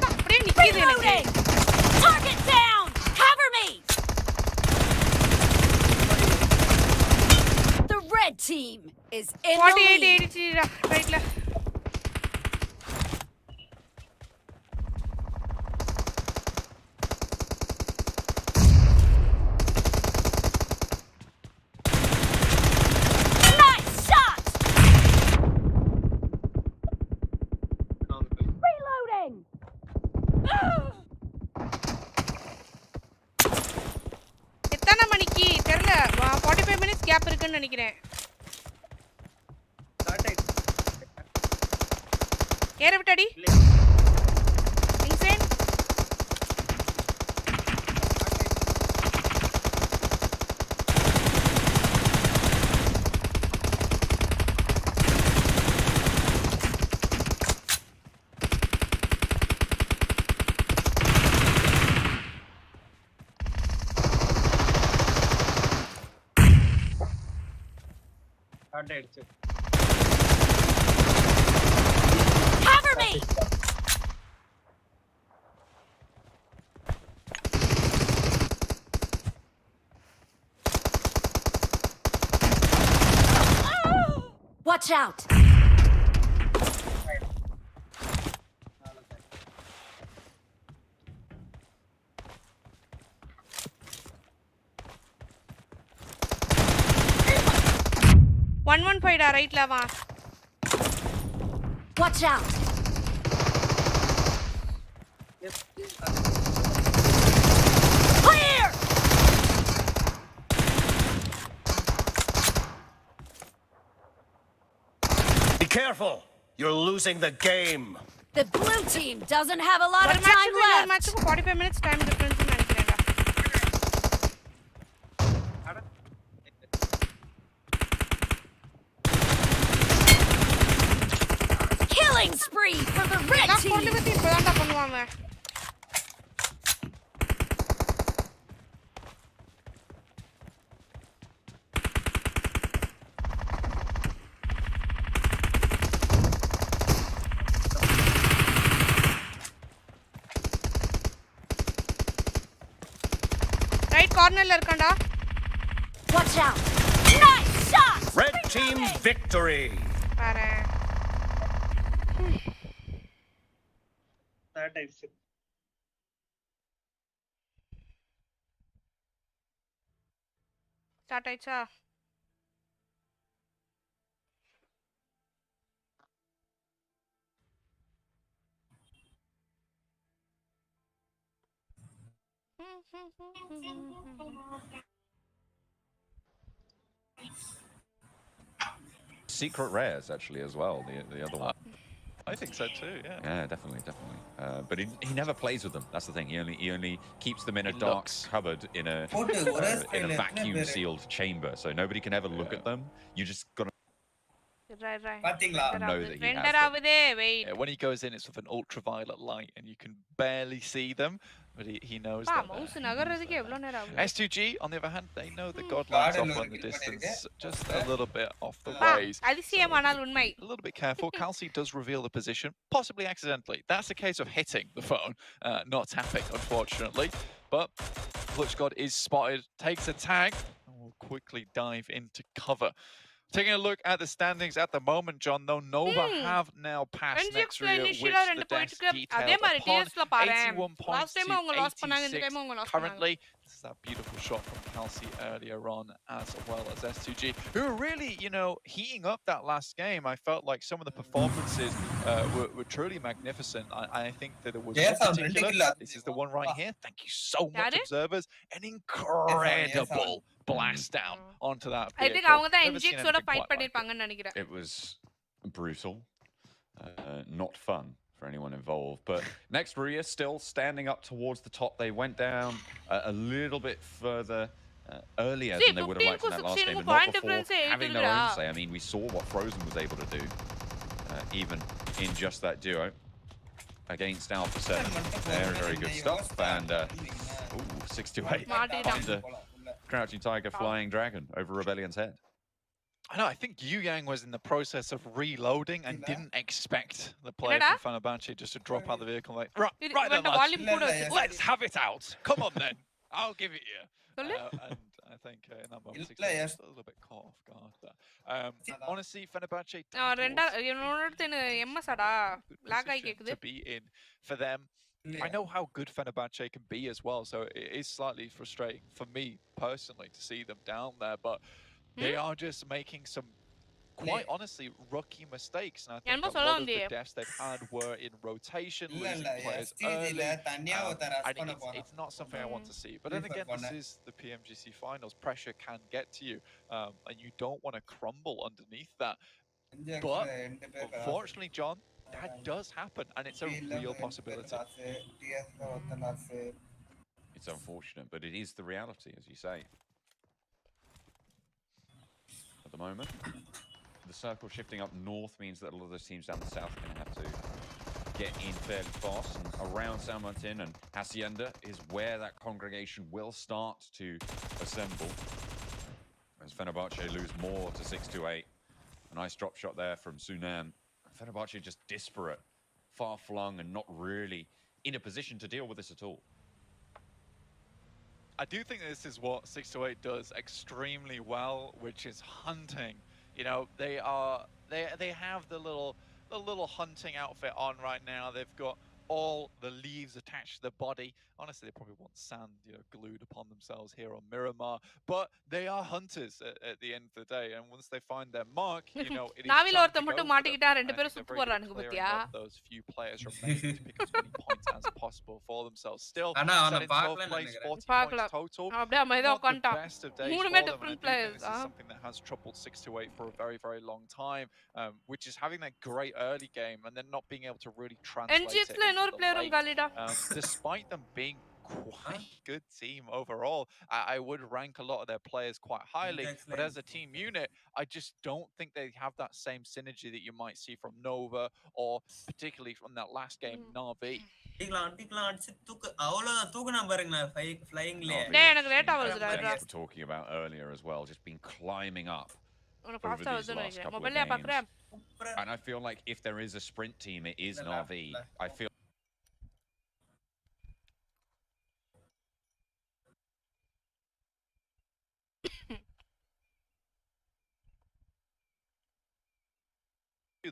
அப்படியே நிக்குது எனக்கு. Reloading! Target down! Cover me! The red team is in the 48 lead. ஏறிச்சுடா ரைட்ல. Nice shot! Reloading! எத்தனை மணிக்கு தெரியல. 45 மினிட்ஸ் கேப் இருக்குன்னு நினைக்கிறேன். ஸ்டார்ட் ஆயிடுச்சு ஏற விட்டாடி. இன்சைன் ஸ்டார்ட் ஆயிடுச்சு Cover me! Watch out! One 115 ரைட்ல வா. Watch out! Clear! Be careful! You're losing the game. The blue team doesn't have a lot ஒரு of time மேட்ச்சுக்கு left. மேட்ச்சுக்கு 45 மினிட்ஸ் டைம் டிஃபரன்ஸ் நினைக்கிறேன்டா. Killing spree for the red நான் team. பொண்ணு பத்தி இப்பதான்டா பண்ணுவாங்க. ரைட் கார்னர்ல இருக்கான்டா. Watch out! Nice shot! Red team victory. பாரு. ஸ்டார்ட் ஆயிடுச்சு ஸ்டார்ட் ஆயிடுச்சா? Secret rares actually as well. The other one. I think so too. Yeah. Yeah, definitely. But he never plays with them. That's the thing. He only keeps them in a He dark looks. cupboard in a vacuum sealed chamber, so nobody can ever look at them. You just gotta பாத்தீங்களா know that he has render them. ஆவுதே wait. Yeah, when he goes in, it's with an ultraviolet light, and you can barely see them, but he knows பா that. Mouse நகர்றதுக்கு எவ்வளவு நேரம் ஆகும்? S2G, on the other hand, they know the god lights off in the distance, just a little bit off the ways. அதிசயமானால் உண்மை. A little bit careful. Kelsey does reveal the position, possibly accidentally. That's a case of hitting the phone, not tapping, unfortunately. But Clutch God is spotted, takes a tag, and will quickly dive into cover. Taking a look at the standings at the moment, John, though, Nova have now passed next year, which the desk அதே detailed மாதிரி upon TSல பாரு. 81 points last time அவங்க loss பண்ணாங்க, இந்த time அவங்க to 86. Loss பண்ணாங்க. Currently, noticed that beautiful shot from Kelsey earlier on, as well as S2G, who were really, you know, heating up that last game. I felt like some of the performances were truly magnificent. I think that there was one particular, this is the one right here. Thank you so much, observers. An incredible blast down onto that I think vehicle. அவங்க தான் Never seen NGX ஓட anything fight quite like it. பண்ணிருப்பாங்கன்னு நினைக்கிறேன். It was brutal, not fun for anyone involved. But next, Maria still standing up towards the top. They went down a little bit further earlier than they would have liked in that last game, but not before having their own say. I mean, we saw what Frozen was able to do, even in just that duo against Alpha 7. Very, very good stuff. And 6-8 under Crouching Tiger, Flying Dragon over Rebellion's head. I know, I think Yu Yang was in the process of reloading and didn't expect the player from Fenerbahce just to drop out the vehicle like, right then, lads, let's have it out. Come on then, I'll give it you. And I think in that moment, 6 was a little bit caught off guard there. Honestly, Fenerbahce to be in for them. I know how good Fenerbahce can be as well, so it is slightly frustrating for me personally to see them down there, but they are just making some, quite honestly, rookie mistakes. And I think a lot of the deaths they've had were in rotation, losing players early. And it's not something I want to see. But then again, this is the PMGC finals. Pressure can get to you, and you don't want to crumble underneath that. But unfortunately, John, that does happen, and it's a real possibility. It's unfortunate, but it is the reality, as you say. At the moment, the circle shifting up north means that a lot of those teams down the south are going to have to get in fairly fast. And around San Martin and Hacienda is where that congregation will start to assemble. As Fenerbahce lose more to 6-8. A nice drop shot there from Sunan. Fenerbahce just disparate, far-flung, and not really in a position to deal with this at all. I do think this is what 6-8 does extremely well, which is hunting. You know, they have the little hunting outfit on right now. They've got all the leaves attached to the body. Honestly, they probably want sand, you know, glued upon themselves here on Miramar. But they are hunters at the end of the day, and once they find their mark, you know, it is time to go for them. Clearing up those few players remaining to pick as many points as possible for themselves. Still, set in 12th place, 40 points total. Not the best of days for them, and I do think this is something that has troubled 6-8 for a very, very long time, which is having that great early game and then not being able to really translate it into the late. Despite them being quite good team overall, I would rank a lot of their players quite highly, but as a team unit, I just don't think they have that same synergy that you might see from Nova, or particularly from that last game, Na'Vi. We're talking about earlier as well, just been climbing up over these last couple of games. And I feel like if there is a sprint team, it is Na'Vi. I feel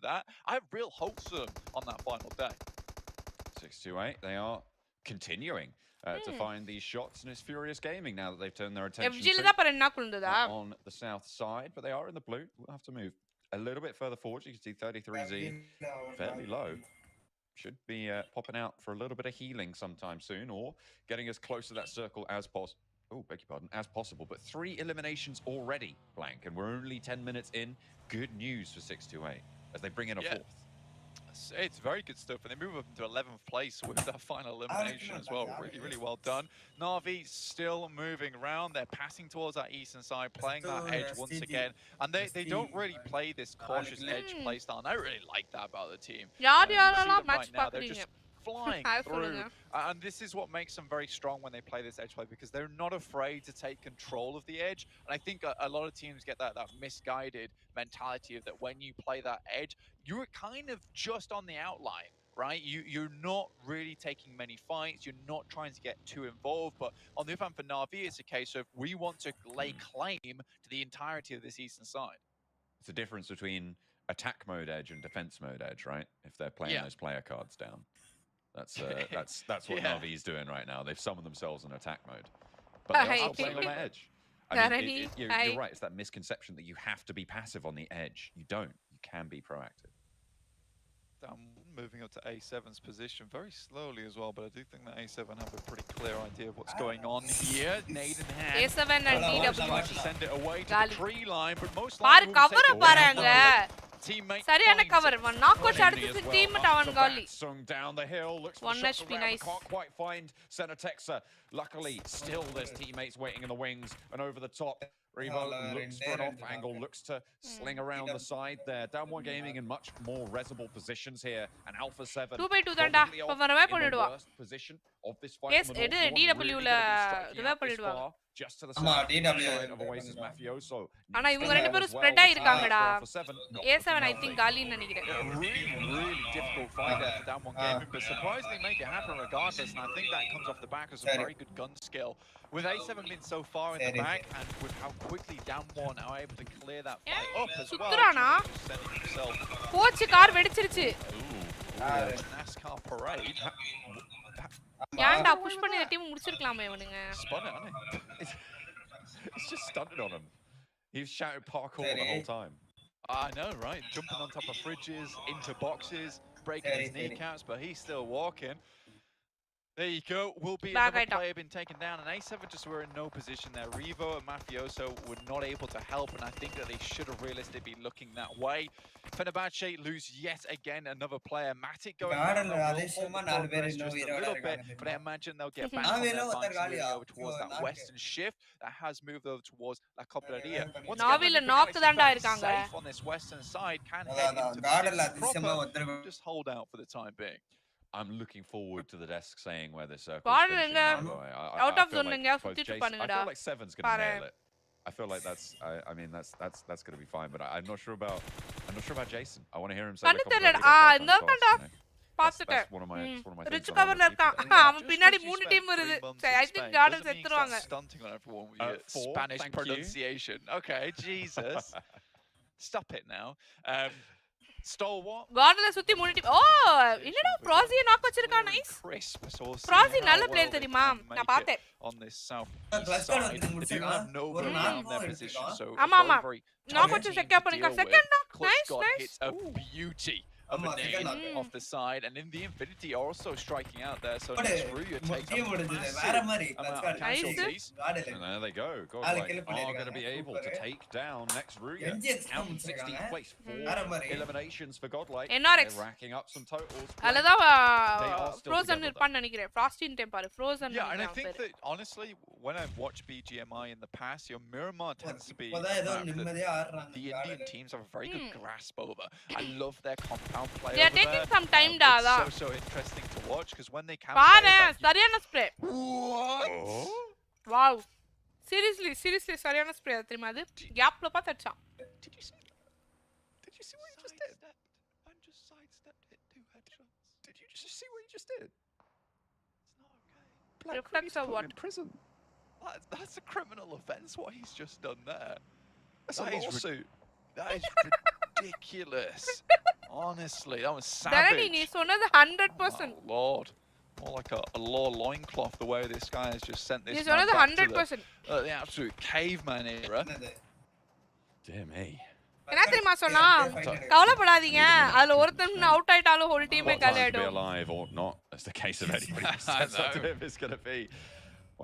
that. I have real hopes for them on that final day. 6-8, they are continuing to find these shots, and it's Furious Gaming now that they've turned their attention on the south side, but they are in the blue. We'll have to move a little bit further forward. You can see 33Z fairly low. Should be popping out for a little bit of healing sometime soon, or getting as close to that circle as possible. Oh, beg your pardon, as possible. But 3 eliminations already, Blank, and we're only 10 minutes in. Good news for 6-8 as they bring in a fourth. It's very good stuff, and they move up into 11th place with that final elimination as well. Really, really well done. Na'Vi still moving around. They're passing towards that eastern side, playing that edge once again. And they don't really play this cautious edge play style. And I really like that about the team. Right now, they're just flying through. And this is what makes them very strong when they play this edge play, because they're not afraid to take control of the edge. And I think a lot of teams get that misguided mentality of that when you play that edge, you're kind of just on the outline, right? You're not really taking many fights. You're not trying to get too involved. But on the other hand, for Na'Vi, it's a case of we want to lay claim to the entirety of this eastern side. It's a difference between attack mode edge and defense mode edge, right? If they're playing those player cards down. That's what Na'Vi's doing right now. They've summoned themselves in attack mode. but they're Hi. still playing on that edge. I mean, you're right. It's that misconception that you have to be passive on the edge. You don't. You can be proactive. Moving up to A7's position very slowly as well, but I do think that A7 have a pretty clear idea of what's going on here. Nade in hand. A7 and DW. To send it away to the tree line, but most பாரு likely cover பாருங்க. teammate சரியான cover. knock out அடிச்சு teammate அவன் காலி. Sung down the hill, looks for 1 HP, nice. can't quite find Center Texa. Luckily, still there's teammates waiting in the wings and over the top. Revo looks for an off angle, looks to sling around the side there. Down one gaming in much more resible positions here. And Alpha 7 2x2 தான்டா. இப்ப வரவே பண்ணிடுவா. Position of this fight. Yes, இது DW ல ரிவே பண்ணிடுவாங்க. Just to the side of Oasis Mafioso. ஆனா இவங்க ரெண்டு பேரும் ஸ்ப்ரெட் ஆயிருக்காங்கடா. A7 I think காலின்னு நினைக்கிறேன். Really difficult fight there for Down One Gaming, but surprisingly make it happen regardless, and I think that comes off the back of some very good gun skill. With A7 being so far in the back, and with how quickly Down One are able to clear that fight up as well. சுத்துறானா? Setting himself. போச்சு car வெடிச்சிருச்சு. NASCAR parade. ஏன்டா push பண்ணி அந்த team முடிச்சிருக்கலாமே இவனுங்க. Spun it, hasn't it? It's just stunted on him. He was shouting parkour the whole time. I know, right? Jumping on top of fridges, into boxes, breaking his kneecaps, but he's still walking. There you go. Will be another player been taken down, and A7 just were in no position there. Revo and Mafioso were not able to help, and I think that they should have realistically been looking that way. Fenerbahce lose yet again another player. Matic going down just a little bit, but I imagine they'll get back on their bikes moving over towards that western shift that has moved over towards La Copleria. நாவில knock தான்டா இருக்காங்க. Safe on this western side, can head into the proper. Just hold out for the time being. I'm looking forward to the desk saying where this circle Out of zone எங்கயா சுத்திட்டு பண்ணுங்கடா. I feel like 7's going to nail it. I feel like that's I mean that's going to be fine, but I'm not sure about Jason. I want to hear him say இந்தடா பாத்துட்டேன். That's one of my rich கவர்ல இருக்கான். அவன் பின்னாடி 3 team வருது. I think கார்டன் செத்துருவாங்க. Stunting on everyone with your Spanish pronunciation. Okay, Jesus. Stop it now. Stalwart. கார்டன்ல சுத்தி 3 டீம். ஓ, என்னடா ஃப்ராஸிய நாக் வச்சிருக்கான். நைஸ். ஃப்ராஸி நல்ல பிளேயர் தெரியுமா? நான் பார்த்தேன். On this south side, they do have Nova around their position, so ஆமா நாக் வச்சு செக்அப் பண்ணிருக்கான். Second knock. Nice hits a beauty of a nade off the side, and in the Infinity are also striking out there, so next Ruya takes nice. And there they go. Godlike are going to be able to take down next Ruya. Out in 16th place. 4 eliminations for Godlike. NRX. They're racking up some totals. அலதான் Frozen இருப்பான்னு நினைக்கிறேன். Frosty time பாரு. Frozen. Yeah, and I think that honestly, when I've watched BGMI in the past, your Miramar tends to be the Indian teams have a very good grasp over. I love their compound play. They are taking some time da. It's so interesting to watch because when they can பாரு சரியான spray. Wow. Seriously சரியான spray தெரியுமா அது? கேப்ல பார்த்து அடிச்சான். Did you see what he just did? I just sidestepped it 2 headshots. Did you just see what he just did? It's not okay. Reflects of what? In prison. That's a criminal offense what he's just done there. That's a lawsuit. That is ridiculous. Honestly, that was savage. Dharani, நீ சொன்னது 100%. Oh, Lord. More like a law loincloth the way this guy has just sent this நீ man சொன்னது back to 100%. the absolute caveman era. Dear me. என்ன தெரியுமா சொன்னா? கவலைப்படாதீங்க. அதுல ஒருத்தன் அவுட் ஆயிட்டாலும் ஹோல் டீமே காலி ஆயிடும். Be alive or not. That's the case of anybody who steps up to him is going to be.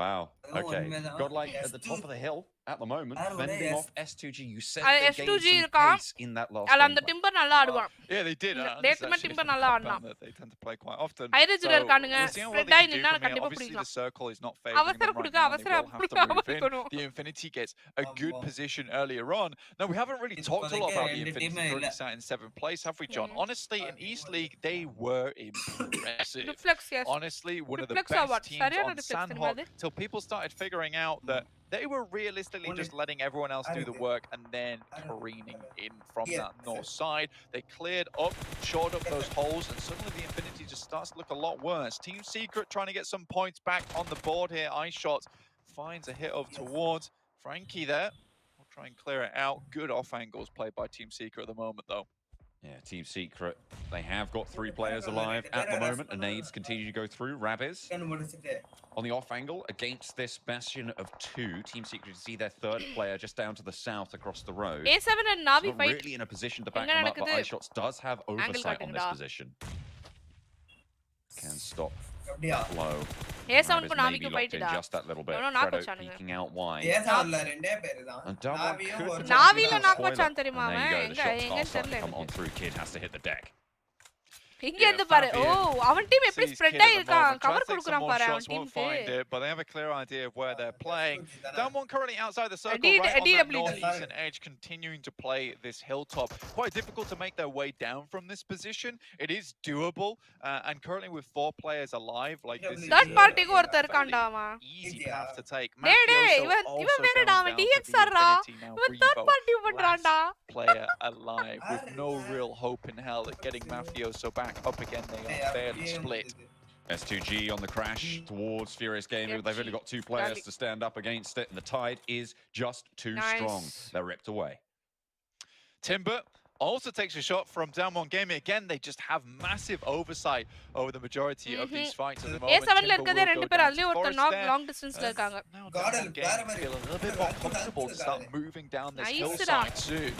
Wow. Okay. Godlike at the top of the hill at the moment, fending off S2G. You said they gained some pace in that last game. அந்த but- timber நல்லா ஆடுவான். Yeah, they did. டேட்மே timber நல்லா ஆடுனான். They tend to play quite often. ஐரிஜ்ல இருக்கானுங்க. Spread ஆயி நின்னா கண்டிப்பா Obviously, the பிடிக்கலாம். circle is not favoring அவசர them right குடுக்க now. அவசர They will have to move in. கொடுக்கணும். The Infinity gets a good position earlier on. Now, we haven't really talked a lot about the Infinity currently sat in 7th place, have we, John? Honestly, in East League, they were impressive. Reflex, yes. Honestly, one of the Reflex best what? teams சரியான on reflex Sandhawk தெரியுமா till people started figuring out that they were realistically just letting everyone else do the work and then careening in from that north side. They cleared up, shored up those holes, and suddenly the Infinity just starts to look a lot worse. Team Secret trying to get some points back on the board here. Ice Shots finds a hit up towards Frankie there. We'll try and clear it out. Good off angles played by Team Secret at the moment, though. Yeah, Team Secret, they have got 3 players alive at the moment, and nades continue to go through. Rabbiz on the off angle against this bastion of 2. Team Secret to see their 3rd player just down to the south across the road. A7 and Navi Not fight. really in a position to back them up, but iShots does have oversight on this position. Can stop flow. A7 Rabbiz ko may Navi be ko locked fight in da. just that little bit. No, knock Fredo vachanga. peeking out wide. And Navi Navi la knock vachan theriyuma there you go. The avan. shots Enga are starting to therilla come on through. Kid has to hit the deck. இங்க இருந்து பாரு ஓ அவன் team எப்படி spread ஆயிருக்கான் cover கொடுக்கறான் பாரு அவன் won't டீமுக்கு find it, but they have a clear idea of where they're playing. Damwon currently outside the circle, Indeed, right on that DWD. northeastern edge, continuing to play this hilltop. Quite difficult to make their way down from this position. It is doable, and currently with 4 players alive, like this is third party ku ortha irukanda அவன் easy path to take. டேய் இவன் வேறடா அவன் DXR-ரா இவன் third party பண்றான்டா player alive with no real hope in hell at getting Mafioso back up again. They are fairly split. S2G on the crash towards Furious Gaming. They've only got 2 players to stand up against it, and the tide is just too strong. They're ripped away. Timber also takes a shot from Damwon Gaming. Again, they just have massive oversight over the majority of these fights at the moment. A7 la இருக்கதே ரெண்டு பேர் அதுலயே ஒருத்த knock long distance la இருக்காங்க. Damwon Gaming feel a little bit more comfortable to start moving down this hillside soon.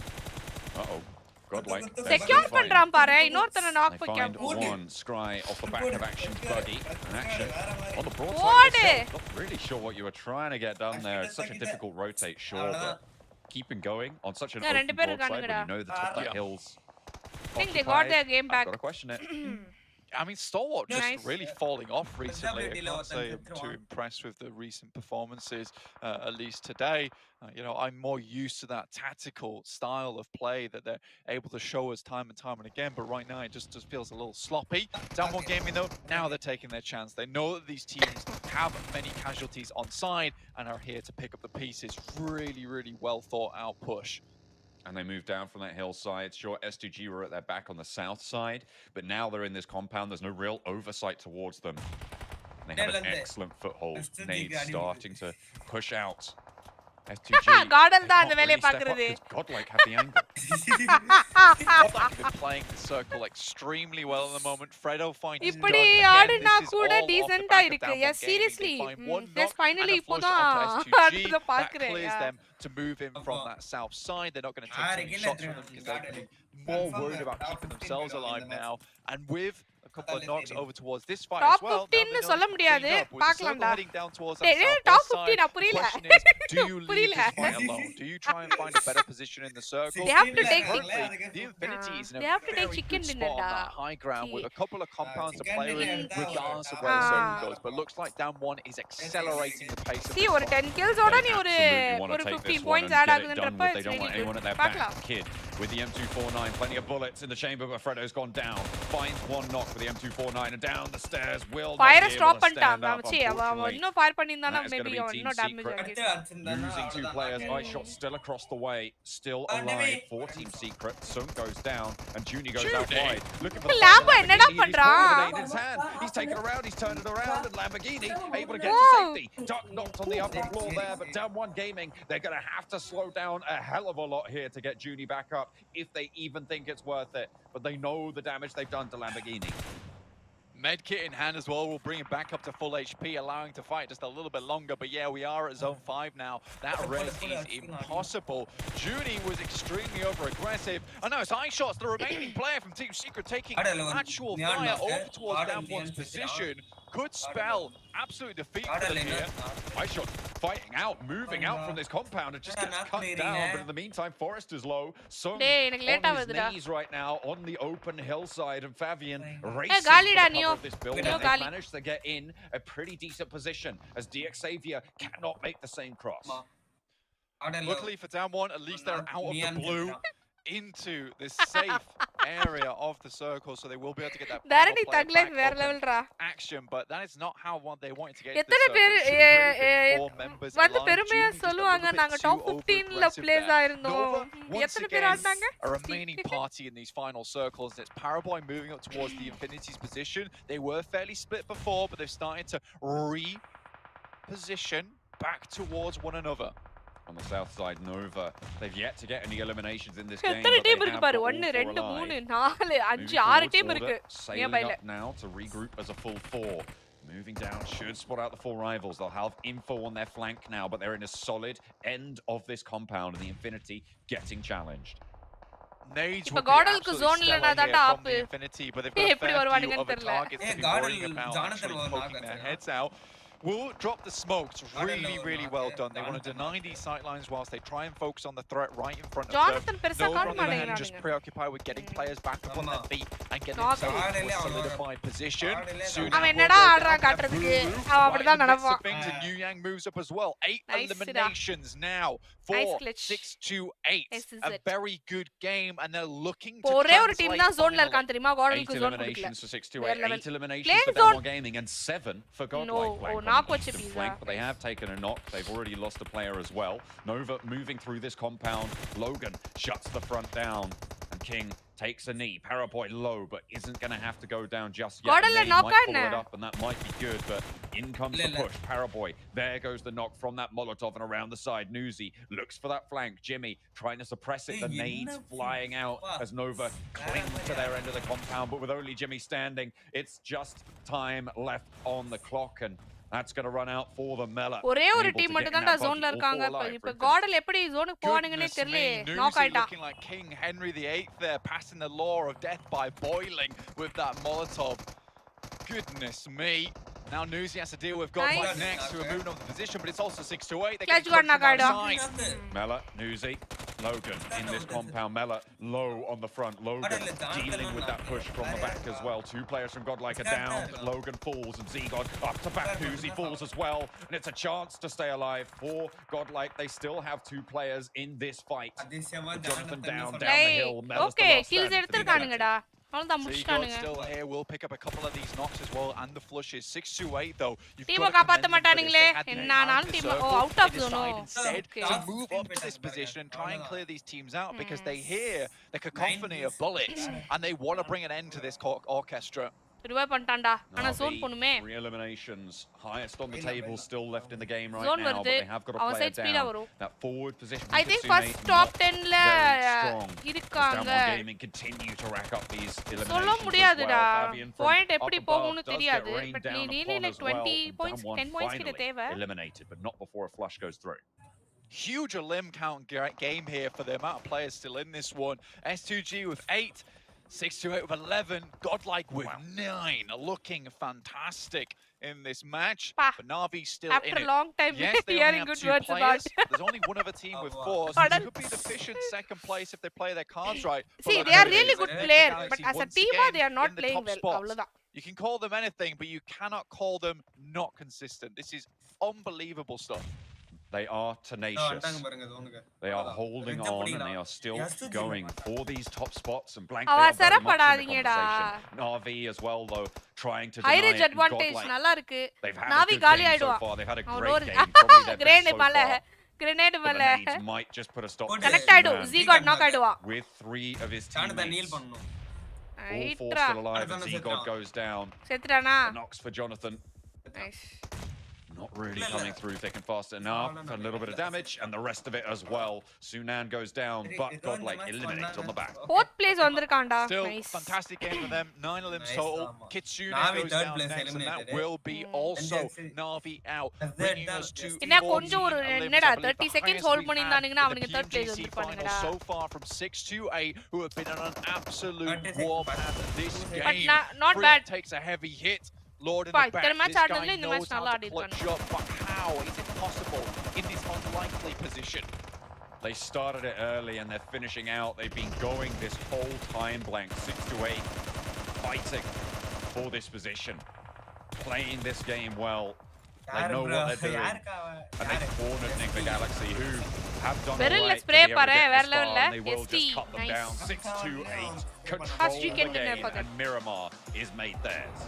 Uh-oh. Godlike. Secure பண்றான் பாரு இன்னொருத்தன knock They வைக்காம. find one Scry off the back of Action's buggy. And Action on the broadside. Not really sure what you were trying to get done there. It's such a difficult rotate, sure, but keeping going on such an open broadside when you know the top of the hills. I think they got their game back. I've got to question it. I mean, Stalwart just really falling off recently. I can't say I'm too impressed with the recent performances, at least today. You know, I'm more used to that tactical style of play that they're able to show us time and time and again. But right now, it just feels a little sloppy. Damwon Gaming, though, now they're taking their chance. They know that these teams have many casualties on side and are here to pick up the pieces. Really, really well thought out push. And they moved down from that hillside. Sure, S2G were at their back on the south side, but now they're in this compound. There's no real oversight towards them. And they have an excellent foothold. Nade starting to push out. S2G Godal da அந்த வேலைய பாக்குறது. Godlike have the angle. Godlike have been playing the circle extremely well at the moment. Fredo finds இப்படி ஆடுனா கூட டீசன்ட்டா இருக்கு. Yes, seriously. Yes, finally இப்போதான் அடுத்து பாக்குறேன். Clears them to move in from that south side. They're not going to take any shots from them because they're going to be more worried about keeping themselves alive now. And with a couple of knocks over towards this fight as well. Top 15 னு சொல்ல முடியாது. பார்க்கலாம்டா. Heading down towards that top southwest 15 side. புரியல. The question is, do you leave this fight alone? Do you try and find a better position in the circle? They have to take the Infinity is in they a have to take very chicken good dinner spot on da. that high ground with a couple of compounds to play with, regardless of where the circle goes. But looks like Damwon is accelerating the pace of See this ஒரு fight. 10 kills ஓட நீ ஒரு Absolutely wanna take 15 this points one add and get it done ஆகுதுன்றப்ப with. They don't want anyone at their back. Kid with the M249, plenty of bullets in the chamber, but Fredo's gone down. Finds one knock with the M249 and down the stairs. Will not fire be stop able to stand பண்ணிட்டான். up, அவன் unfortunately. இன்னும் fire பண்ணிருந்தானா That is maybe gonna be இன்னும் Team damage Secret. ஆகிருக்கும். Losing 2 players. iShot still across the way, still alive for Team Secret. Sunk goes down and Junie goes out wide. Looking for the Lambo என்னடா பண்றான்? in his hand. He's taken around, he's turned it around, and Lamborghini able to get to safety. Duck knocked on the upper floor there, but Damwon Gaming, they're going to have to slow down a hell of a lot here to get Junie back up if they even think it's worth it. But they know the damage they've done to Lamborghini. Medkit in hand as well will bring him back up to full HP, allowing to fight just a little bit longer. But yeah, we are at zone 5 now. That res is impossible. Junie was extremely over-aggressive. And now it's iShots, the remaining player from Team Secret, taking actual fire over towards Damwon's position. Could spell absolute defeat for them here. iShot fighting out, moving out from this compound, and just gets cut down. But in the meantime, Forrest is low. Sung on his knees right now on the open hillside, and Fabian racing for the cover of this building. They've managed to get in a pretty decent position as DXavier cannot make the same cross. Luckily for Damwon, at least they're out of the blue into this safe area of the circle, so they will be able to get that Darani tagline வேற level raw. action. But that is not how they wanted to get எத்தனை பேர் members வந்து பெருமையா சொல்லுவாங்க நாங்க top 15 ல place ஆயிருந்தோம். எத்தனை பேர் ஆடுனாங்க? A remaining party in these final circles. It's Paraboy moving up towards the Infinity's position. They were fairly split before, but they've started to reposition back towards one another. On the south side, Nova, they've yet to get any eliminations in this game. எத்தனை But team they இருக்கு have பாரு got 1 all 2 four 3 alive. 4 5 Moving 6 6 forwards, team Order இருக்கு sailing நியர்பைல. up now to regroup as a full 4. Moving down, should spot out the 4 rivals. They'll have info on their flank now, but they're in a solid end of this compound, and the Infinity getting challenged. Nades இப்ப would be கார்டலுக்கு absolute zone stellar இல்லனா here தான்டா from ஆப். the Infinity, but they've got a எப்படி fair few வருவானுங்கன்னு other தெரியல. targets to be worrying about actually poking their heads out. Will drop the smokes. Really well done. They want to deny these sightlines whilst they try and focus on the threat right in front of Jonathan them. பெருசா Nova காட்ட on the other hand just மாட்டேங்கறானுங்க. preoccupied with getting players back up on their feet and getting Knock. themselves into a solidified position. Soon அவன் will என்னடா go ஆடுறான் down. காட்டுறதுக்கு Boo, அவன் right அப்படிதான் in the midst of நடப்பான். things, and Yu Yang moves up as well. 8 Nice, eliminations now for Nice glitch. 628. This is A it. very good game, and they're looking இப்போ to ஒரே ஒரு team translate தான் ஜோன்ல finally. இருக்கான் தெரியுமா? 8 கார்டலுக்கு zone கொடுக்கல. eliminations for 6 to Their 8. level. 8 eliminations Playing for zone. Belmore Gaming, and 7 for No, Godlike. oh, On knock the what you eastern pizza. flank, but they have taken a knock. They've already lost a player as well. Nova moving through this compound. Logan shuts the front down, and King takes a knee. Paraboy low, but isn't going to have to go down just yet. Godala They knock might follow ஆனா. it up, and that might be good, but in comes the push. Paraboy, there goes the knock from that Molotov, and around the side, Newsy looks for that flank. Jimmy trying to suppress it. The nades flying out as Nova cling to their end of the compound, but with only Jimmy standing, it's just time left on the clock, and that's going to run out for the Mela. ஒரே ஒரு Able to team get மட்டும் in தான்டா that ஜோன்ல buggy, all இருக்காங்க. four alive இப்ப for கார்டல் எப்படி ஜோனுக்கு போவானுங்கன்னே Goodness தெரியல. me, நாக் Newsy ஆயிட்டான். looking like King Henry VIII there, passing the law of death by boiling with that Molotov. Goodness me. Now Newsy has to deal with Godlike Nice. next, who are moving on the position, but it's also 6-8. They Clutch can got come from knocked outside. Mela, Newsy, Logan in this compound. Mela low on the front. Logan dealing with that push from the back as well. 2 players from Godlike are down, but Logan falls, and Z-God up to back. Newsy falls as well, and it's a chance to stay alive for Godlike. They still have 2 players in this fight. Jonathan down the hill. Mela's the okay last kills stand to be எடுத்துட்டானுங்கடா. அவ்வளவுதான் Z-God முடிச்சிட்டானுங்க. still here, will pick up a couple of these knocks as well, and the flushes. 6-8 though. You've டீம got to காப்பாத்த commend them for this. மாட்டானுங்களே. They had the என்னானாலும் entire team circle. ஓ out They off ஜோனோ. decide instead Okay. to move up to this position and try and clear these teams out because they hear the cacophony of bullets and they want to bring an end to this orchestra. Revive பண்ணிட்டான்டா. ஆனா zone போணுமே. 3 eliminations, highest on the table, still left in the game right Zone now, but வருது. they have got a அவன் player side speed-ஆ down. வரும். That forward position I from think Kitsune, first top not 10 ல very strong. இருக்காங்க. Downward Gaming continue to rack up these eliminations சொல்ல as முடியாதுடா. well. Fabian from point up எப்படி above போகும்னு does get தெரியாது. rained but நீ down really upon like as well, 20 and points Damwon 10 points கிட்ட finally தேவை. eliminated, but not before a flush goes through. Huge limb count game here for the amount of players still in this one. S2G with 8, 6-8 with 11, Godlike with 9, looking fantastic in this match. But Navi still After in a it. long time Yes, they only hearing have good 2 words players. about. There's only one other team with 4, so this could be the efficient second place if they play their cards right. But See, look they are who it really is. good It's player, Galaxy but as a once team again they are not in the playing top well. spots. அவ்வளவுதான். You can call them anything, but you cannot call them not consistent. This is unbelievable stuff. They are tenacious. They are holding on, and they are still going for these top spots. And Blank, they are very much in the conversation. Navi as well, though, trying to High deny range it. advantage Godlike, நல்லா இருக்கு. they've had Navi a good காலி game so ஆயிடுவான். far. They've had a அவன் great ஒரு game, probably their best grenade so மேல far. grenade But மேல the nades might just put a stop to connect this ஆயிடும். man. Z-God knock ஆயிடுவான். With 3 of his teammates. All 4 ஐட்ரா. still alive, and Z-God goes down. செத்துறானா? The knocks for Jonathan. Nice. Not really coming through thick and fast enough. A little bit of damage, and the rest of it as well. Sunan goes down, but Godlike eliminates on the back. 4th place வந்திருக்கான்டா. Still, Nice. fantastic game for them. 9 limbs total. Kitsune goes down next, and that will be also Navi out, bringing us to என்ன கொஞ்சம் 14 ஒரு limbs. என்னடா I believe 30 the seconds highest hold we've பண்ணிருந்தானுங்கன்னா had in அவனுக்கு the 3rd place PMGC final வந்திருப்பானுங்கடா. so far from 6-8, who have been on an absolute warpath this But game. not Frit bad. takes a heavy hit. Lord in பா, the back. இத்தனை match This guy ஆடுனதுல இந்த match knows நல்லா how to clutch ஆடிருக்கானுங்க. up, but how is it possible in this unlikely position? They started it early and they're finishing out. They've been going this whole time, Blank, 6-8, fighting for this position, playing this game well. They know what they're doing, and they've cornered Enigma Galaxy, who have done Beryl all right to spray be able to பாரு, get வேற this far, level-ல. and they will ST, just cut them nice. down. 6-8, First control weekend the winner game, for them. and Miramar is made theirs.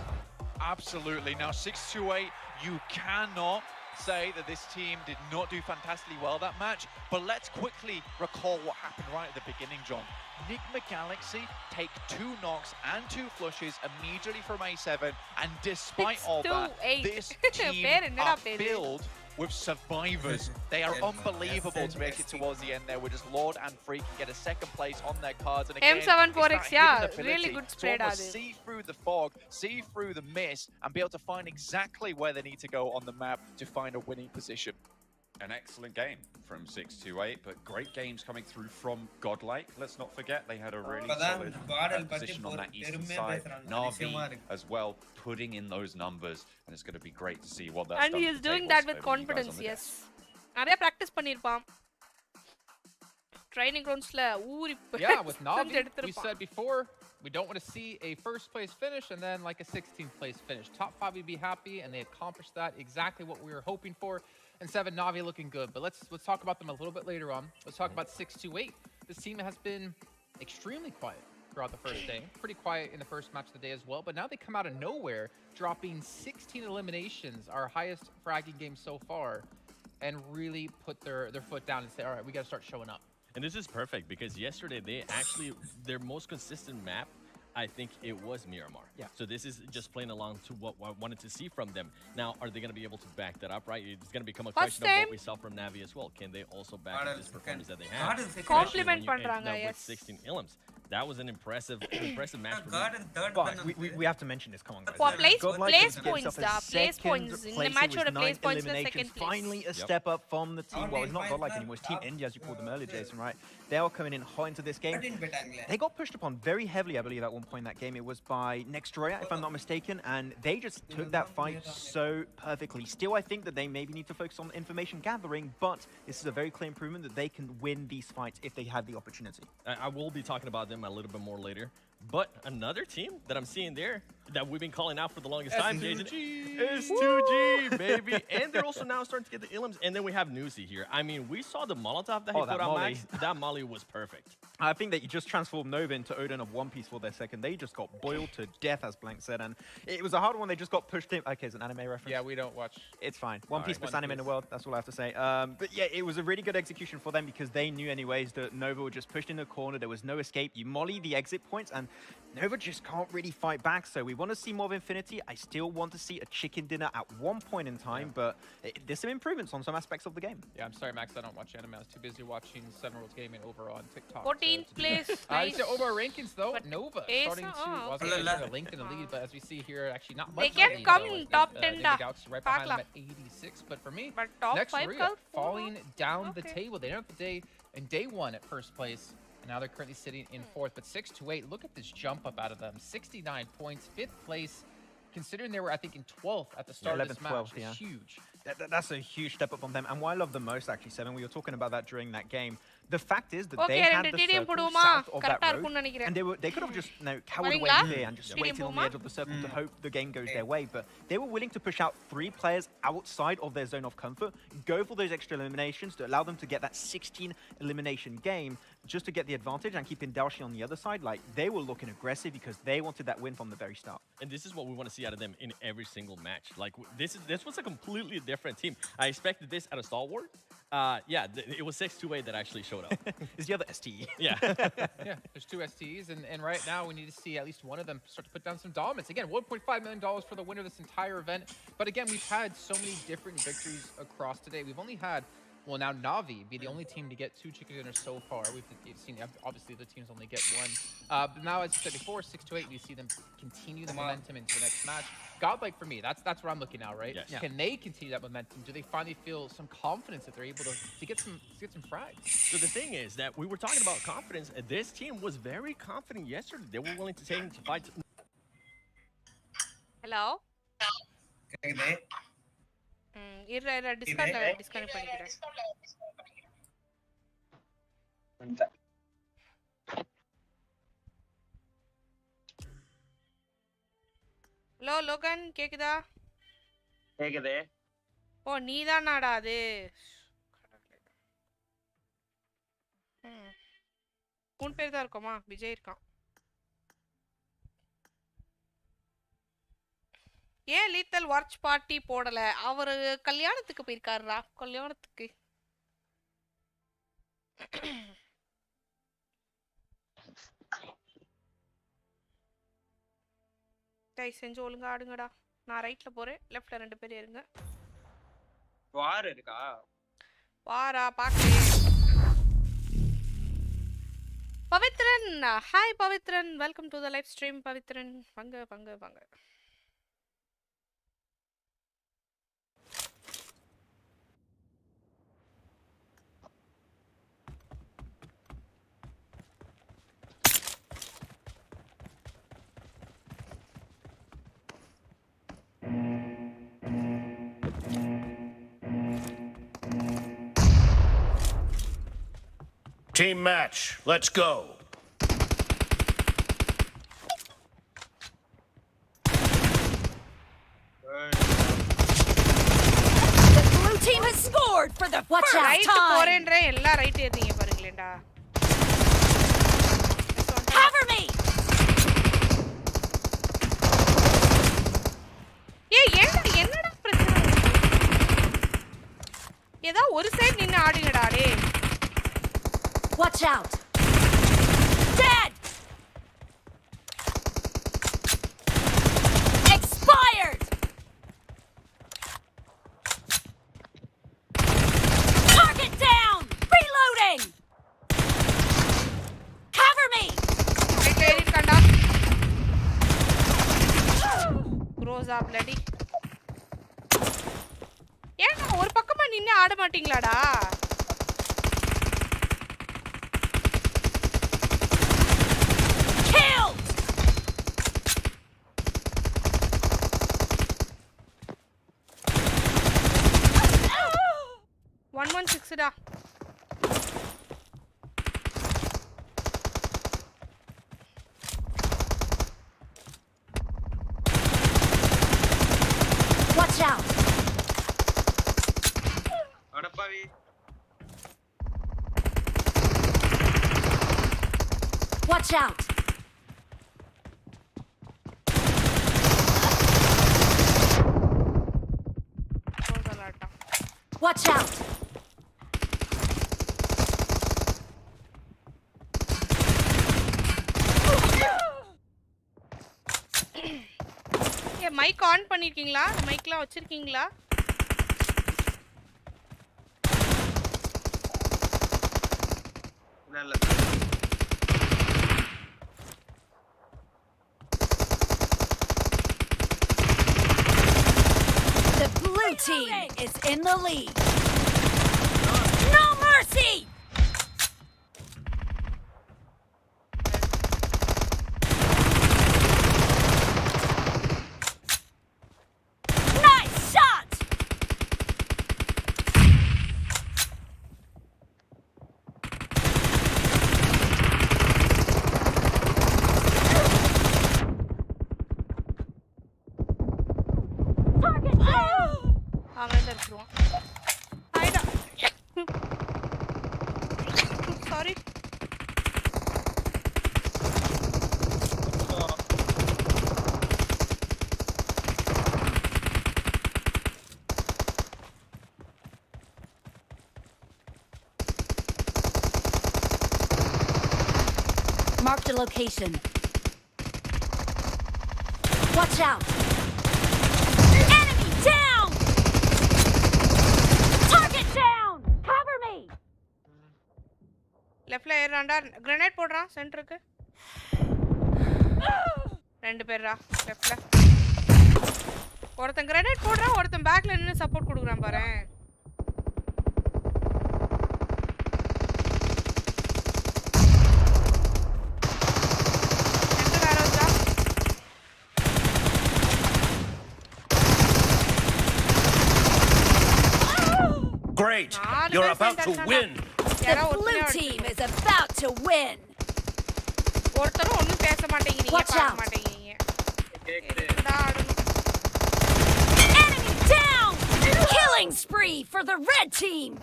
Absolutely. Now 6-8, you cannot say that this team did not do fantastically well that match, but let's quickly recall what happened right at the beginning, John. Enigma Galaxy take 2 knocks and 2 flushes immediately from A7, and despite all that, 6-8. this team பேர் என்னடா are பேரு? filled with survivors. They are unbelievable to make it towards the end there. We're just Lord and Freak can get a second place on their cards. And again, M74X, it's that yeah, hidden ability really good to spread almost adu. see through the fog, see through the mist, and be able to find exactly where they need to go on the map to find a winning position. An excellent game from 628, but great games coming through from Godlike. Let's not forget they had a really solid position on that eastern side. Na'Vi as well, putting in those numbers, and it's going to be great to see what that's And he is doing that with confidence, yes. நிறைய practice பண்ணிருப்பான். Training groundsல ஊறி Yeah, with Na'Vi, we said before, we don't want to see a first place finish and then like a 16th place finish. Top 5 we'd be happy, and they accomplished that, exactly what we were hoping for. And 7 Na'Vi looking good, but let's talk about them a little bit later on. Let's talk about 628. This team has been extremely quiet throughout the first day. Pretty quiet in the first match of the day as well, but now they come out of nowhere, dropping 16 eliminations, our highest fragging game so far, and really put their foot down and say, all right, we got to start showing up. And this is perfect because yesterday they actually, their most consistent map, I think it was Miramar. Yeah. So this is just playing along to what I wanted to see from them. Now, are they going to be able to back that up, right? It's going to become a question of what we saw from Na'Vi as well. Can they also back up this performance that they have? Compliment பண்றாங்க, yes. With 16 elims. That was an impressive match for me. But we have to mention this. Come on, guys. Place Godlike place gives points themselves da, a place second points. In the place. match It was or place 9 points in the eliminations. second place. Finally a step up from the team. Well, it's not Godlike anymore. It's Team India, as you called them earlier, Jason, right? They are coming in hot into this game. They got pushed upon very heavily, I believe, at one point in that game. It was by Nextroya, if I'm not mistaken, and they just took that fight so perfectly. Still, I think that they maybe need to focus on information gathering, but this is a very clear improvement that they can win these fights if they have the opportunity. I will be talking about them a little bit more later. But another team that I'm seeing there that we've been calling out for the longest time, Jason, is 2G, baby. And they're also now starting to get the Illims. And then we have Newsy here. I mean, we saw the Molotov that he put on Max. That molly was perfect. I think that you just transformed Nova into Odin of One Piece for their second. They just got boiled to death, as Blank said. And it was a hard one. They just got pushed in. Okay, it's an anime reference. Yeah, we don't watch. It's fine. One Piece, best anime in the world. That's all I have to say. But yeah, it was a really good execution for them because they knew anyways that Nova were just pushed in the corner. There was no escape. You molly the exit points and Nova just can't really fight back. So we want to see more of Infinity. I still want to see a chicken dinner at one point in time, but there's some improvements on some aspects of the game. Yeah, I'm sorry, Max. I don't watch anime. I was too busy watching Seven Worlds Gaming over on TikTok. 14th place. Nice. Over rankings though, But Nova Ace, starting to was linked in the lead, but as we see here, actually not much. They can lead, come though, top as 10 the da. Galaxy right behind them at 86. But for me, But top next 5 Ria falling down the table. They ended up the day in day 1 at first place. And now they're currently sitting in 4th, but 6-8. Look at this jump up out of them. 69 points, 5th place. Considering they were, I think, in 12th at the start of this match, 12th, is yeah. huge. That's a huge step up from them. And what I love the most, actually, Seven, we were talking about that during that game. The fact is that Okay, they had ரெண்டு the TDM circle போடுவோமா? south of that கரெக்டா road, இருக்கும்னு நினைக்கிறேன். and they could have just cowered away வரீங்களா? here and just TDM waited on the போமா? edge of the circle to hope the game goes their way. But they were willing to push out 3 players outside of their zone of comfort, go for those extra eliminations to allow them to get that 16 elimination game just to get the advantage and keeping Dalshi on the other side. Like, they were looking aggressive because they wanted that win from the very start. And this is what we want to see out of them in every single match. Like, this was a completely different team. I expected this at a Stalwart. It was 6-8 that actually showed up. Is the other STE? Yeah. Yeah, there's 2 STEs, and right now we need to see at least one of them start to put down some dominance. Again, $1.5 million for the winner of this entire event. But again, we've had so many different victories across today. We've only had, well, now Na'Vi be the only team to get 2 chicken dinners so far. We've seen, obviously, the teams only get 1. But now, as I said before, 6-8, we see them continue the momentum into the next match. Godlike for me, that's where I'm looking now, right? Yes. Yeah. Can they continue that momentum? Do they finally feel some confidence that they're able to get some frags? So the thing is that we were talking about confidence. This team was very confident yesterday. They were willing to take to fight. Hello? கேக்குது இரு disconnect பண்ணிக்கிறேன். Hello Logan கேக்குதா? கேக்குது. ஓ நீதானாடா அது? உன் பேர் தான் இருக்குமா? விஜய் இருக்கான். ஏன் லீத்தல் வாட்ச் பார்ட்டி போடல? அவரு கல்யாணத்துக்கு போயிருக்காருடா. கல்யாணத்துக்கு செஞ்சு ஒழுங்கா ஆடுங்கடா. நான் ரைட்ல போறேன், லெஃப்ட்ல 2 பேர் இருங்க. வார் இருக்கா? வாரா பாக்கலையே. Pavithran, hi Pavithran, welcome to the live stream Pavithran. வாங்க வாங்க வாங்க. Team match. Let's go. The blue team has scored for the first right time. போறேன்ற எல்லா ரைட் ஏறீங்க பாருங்களேண்டா. Cover me. ஏய் என்னடா பிரச்சனை? ஏதா ஒரு சைடு நின்னு ஆடுங்கடா டேய். Watch out. Dead. Expired. Target down. Reloading. Cover me. Right ஏறிட்டான்டா. க்ரோஸா bloody. ஏன்டா ஒரு பக்கமா நின்னு ஆட மாட்டீங்களாடா? Killed. 116 டா. Watch out. அடப்பாவி. Watch out. Watch out. ஏ மைக் ஆன் பண்ணிருக்கீங்களா? மைக்லாம் வச்சிருக்கீங்களா? நல்ல The blue team is in the lead. No mercy. Nice shot. Target down. அவன் தான் எடுத்துருவான். ஆயிடா. Sorry. Marked a location. Watch out. Enemy down. Target down. Cover me. லெஃப்ட்ல ஏறான்டா. Grenade போடுறான் சென்டருக்கு. ரெண்டு பேர்ரா லெஃப்ட்ல. ஒருத்தன் கிரனேட் போடுறான், ஒருத்தன் பேக்ல நின்னு சப்போர்ட் கொடுக்குறான் பாரேன். Great. You're about to win. The blue team is about to win. ஒருத்தரும் ஒண்ணும் பேச மாட்டேங்கிறீங்க, Watch பார்க்க out. மாட்டேங்கிறீங்க. எதுக்குடா ஆடணும்? Enemy down. Killing spree for the red team.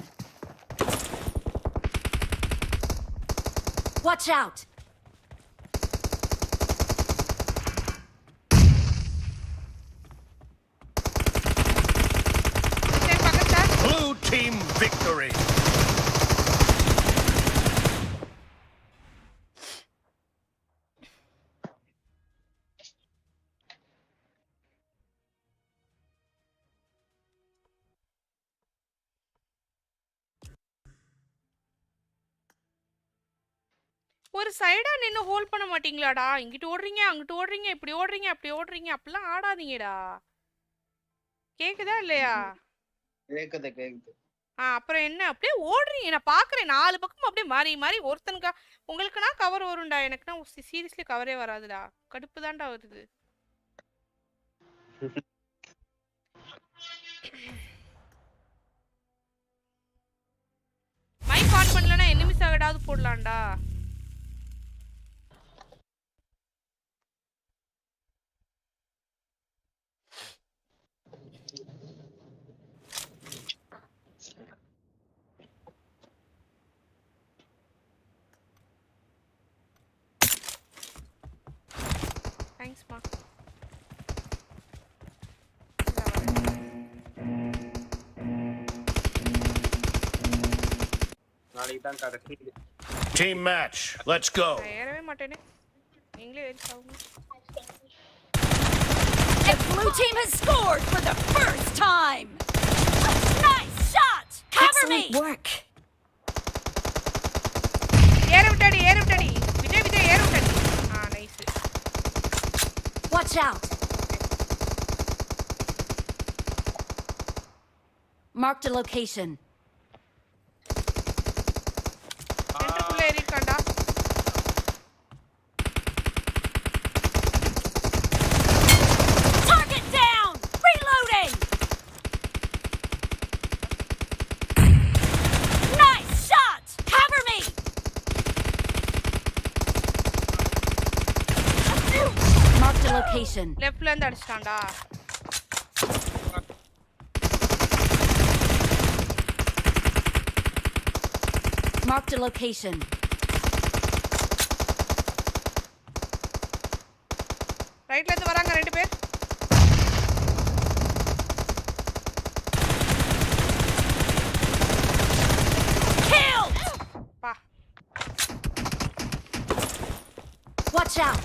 Watch out. Blue team victory. ஒரு சைடா நின்னு ஹோல்ட் பண்ண மாட்டீங்களாடா? இங்கிட்டு ஓடுறீங்க, அங்கிட்டு ஓடுறீங்க, இப்படி ஓடுறீங்க, அப்படி ஓடுறீங்க. அப்படிலாம் ஆடாதீங்கடா. கேக்குதா இல்லையா? கேக்குது. அப்புறம் என்ன? அப்படியே ஓடுறீங்க. நான் பாக்குறேன் 4 பக்கமும் அப்படியே மாறி மாறி ஒருத்தனுக்கா உங்களுக்குனா கவர் வரும்டா. எனக்குனா சீரியஸ்லி கவரே வராதுடா. கடுப்பு தான்டா வருது. மைக் ஆன் பண்ணலனா எனிமிஸ் ஆகடாவது போடலாம்டா. தேங்க்ஸ்மா. நாளைக்கு தான் கடைசி. Team match. Let's go. நான் ஏறவே மாட்டேனே. நீங்களே ஏறி சாவுங்க. The blue team has scored for the first time. Nice shot. Cover me. Excellent work. ஏற விட்டடி. விஜய் ஏற விட்டடி. Nice. Watch out. Marked a location. சென்டருக்குள்ள ஏறி இருக்கான்டா. Target down. Reloading. Nice shot. Cover me. Marked a location. லெஃப்ட்ல இருந்து அடிச்சிட்டான்டா. Marked a location. ரைட்ல இருந்து வராங்க 2 பேர். Killed. பா. Watch out.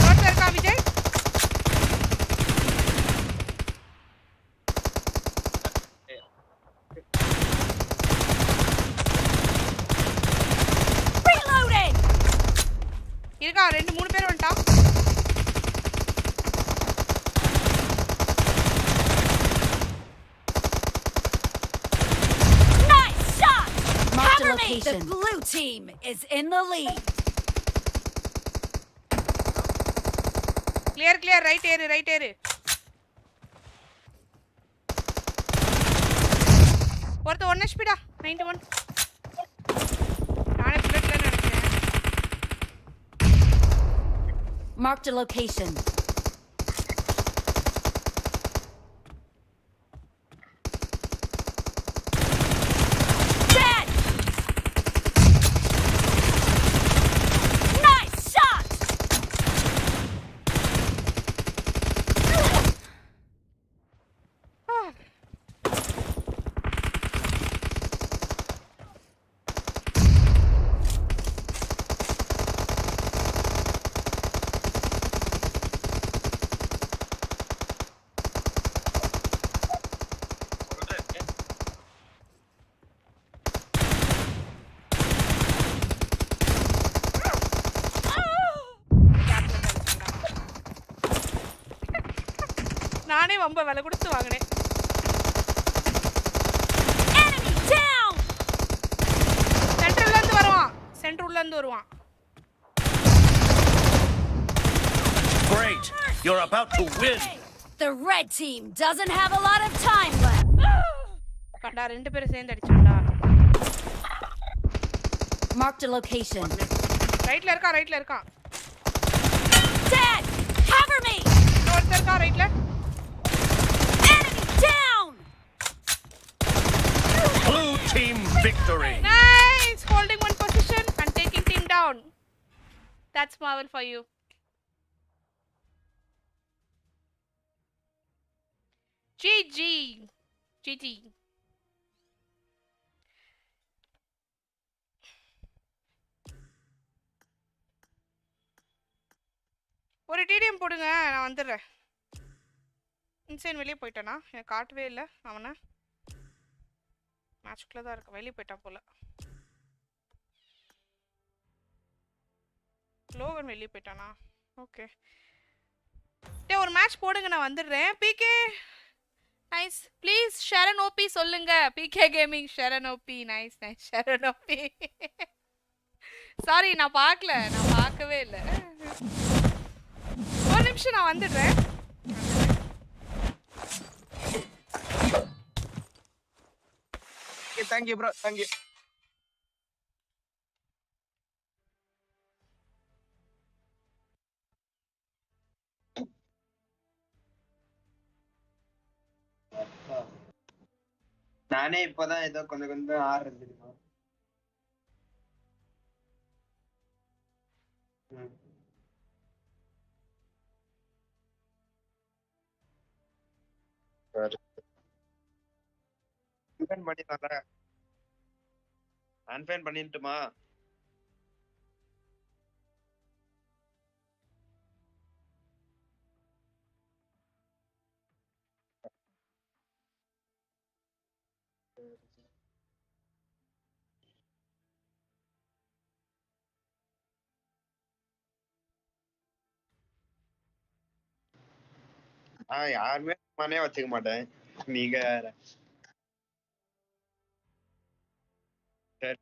ரோட்ல இருக்கா விஜய்? Reloading. இருக்கா 2-3 பேர் வந்துட்டான். Nice shot. Marked a Cover me. The location. blue team is in the lead. Clear right ஏறு. ஒருத்த 1 HP டா. 91. நானே புல்லட்ல நினைச்சேன். Marked a location. Dead. Nice shot. நானே வம்ப விலை கொடுத்து வாங்கினேன். Enemy down. சென்டர்ல இருந்து வருவான். Great. You're about to win. The red team doesn't have a lot of time left. கண்டா 2 பேரும் சேர்ந்து அடிச்சான்டா. Marked a location. ரைட்ல இருக்கான். Dead. Cover me. ஒருத்தர் இருக்கா ரைட்ல. Enemy down. Blue team victory. Nice. Holding one position and taking team down. That's marvel for you. GG. ஒரு TDM போடுங்க, நான் வந்துடுறேன். இன்சைன் வெளியே போயிட்டானா? எனக்கு காட்டவே இல்லை அவனை. மேட்ச்குள்ளே தான் இருக்க, வெளியே போயிட்டான் போல. லோகன் வெளியே போயிட்டானா? ஓகே. டே ஒரு மேட்ச் போடுங்க, நான் வந்துடுறேன். PK nice. Please Sharan OP சொல்லுங்க. PK gaming Sharan OP. Nice nice Sharan OP. Sorry நான் பார்க்கவே இல்லை. ஒரு நிமிஷம் நான் வந்துடுறேன். Thank you bro, thank you. நானே இப்பதான் ஏதோ கொஞ்சம் கொஞ்சம் ஆடுறது தெரியுமா. அன்ஃபேன் பண்ணிடலாம்ல. அன்ஃபேன் பண்ணிட்டுமா? யாருமே சும்மானே வச்சுக்க மாட்டேன். நீங்க வேற. சரி.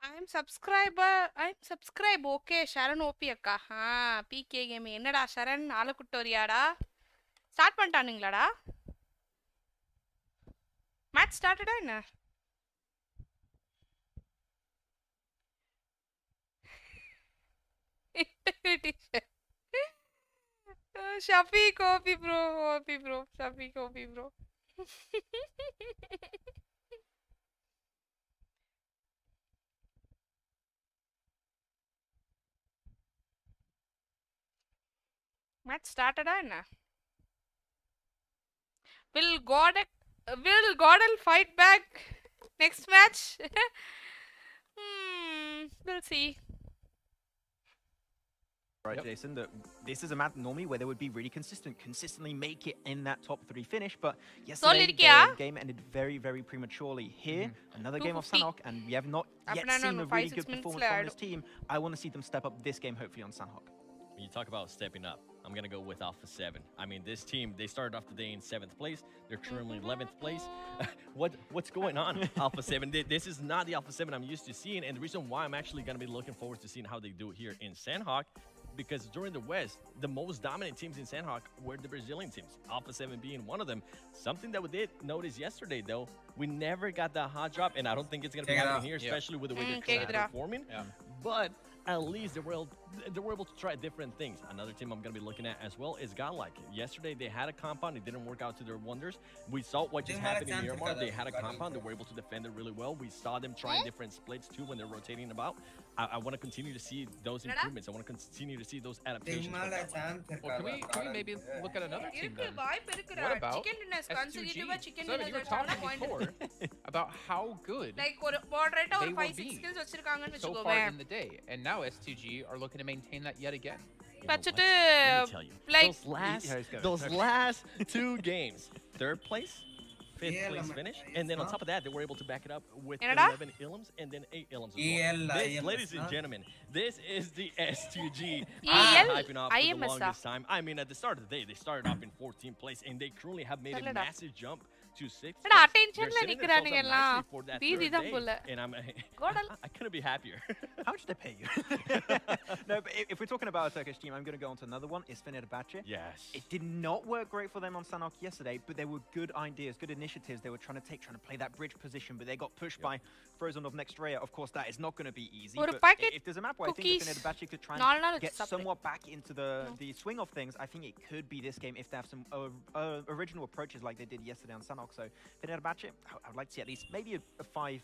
I am subscribe. Okay Sharan OP அக்கா. PK gaming. என்னடா ஷரண் ஆளை கூட்டு வரியாடா? ஸ்டார்ட் பண்ணிட்டானுங்களாடா? மேட்ச் ஸ்டார்டடா என்ன? Shafeeq OP bro. OP bro. Shafeeq OP bro. Match started என்ன? Will Godel fight back next match? We'll see. Right, Jason, that this is a map normally where they would be really consistently make it in that top 3 finish, but yesterday the game ended very, very prematurely. Here, another game of Sanhok, and we have not yet seen a really good performance from this team. I want to see them step up this game, hopefully, on Sanhok. When you talk about stepping up, I'm going to go with Alpha 7. I mean, this team, they started off the day in 7th place. They're currently 11th place. What's going on, Alpha 7? This is not the Alpha 7 I'm used to seeing, and the reason why I'm actually going to be looking forward to seeing how they do it here in Sanhok, because during the West, the most dominant teams in Sanhok were the Brazilian teams, Alpha 7 being one of them. Something that we did notice yesterday, though, we never got that hot drop, and I don't think it's going to be happening here, especially with the way they're performing. But at least they were able to try different things. Another team I'm going to be looking at as well is Godlike. Yesterday, they had a compound. It didn't work out to their wonders. We saw what just happened in Miramar. They had a compound. They were able to defend it really well. We saw them trying different splits, too, when they're rotating about. I want to continue to see those improvements. I want to continue to see those adaptations. Well, can we maybe look at another team then? What about S2G? So, you were talking before about how good they will be so far in the day, and now S2G are looking to maintain that yet again. Let me tell you, like those last 2 games, 3rd place, 5th place finish, and then on top of that, they were able to back it up with 11 ilms and then 8 ilms as well. This, ladies and gentlemen, this is the S2G hyping off for the longest time. I mean, at the start of the day, they started off in 14th place, and they currently have made a massive jump to 6th. Attentionல நிக்கறானுங்க எல்லாம் பீதி தான் போல. And I couldn't be happier. How much did they pay you? No, but if we're talking about a Turkish team, I'm going to go on to another one. It's Fenerbahce. Yes. It did not work great for them on Sanhok yesterday, but there were good ideas, good initiatives they were trying to play that bridge position, but they got pushed by Frozen of Nextrea. Of course, that is not going to be easy. But if there's a map where I think that Fenerbahce could try and get somewhat back into the swing of things, I think it could be this game if they have some original approaches like they did yesterday on Sanhok. So Fenerbahce, I would like to see at least maybe a 5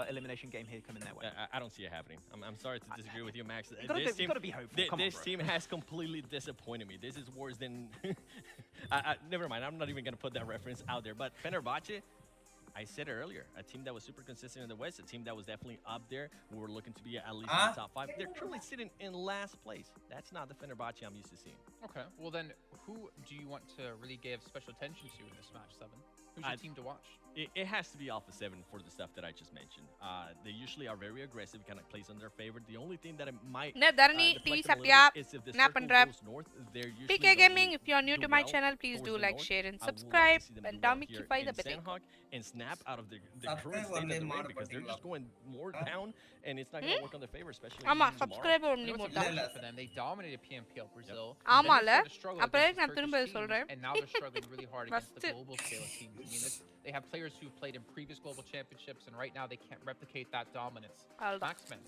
elimination game here coming their way. I don't see it happening. I'm sorry to disagree with you, Max. You've got to be hopeful. This team has completely disappointed me. This is worse than... never mind, I'm not even going to put that reference out there. But Fenerbahce, I said it earlier, a team that was super consistent in the West, a team that was definitely up there. We were looking to be at least in the top 5. They're currently sitting in last place. That's not the Fenerbahce I'm used to seeing. Okay, well then, who do you want to really give special attention to in this match, 7? Who's your team to watch? It has to be Alpha 7 for the stuff that I just mentioned. They usually are very aggressive, kind of plays on their favor. The only thing that it might is if the circle goes north, they're usually PK Gaming, if you are new to my channel, please do like, share and subscribe and damikify the bell icon. And snap out of the current state of the way because they're just going more down and it's not going to work on their favor, especially subscribe only more for them. They dominated PMPL Brazil. ஆமால அப்பறே நான் திரும்ப சொல்றேன். And now they're struggling really hard against the global scale of teams. I mean, they have players who've played in previous global championships, and right now they can't replicate that dominance. Maxman,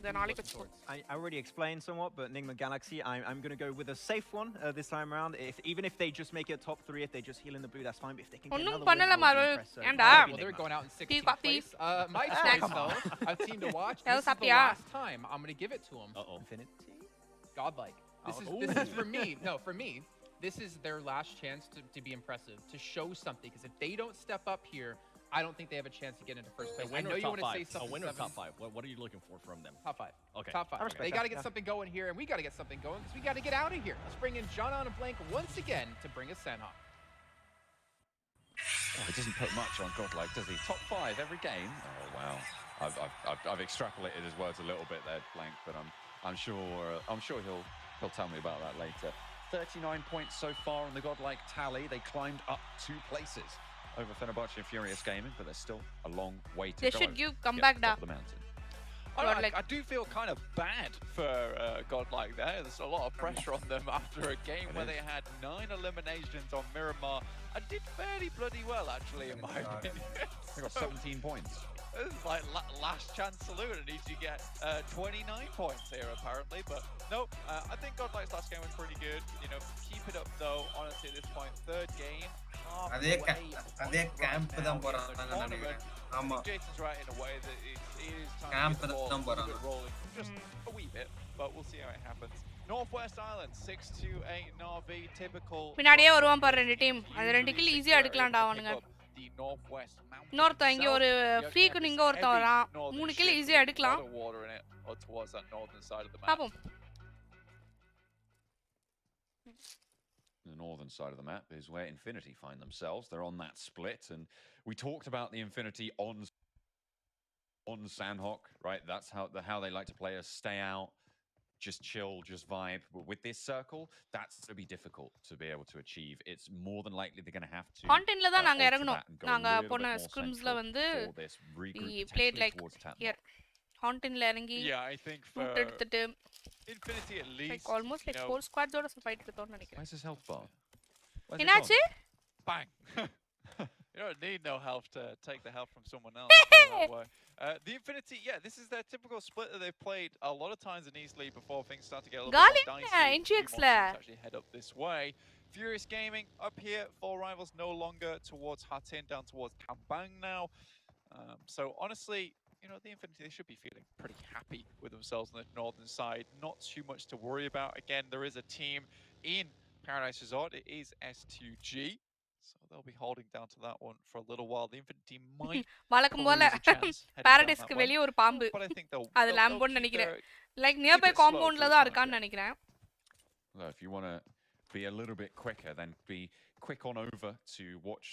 I already explained somewhat, but Nigma Galaxy, I'm going to go with a safe one this time around. Even if they just make it top 3, if they just heal in the blue, that's fine. But if they can get another win, well, they're going out in 16th place. My choice, though, a team to watch. This is the last time I'm going to give it to them. Infinity? Godlike. This is for me. No, for me. This is their last chance to be impressive, to show something. Because if they don't step up here, I don't think they have a chance to get into first place. I know you want to say something. A win or top 5? What are you looking for from them? Top 5. Okay. Top 5. They got to get something going here, and we got to get something going because we got to get out of here. Let's bring in John on a blank once again to bring us Sanhok. Oh, he doesn't put much on Godlike, does he? Top 5 every game. Oh wow, I've extrapolated his words a little bit there, Blank, but I'm sure he'll tell me about that later. 39 points so far on the Godlike tally. They climbed up 2 places over Fenerbahce and Furious Gaming, but there's still a long way to go. They should come back down. The mountain. I do feel kind of bad for Godlike there. There's a lot of pressure on them after a game where they had 9 eliminations on Miramar and did fairly bloody well, actually, in my opinion. They got 17 points. This is like last chance saloon, and needs to get 29 points here, apparently. But no, I think Godlike's last game was pretty good. You know, keep it up, though, honestly, at this point. 3rd game, halfway on the tournament. ஆமா Jason's right in a way that it is time Camp to get the ball தான் a little போறாங்க. bit rolling. Just a wee bit, but we'll see how it happens. Northwest Island, 6-8 Navi, typical. பின்னாடியே வருவான் பாரு ரெண்டு team. அது ரெண்டு kill ஈஸியா எடுக்கலாம்டா அவனுங்க. The Northwest Mountain இன்னொருத்தன் இங்க ஒரு itself. ஃப்ரீக்கு இங்க ஒருத்தன் வரான். 3 கில் ஈஸியா எடுக்கலாம். A lot of water in it, or towards that northern side of the map. பாப்போம். The northern side of the map is where Infinity find themselves. They're on that split, and we talked about the Infinity on Sandhawk, right? That's how they like to play us. Stay out, just chill, just vibe. But with this circle, that's going to be difficult to be able to achieve. It's more than likely they're going to have to. கான்டென்ட்ல தான் நாங்க இறங்கணும். நாங்க போன ஸ்கிரிம்ஸ்ல வந்து we played like here. கான்டென்ட்ல இறங்கி எடுத்துட்டு Infinity at least. Like almost like 4 squads ஓட fight எடுத்தோம்னு நினைக்கிறேன். Where's his health bar? என்னாச்சு? Bang. You don't need no health to take the health from someone else. That way. The Infinity, yeah, this is their typical split that they've played a lot of times in East League before things start to get a little bit more dicey. NGX Actually head up this way. Furious Gaming up here, 4 rivals no longer towards Hatin, down towards Kambang now. So honestly, you know, the Infinity, they should be feeling pretty happy with themselves on the northern side. Not too much to worry about. Again, there is a team in Paradise Resort. It is S2G. So they'll be holding down to that one for a little while. The Infinity might வழக்கம் போல பாரடைஸ்க்கு வெளிய ஒரு பாம்பு. அது லாம்போன்னு நினைக்கிறேன். Like nearby compoundல தான் இருக்கான்னு நினைக்கிறேன். Well, if you want to be a little bit quicker, then be quick on over to watch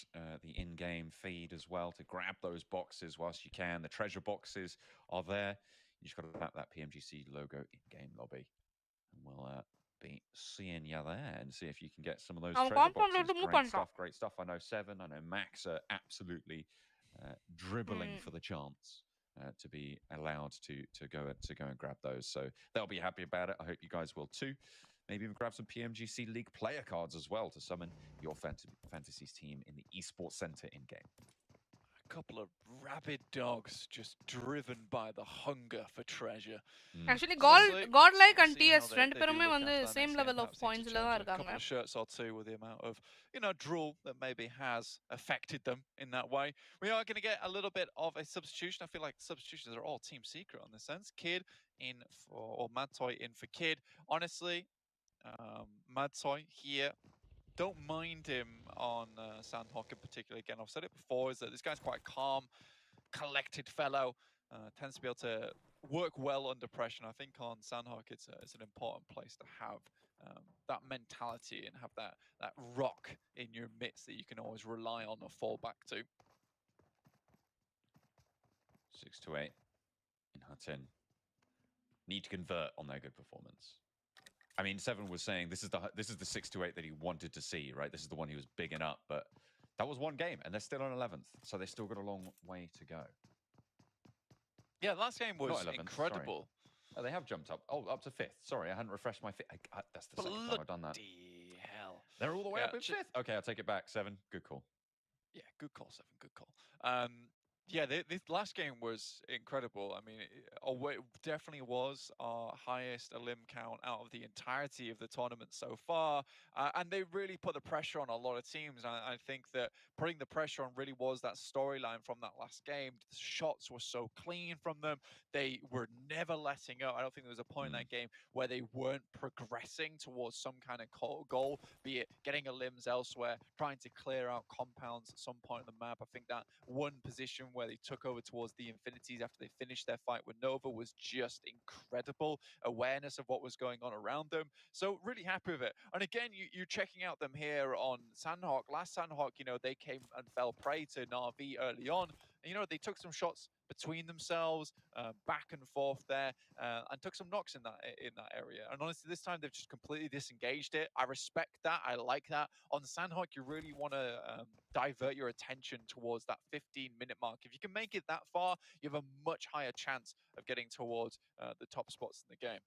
the in-game feed as well to grab those boxes whilst you can. The treasure boxes are there. You just got to tap that PMGC logo in-game lobby, and we'll be seeing you there and see if you can get some of those treasure boxes. Great stuff. I know Seven, I know Max are absolutely dribbling for the chance to be allowed to go and grab those. So they'll be happy about it. I hope you guys will too. Maybe even grab some PMGC League player cards as well to summon your Fantasies team in the Esports Center in-game. A couple of rabid dogs just driven by the hunger for treasure. Actually, godlike and TS ரெண்டு பேருமே வந்து same level of pointsல தான் இருக்காங்க. A couple of shirts or two with the amount of, you know, drool that maybe has affected them in that way. We are going to get a little bit of a substitution. I feel like substitutions are all team secret in this sense. Kid in for, or Madtoy in for Kid. Honestly, Madtoy here, don't mind him on Sandhawk in particular. Again, I've said it before, is that this guy's quite calm, collected fellow, tends to be able to work well under pressure. And I think on Sandhawk, it's an important place to have that mentality and have that rock in your midst that you can always rely on or fall back to. 6-8 in Hatin. Need to convert on their good performance. I mean, Seven was saying this is the 6-8 that he wanted to see, right? This is the one he was bigging up, but that was one game, and they're still on 11th, so they've still got a long way to go. Yeah, the last game was 11th, incredible. Oh, they have jumped up. Oh, up to 5th. Sorry, I hadn't refreshed my feed. That's the second time I've done that. Bloody hell. They're all the way up in 5th. Okay, I'll take it back. 7, good call. Yeah, good call, 7. Good call. Yeah, this last game was incredible. I mean, it definitely was our highest elim count out of the entirety of the tournament so far. And they really put the pressure on a lot of teams. And I think that putting the pressure on really was that storyline from that last game. The shots were so clean from them. They were never letting up. I don't think there was a point in that game where they weren't progressing towards some kind of goal, be it getting elims elsewhere, trying to clear out compounds at some point on the map. I think that one position where they took over towards the Infinities after they finished their fight with Nova was just incredible. Awareness of what was going on around them. So really happy with it. And again, you're checking out them here on Sandhawk. Last Sandhawk, you know, they came and fell prey to Na'Vi early on. And, you know, they took some shots between themselves, back and forth there, and took some knocks in that area. And honestly, this time they've just completely disengaged it. I respect that. I like that. On Sandhawk, you really want to divert your attention towards that 15-minute mark. If you can make it that far, you have a much higher chance of getting towards the top spots in the game.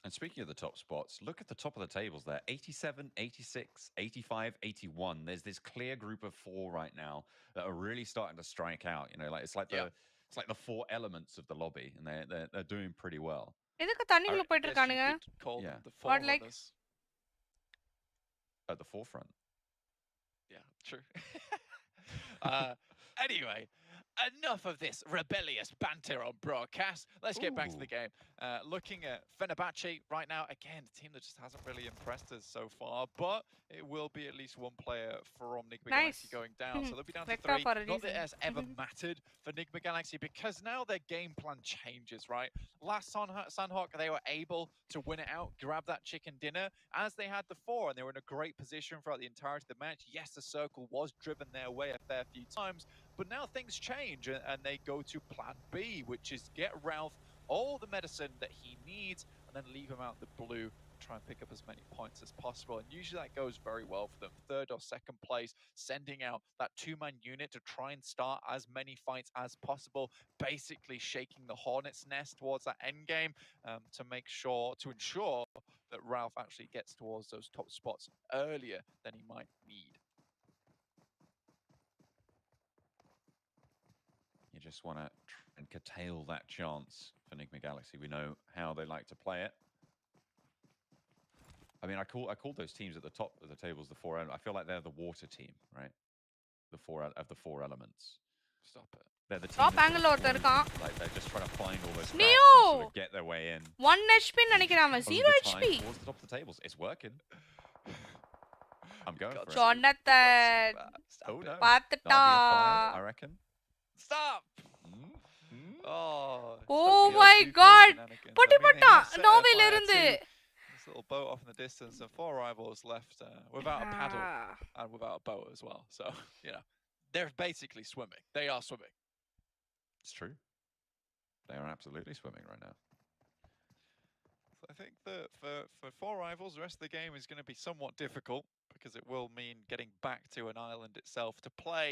And speaking of the top spots, look at the top of the tables there. 87, 86, 85, 81. There's this clear group of 4 right now that are really starting to strike out. You know, like it's like the 4 elements of the lobby, and they're doing pretty well. எதுக்கு தண்ணிக்குள்ள போயிட்டு இருக்கானுங்க? Yeah. What, like at the forefront. Yeah, true. Anyway, enough of this rebellious banter on broadcast. Let's get back to the game. Looking at Fenerbahce right now, again, a team that just hasn't really impressed us so far, but it will be at least one player from Nigma Galaxy going down. So they'll be down to 3. Not that it has ever mattered for Nigma Galaxy, because now their game plan changes, right? Last Sandhawk, they were able to win it out, grab that chicken dinner, as they had before, and they were in a great position throughout the entirety of the match. Yes, the circle was driven their way a fair few times, but now things change, and they go to plan B, which is get Ralph all the medicine that he needs, and then leave him out the blue, try and pick up as many points as possible. And usually that goes very well for them. 3rd or 2nd place, sending out that 2-man unit to try and start as many fights as possible, basically shaking the hornet's nest towards that end game, to ensure that Ralph actually gets towards those top spots earlier than he might need. You just want to try and curtail that chance for Nigma Galaxy. We know how they like to play it. I mean, I called those teams at the top of the tables the 4 elements. I feel like they're the water team, right? The 4 elements. Stop it. They're the team. Top angle order இருக்கான். Like they're just trying to find all those Neo! cracks and sort of get their way in. 1 HP நினைக்கிறேன் அவன். 0 HP. Towards the top of the tables. It's working. I'm going for it. Jonathan. Oh no. பார்த்துட்டா. I reckon. Stop! Oh my god! பொட்டி போட்டான் நோவேல இருந்து. This little boat off in the distance, and 4 rivals left without a paddle and without a boat as well. So, you know, they're basically swimming. They are swimming. It's true. They are absolutely swimming right now. So I think that for 4 rivals, the rest of the game is going to be somewhat difficult, because it will mean getting back to an island itself to play,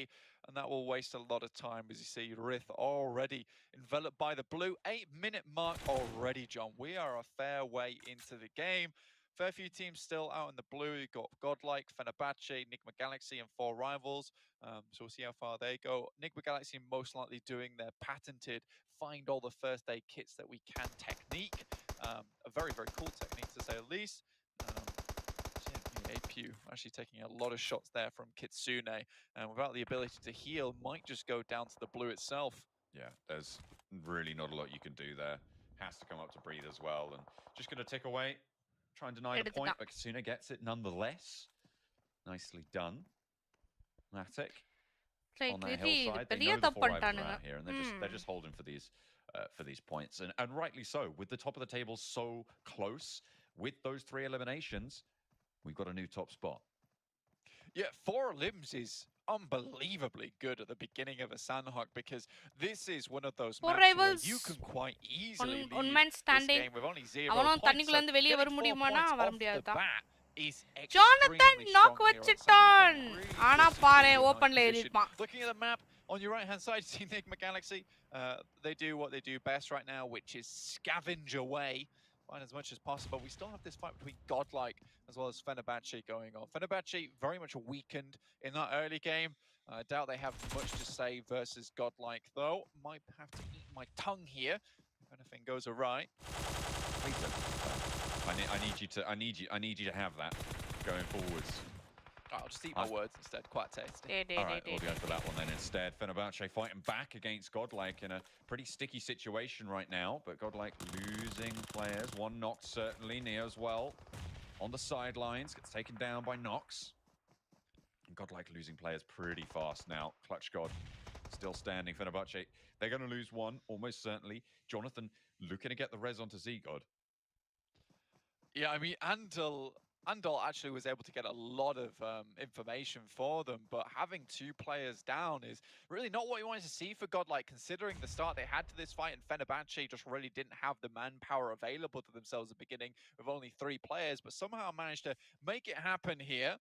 and that will waste a lot of time. As you see, Rith already enveloped by the blue. 8-minute mark already, John. We are a fair way into the game. Fair few teams still out in the blue. You've got Godlike, Fenerbahce, Nigma Galaxy, and 4 rivals. So we'll see how far they go. Nigma Galaxy most likely doing their patented find all the first aid kits that we can technique. A very, very cool technique, to say the least. APU actually taking a lot of shots there from Kitsune, and without the ability to heal, might just go down to the blue itself. Yeah, there's really not a lot you can do there. Has to come up to breathe as well, and just going to tick away, try and deny the point, but Kitsune gets it nonetheless. Nicely done. Matic on that hillside. They know the 4 rivals are out here, and they're just holding for these points, and rightly so. With the top of the table so close, with those 3 eliminations, we've got a new top spot. Yeah, 4 limbs is unbelievably good at the beginning of a Sandhawk, because this is one of those matches where you can quite easily leave this game with only 0 points. So getting 4 points off the bat is Jonathan knock வச்சிட்டான். ஆனா பாரு ஓபன்ல ஏறிப்பான். Looking at the map on your right hand side, you see Nigma Galaxy. They do what they do best right now, which is scavenge away, find as much as possible. We still have this fight between Godlike as well as Fenerbahce going on. Fenerbahce very much weakened in that early game. I doubt they have much to say versus Godlike, though. Might have to eat my tongue here if anything goes awry. I need you to have that going forwards. I'll just eat my words instead. Quite tasty. All right, we'll go for that one then instead. Fenerbahce fighting back against Godlike in a pretty sticky situation right now, but Godlike losing players. 1 knock certainly. Neo as well on the sidelines, gets taken down by Nox. Godlike losing players pretty fast now. Clutch God still standing. Fenerbahce, they're going to lose 1 almost certainly. Jonathan looking to get the res onto Z-God. Yeah, I mean, Andal actually was able to get a lot of information for them, but having 2 players down is really not what you wanted to see for Godlike, considering the start they had to this fight, and Fenerbahce just really didn't have the manpower available to themselves at the beginning with only 3 players, but somehow managed to make it happen here.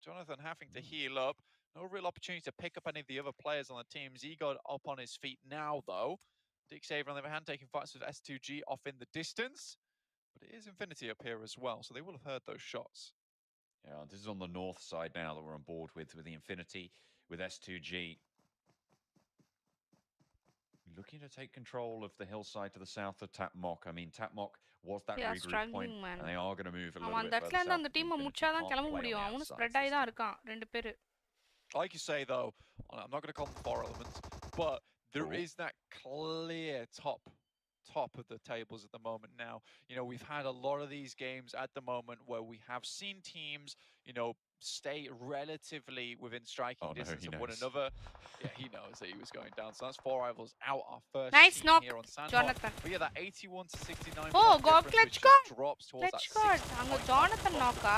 Jonathan having to heal up. No real opportunity to pick up any of the other players on the team. Z-God up on his feet now, though. Dick Saver, on the other hand, taking fights with S2G off in the distance. But it is Infinity up here as well, so they will have heard those shots. Yeah, this is on the north side now that we're on board with the Infinity, with S2G. Looking to take control of the hillside to the south of Tapmok. I mean, Tapmok was that regroup point, and they are going to move a little bit further south. அந்த டீமை முச்சாதான் கிளம்ப முடியும். அவனும் spread ஆகி தான் இருக்கான் 2 பேரு. Like you say, though, I'm not going to call them 4 elements, but there is that clear top of the tables at the moment now. You know, we've had a lot of these games at the moment where we have seen teams, you know, stay relatively within striking distance of one another. Yeah, he knows that he was going down. So that's 4 rivals out. Our first Nice team knock, here on Sandhawk. Jonathan. But yeah, that 81 to 69 Oh, point go difference, clutch which guard. just drops towards Clutch that guard. 60 Anga point Jonathan knocka.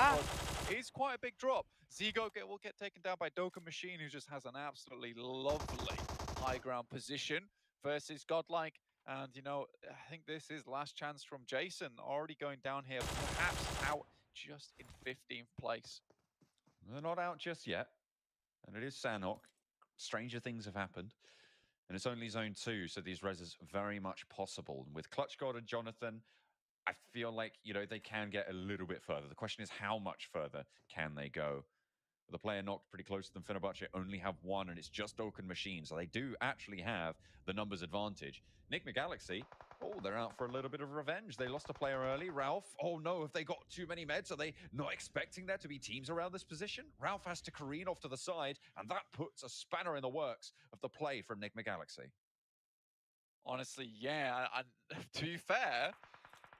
is quite a big drop. Zigo will get taken down by Doka Machine, who just has an absolutely lovely high ground position versus Godlike. And, you know, I think this is last chance from Jason, already going down here, perhaps out just in 15th place. They're not out just yet. And it is Sanhok. Stranger things have happened. And it's only zone 2, so these reses very much possible. And with Clutch God and Jonathan, I feel like, you know, they can get a little bit further. The question is, how much further can they go? The player knocked pretty close to them. Fenerbahce only have 1, and it's just Oaken Machine, so they do actually have the numbers advantage. Enigma Galaxy, oh, they're out for a little bit of revenge. They lost a player early. Ralph, oh no, have they got too many meds? Are they not expecting there to be teams around this position? Ralph has to careen off to the side, and that puts a spanner in the works of the play from Enigma Galaxy. Honestly, yeah, and to be fair,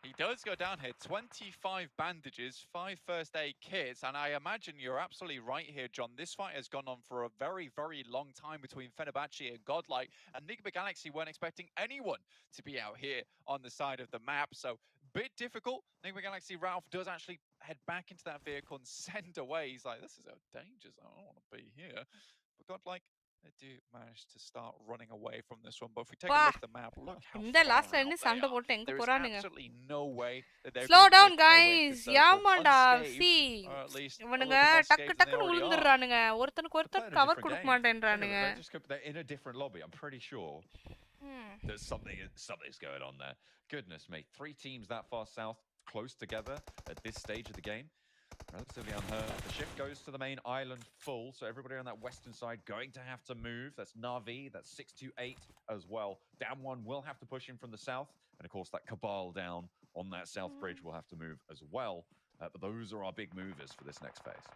he does go down here. 25 bandages, 5 first aid kits, and I imagine you're absolutely right here, John. This fight has gone on for a very, very long time between Fenerbahce and Godlike, and Enigma Galaxy weren't expecting anyone to be out here on the side of the map, so bit difficult. Enigma Galaxy, Ralph does actually head back into that vehicle and send away. He's like, this is a danger zone. I don't want to be here. But Godlike, they do manage to start running away from this one. But if we take a look at the map, look how இந்த far லாஸ்ட்ல out என்ன they சண்டை are. போட்டு எங்க There is போறானுங்க? absolutely no way that they're Slow going to be down making their way guys. into the circle யாமாண்டா. unscathed, See. or at least a இவனுங்க little more டக்கு scathed than they டக்குன்னு already are. விழுந்துறானுங்க. ஒருத்தனுக்கு They're ஒருத்தன் playing a cover different கொடுக்க game. மாட்டேன்றானுங்க. They're in a different lobby. I'm pretty sure there's something's going on there. Goodness me. 3 teams that far south, close together at this stage of the game. Relatively unheard. The shift goes to the main island full, so everybody on that western side going to have to move. That's Navi, that's 628 as well. Down 1 will have to push in from the south, and of course that Cabal down on that south bridge will have to move as well. But those are our big movers for this next phase.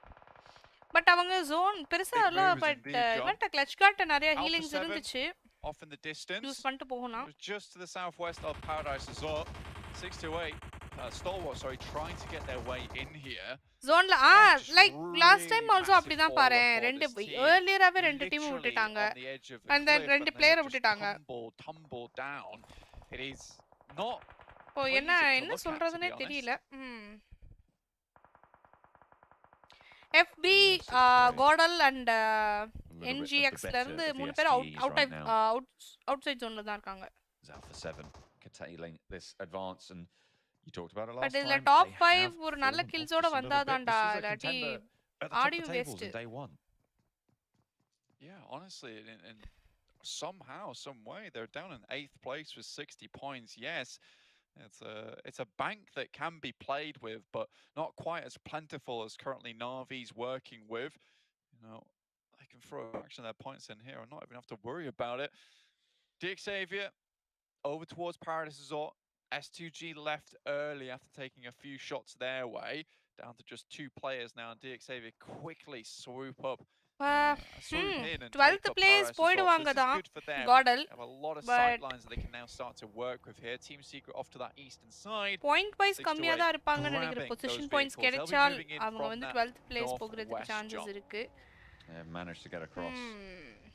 But அவங்க zone பெருசா இல்ல, but இவன்ட்ட clutch card நிறைய Alpha healings 7 இருந்துச்சு. off in the distance. Use பண்ணிட்டு போகணும். It was just to the southwest of Paradise Resort. 628. Stalwart, sorry, trying to get their way in here. ஜோன்ல like last time also அப்படிதான் பாரு. ரெண்டு earlier-ஆவே ரெண்டு team விட்டுட்டாங்க. and then ரெண்டு பிளேயர் விட்டுட்டாங்க. Tumble down. It is not ஓ என்ன சொல்றதுனே தெரியல. FB Godal and NGX ல இருந்து 3 பேர் outside zone ல தான் இருக்காங்க. Alpha 7 curtailing this advance, and you talked about it last time. But இதுல டாப் 5 ஒரு நல்ல கில்ஸோட வந்தாதான்டா, இல்லாட்டி ஆடியும் waste. Yeah, honestly, and somehow, some way, they're down in 8th place with 60 points. Yes, it's a bank that can be played with, but not quite as plentiful as currently Navi's working with. You know, they can throw action their points in here and not even have to worry about it. Xavier over towards Paradise Resort. S2G left early after taking a few shots their way. Down to just 2 players now, and Xavier quickly swoop up. 12th place போய்டுவாங்க தான் Godal. Have a lot of sight lines that they can now start to work with here. Team Secret off to that eastern side. Point wise கம்மியா தான் இருப்பாங்கன்னு நினைக்கிறேன். Position points கிடைச்சால் அவங்க வந்து 12th place போகிறதுக்கு chances இருக்கு. Managed to get across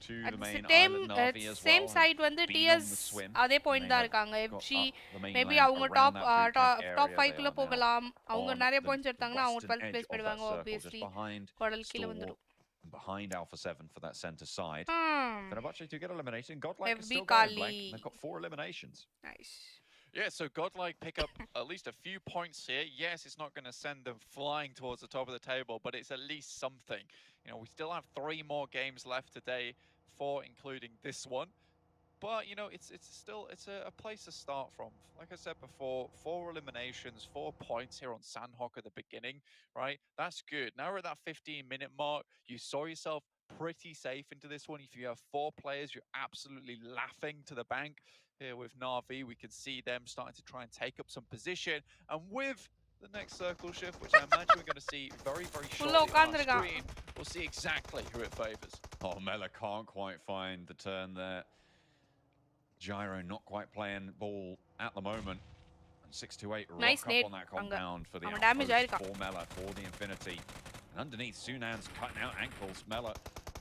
to the main same island Navi as well. Same side வந்து TS அதே பாயிண்ட் தான் இருக்காங்க. FG மேபி அவங்க டாப் 5 குள்ள போகலாம். அவங்க நிறைய பாயிண்ட்ஸ் எடுத்தாங்கன்னா அவங்க 12th place போய்டுவாங்க obviously. Godal கீழ வந்துரும். Behind Alpha 7 for that center side. Fenerbahce to get eliminated. Godlike is FB still Kali. going blank. They've got 4 eliminations. Nice. Yeah, so Godlike pick up at least a few points here. Yes, it's not going to send them flying towards the top of the table, but it's at least something. You know, we still have 3 more games left today, 4 including this one. But, you know, it's a place to start from. Like I said before, 4 eliminations, 4 points here on Sandhawk at the beginning, right? That's good. Now we're at that 15-minute mark. You saw yourself pretty safe into this one. If you have 4 players, you're absolutely laughing to the bank. Here with Navi, we can see them starting to try and take up some position. And with the next circle shift, which I imagine we're going to see very, very shortly on our screen. We'll see exactly who it favors. Oh, Mela can't quite find the turn there. Gyro not quite playing ball at the moment. And 628 nice rock up on that compound for the damage for Mela, for the Infinity. And underneath, Sunan's cutting out ankles. Mela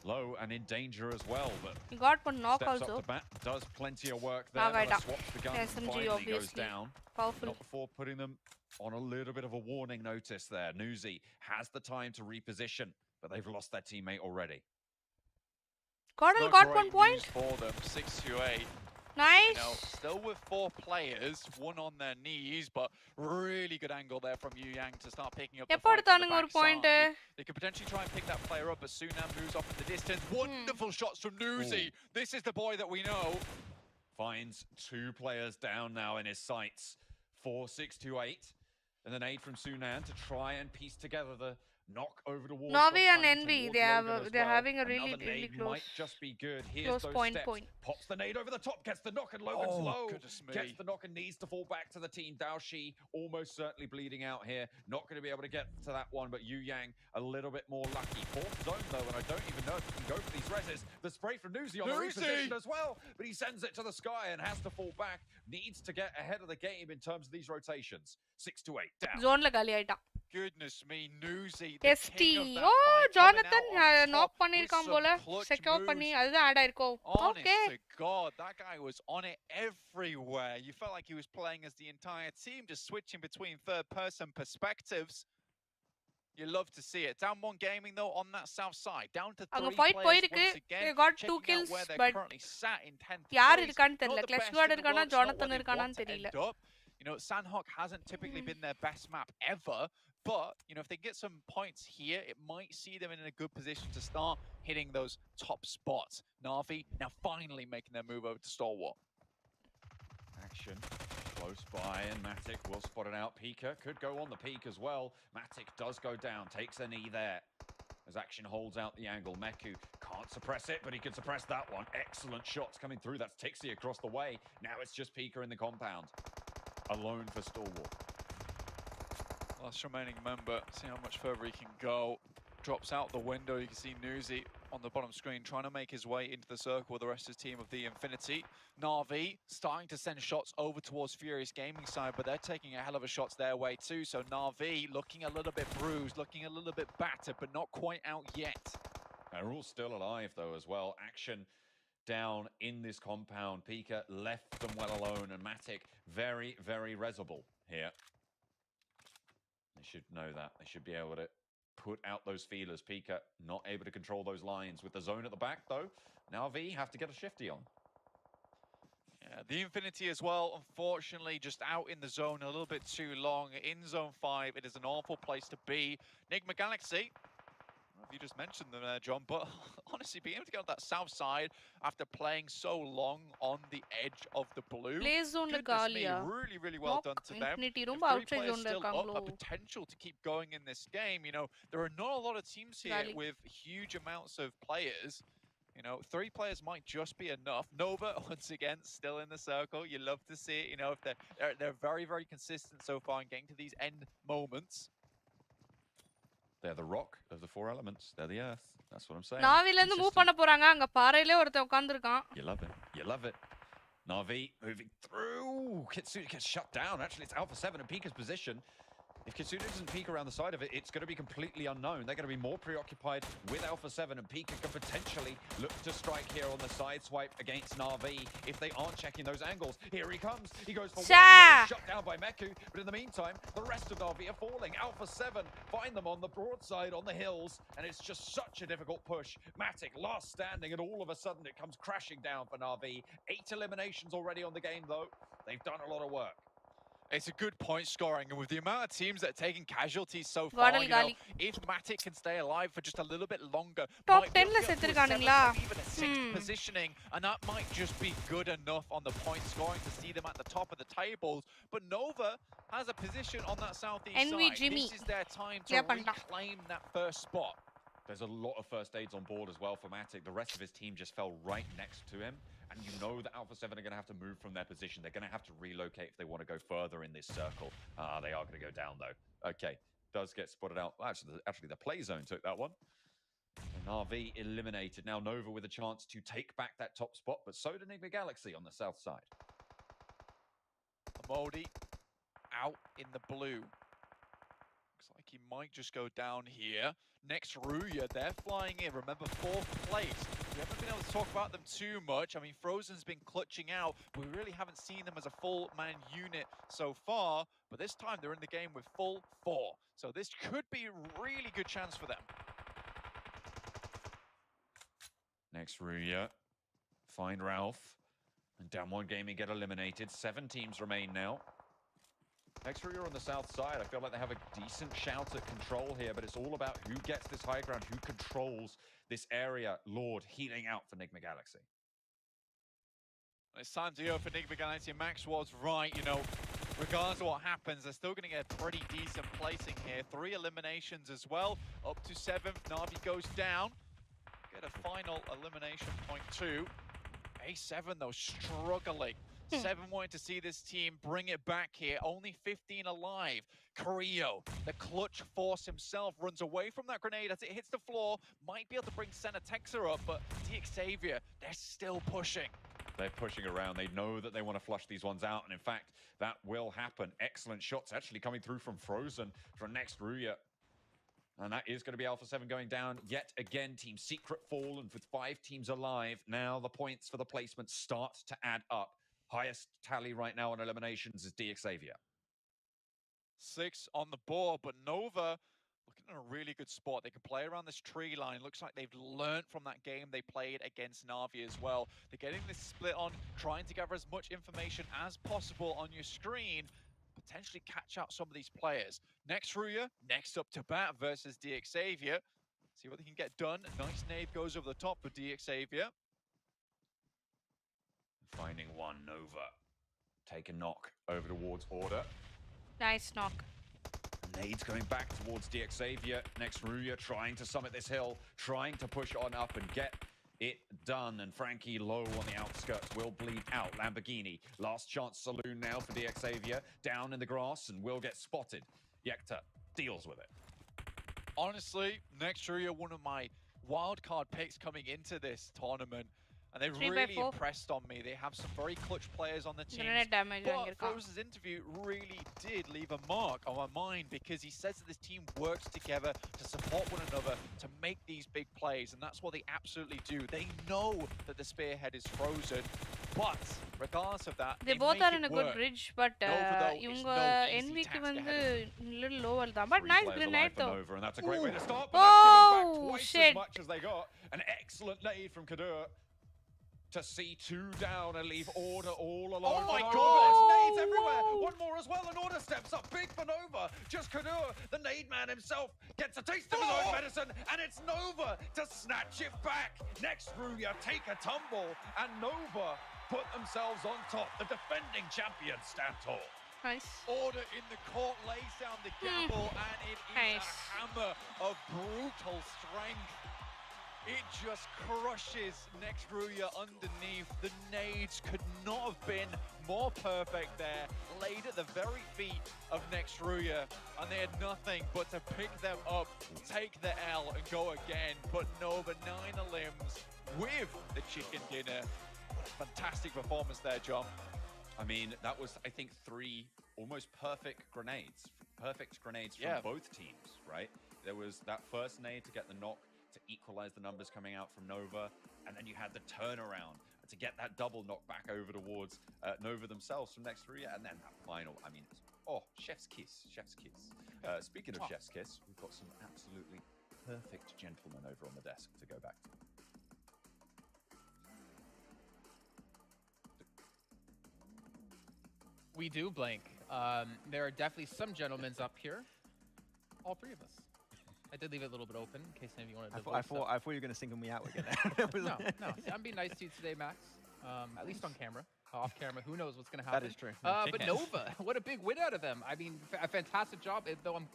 low and in danger as well, but he got one knock steps also. up to bat, does plenty of work there. Mela swaps the gun and finally goes down. Powerful. Not before putting them on a little bit of a warning notice there. Nuzi has the time to reposition, but they've lost their teammate already. Gordon got 1 point. For them, 628. Nice. You know, still with 4 players, one on their knees, but really good angle there from Yu Yang to start picking up the fight from the backside. They could potentially try and pick that player up, but Sunan moves off in the distance. Wonderful shots from Nuzi. This is the boy that we know. Finds 2 players down now in his sights. 4-6-2-8. And an aid from Sunan to try and piece together the knock over the wall. Navi and Envy, they're having a really close. Might just be good. Here's those point. Pops the nade over the top, gets the knock, and Logan's low. Gets the knock and needs to fall back to the team. Daoshi almost certainly bleeding out here. Not going to be able to get to that one, but Yu Yang a little bit more lucky. 4th zone though, and I don't even know if he can go for these reses. The spray from Nuzi on the reposition as well, but he sends it to the sky and has to fall back. Needs to get ahead of the game in terms of these rotations. 6-8 down. Zone la gali aita. Goodness me, Nuzi. ST. Oh, Jonathan knock பண்ணிருக்கான் போல. Secure பண்ணி அதுதான் add ஆயிருக்கும். Honest to God, that guy was on it everywhere. You felt like he was playing as the entire team, just switching between third-person perspectives. You love to see it. Down 1 gaming though on that south side. Down to 3 fight players once again. They got 2 kills, where they're but currently sat in 10th யார் place. இருக்கான்னு தெரியல. Not the Clutch best guard in the இருக்கானா world, it's not Jonathan where they இருக்கானான்னு want to தெரியல. end up. You know, Sandhawk hasn't typically been their best map ever, but, you know, if they get some points here, it might see them in a good position to start hitting those top spots. Na'Vi now finally making their move over to Stalwart. Action close by, and Matic will spot it out. Pika could go on the peak as well. Matic does go down, takes a knee there. As Action holds out the angle, Meku can't suppress it, but he can suppress that one. Excellent shots coming through. That's Tixie across the way. Now it's just Pika in the compound. Alone for Stalwart. Last remaining member, see how much further he can go. Drops out the window. You can see Nuzi on the bottom screen trying to make his way into the circle with the rest of his team of the Infinity. Na'Vi starting to send shots over towards Furious Gaming side, but they're taking a hell of a shots their way too. So Na'Vi looking a little bit bruised, looking a little bit battered, but not quite out yet. They're all still alive though as well. Action down in this compound. Pika left them well alone, and Matic very, very resable here. They should know that. They should be able to put out those feelers. Pika not able to control those lines with the zone at the back though. Now V have to get a shifty on. Yeah, the Infinity as well, unfortunately, just out in the zone a little bit too long. In zone 5, it is an awful place to be. Enigma Galaxy, I don't know if you just mentioned them there, John, but honestly, being able to get on that south side after playing so long on the edge of the blue, Play zone goodness me, really, really well done to them. Infinity If ரொம்ப 3 outside players zone still up, a இருக்காங்களோ. potential to keep going in this game. You know, there are not a lot of teams here Gali. with huge amounts of players. You know, 3 players might just be enough. Nova, once again, still in the circle. You love to see it. You know, if they're very, very consistent so far in getting to these end moments. They're the rock of the 4 elements. They're the earth. That's what I'm saying. நாவில இருந்து move பண்ண போறாங்க. அங்க பாறையிலே ஒருத்தன் உட்கார்ந்திருக்கான். You love it. You love it. Na'Vi moving through. Kitsune gets shut down. Actually, it's Alpha 7 in Pika's position. If Kitsune doesn't peek around the side of it, it's going to be completely unknown. They're going to be more preoccupied with Alpha 7, and Pika can potentially look to strike here on the side swipe against Na'Vi if they aren't checking those angles. Here he comes. He goes for one, but shut down by Meku. But in the meantime, the rest of Na'Vi are falling. Alpha 7 find them on the broadside on the hills, and it's just such a difficult push. Matic last standing, and all of a sudden it comes crashing down for Na'Vi. 8 eliminations already on the game, though. They've done a lot of work. It's a good point scoring, and with the amount of teams that are taking casualties so far, you know, if Matic can stay alive for just a little bit longer, Top might 10 be able to get to a 7th, maybe even a 6th positioning, and that might just be good enough on the point scoring to see them at the top of the tables. But Nova has a position on that southeast side. Jimmy. This is their time to reclaim that first spot. There's a lot of first aids on board as well for Matic. The rest of his team just fell right next to him. and you know that Alpha 7 are going to have to move from their position. They're going to have to relocate if they want to go further in this circle. They are going to go down, though. Okay, does get spotted out. Actually, the play zone took that one. And Na'Vi eliminated. Now Nova with a chance to take back that top spot, but so did Enigma Galaxy on the south side. Amodi out in the blue. Looks like he might just go down here. Next, Ruya, they're flying in. Remember, 4th place. We haven't been able to talk about them too much. I mean, Frozen's been clutching out. We really haven't seen them as a full-man unit so far, but this time they're in the game with full 4. So this could be a really good chance for them. Next, Ruya. Find Ralph. And Damwon Gaming get eliminated. 7 teams remain now. Next, Ruya on the south side. I feel like they have a decent shout at control here, but it's all about who gets this high ground, who controls this area. Lord healing out for Enigma Galaxy. It's time to go for Enigma Galaxy. Max was right, you know, regardless of what happens, they're still going to get a pretty decent placing here. 3 eliminations as well, up to 7th. Na'Vi goes down. Get a final elimination point too. A7 though, struggling. 7 wanting to see this team bring it back here. Only 15 alive. Carrillo, the clutch force himself, runs away from that grenade as it hits the floor. Might be able to bring Senatexa up, but DXavier, they're still pushing. They're pushing around. They know that they want to flush these ones out. And in fact, that will happen. Excellent shots actually coming through from Frozen for next Ruya. And that is going to be Alpha 7 going down yet again. Team Secret fall, and with 5 teams alive, now the points for the placement start to add up. Highest tally right now on eliminations is DXavier. 6 on the board, but Nova looking in a really good spot. They can play around this tree line. Looks like they've learned from that game they played against Na'Vi as well. They're getting this split on, trying to gather as much information as possible on your screen, potentially catch out some of these players. Next Ruya, next up to bat versus DXavier. See what they can get done. Nice nade goes over the top for DXavier. Finding one, Nova. Take a knock over towards Order. Nice knock. Nades going back towards DXavier. Next, Ruya trying to summit this hill, trying to push on up and get it done. And Frankie low on the outskirts will bleed out. Lamborghini, last chance saloon now for DXavier. Down in the grass and will get spotted. Yekta deals with it. Honestly, next Ruya, one of my wildcard picks coming into this tournament. And they 3 by really 4. impressed on me. They have some very clutch players on the team. damage But Frozen's interview really did leave a mark on my mind because he says that this team works together to support one another to make these big plays, and that's what they absolutely do. They know that the spearhead is Frozen, but regardless of that, they both are in a good bridge, but இவங்க NVக்கு வந்து little lower தான். But nice grenade though. Nova, and that's a great way to start, but that's given back twice shit. as much as they got. An excellent nade from Kadur to see 2 down and leave Order all alone. Oh my God! God! Nades everywhere! One more as well, and Order steps up big for Nova. Just Kadur, the nade man himself, gets a taste of his own medicine, and it's Nova to snatch it back. Next, Ruya take a tumble, and Nova put themselves on top. The defending champions stand tall. Nice. Order in the court lays down the gamble, and it is a hammer of brutal strength. It just crushes next Ruya underneath. The nades could not have been more perfect there. Laid at the very feet of next Ruya, and they had nothing but to pick them up, take the L, and go again. But Nova 9 limbs with the chicken dinner. What a fantastic performance there, John. I mean, that was, I think, 3 almost perfect grenades. Perfect grenades from both teams, right? There was that first nade to get the knock, to equalize the numbers coming out from Nova, and then you had the turnaround to get that double knock back over towards Nova themselves from next Ruya, and then that final, I mean, chef's kiss, chef's kiss. Speaking of chef's kiss, we've got some absolutely perfect gentlemen over on the desk to go back to. We do, Blank. There are definitely some gentlemen up here. All 3 of us. I did leave it a little bit open in case any of you wanted to I thought you were going to single me out again. No. I'm being nice to you today, Max. At least on camera. Off camera, who knows what's going to happen. That is true. But Nova, what a big win out of them. I mean, a fantastic job, though I'm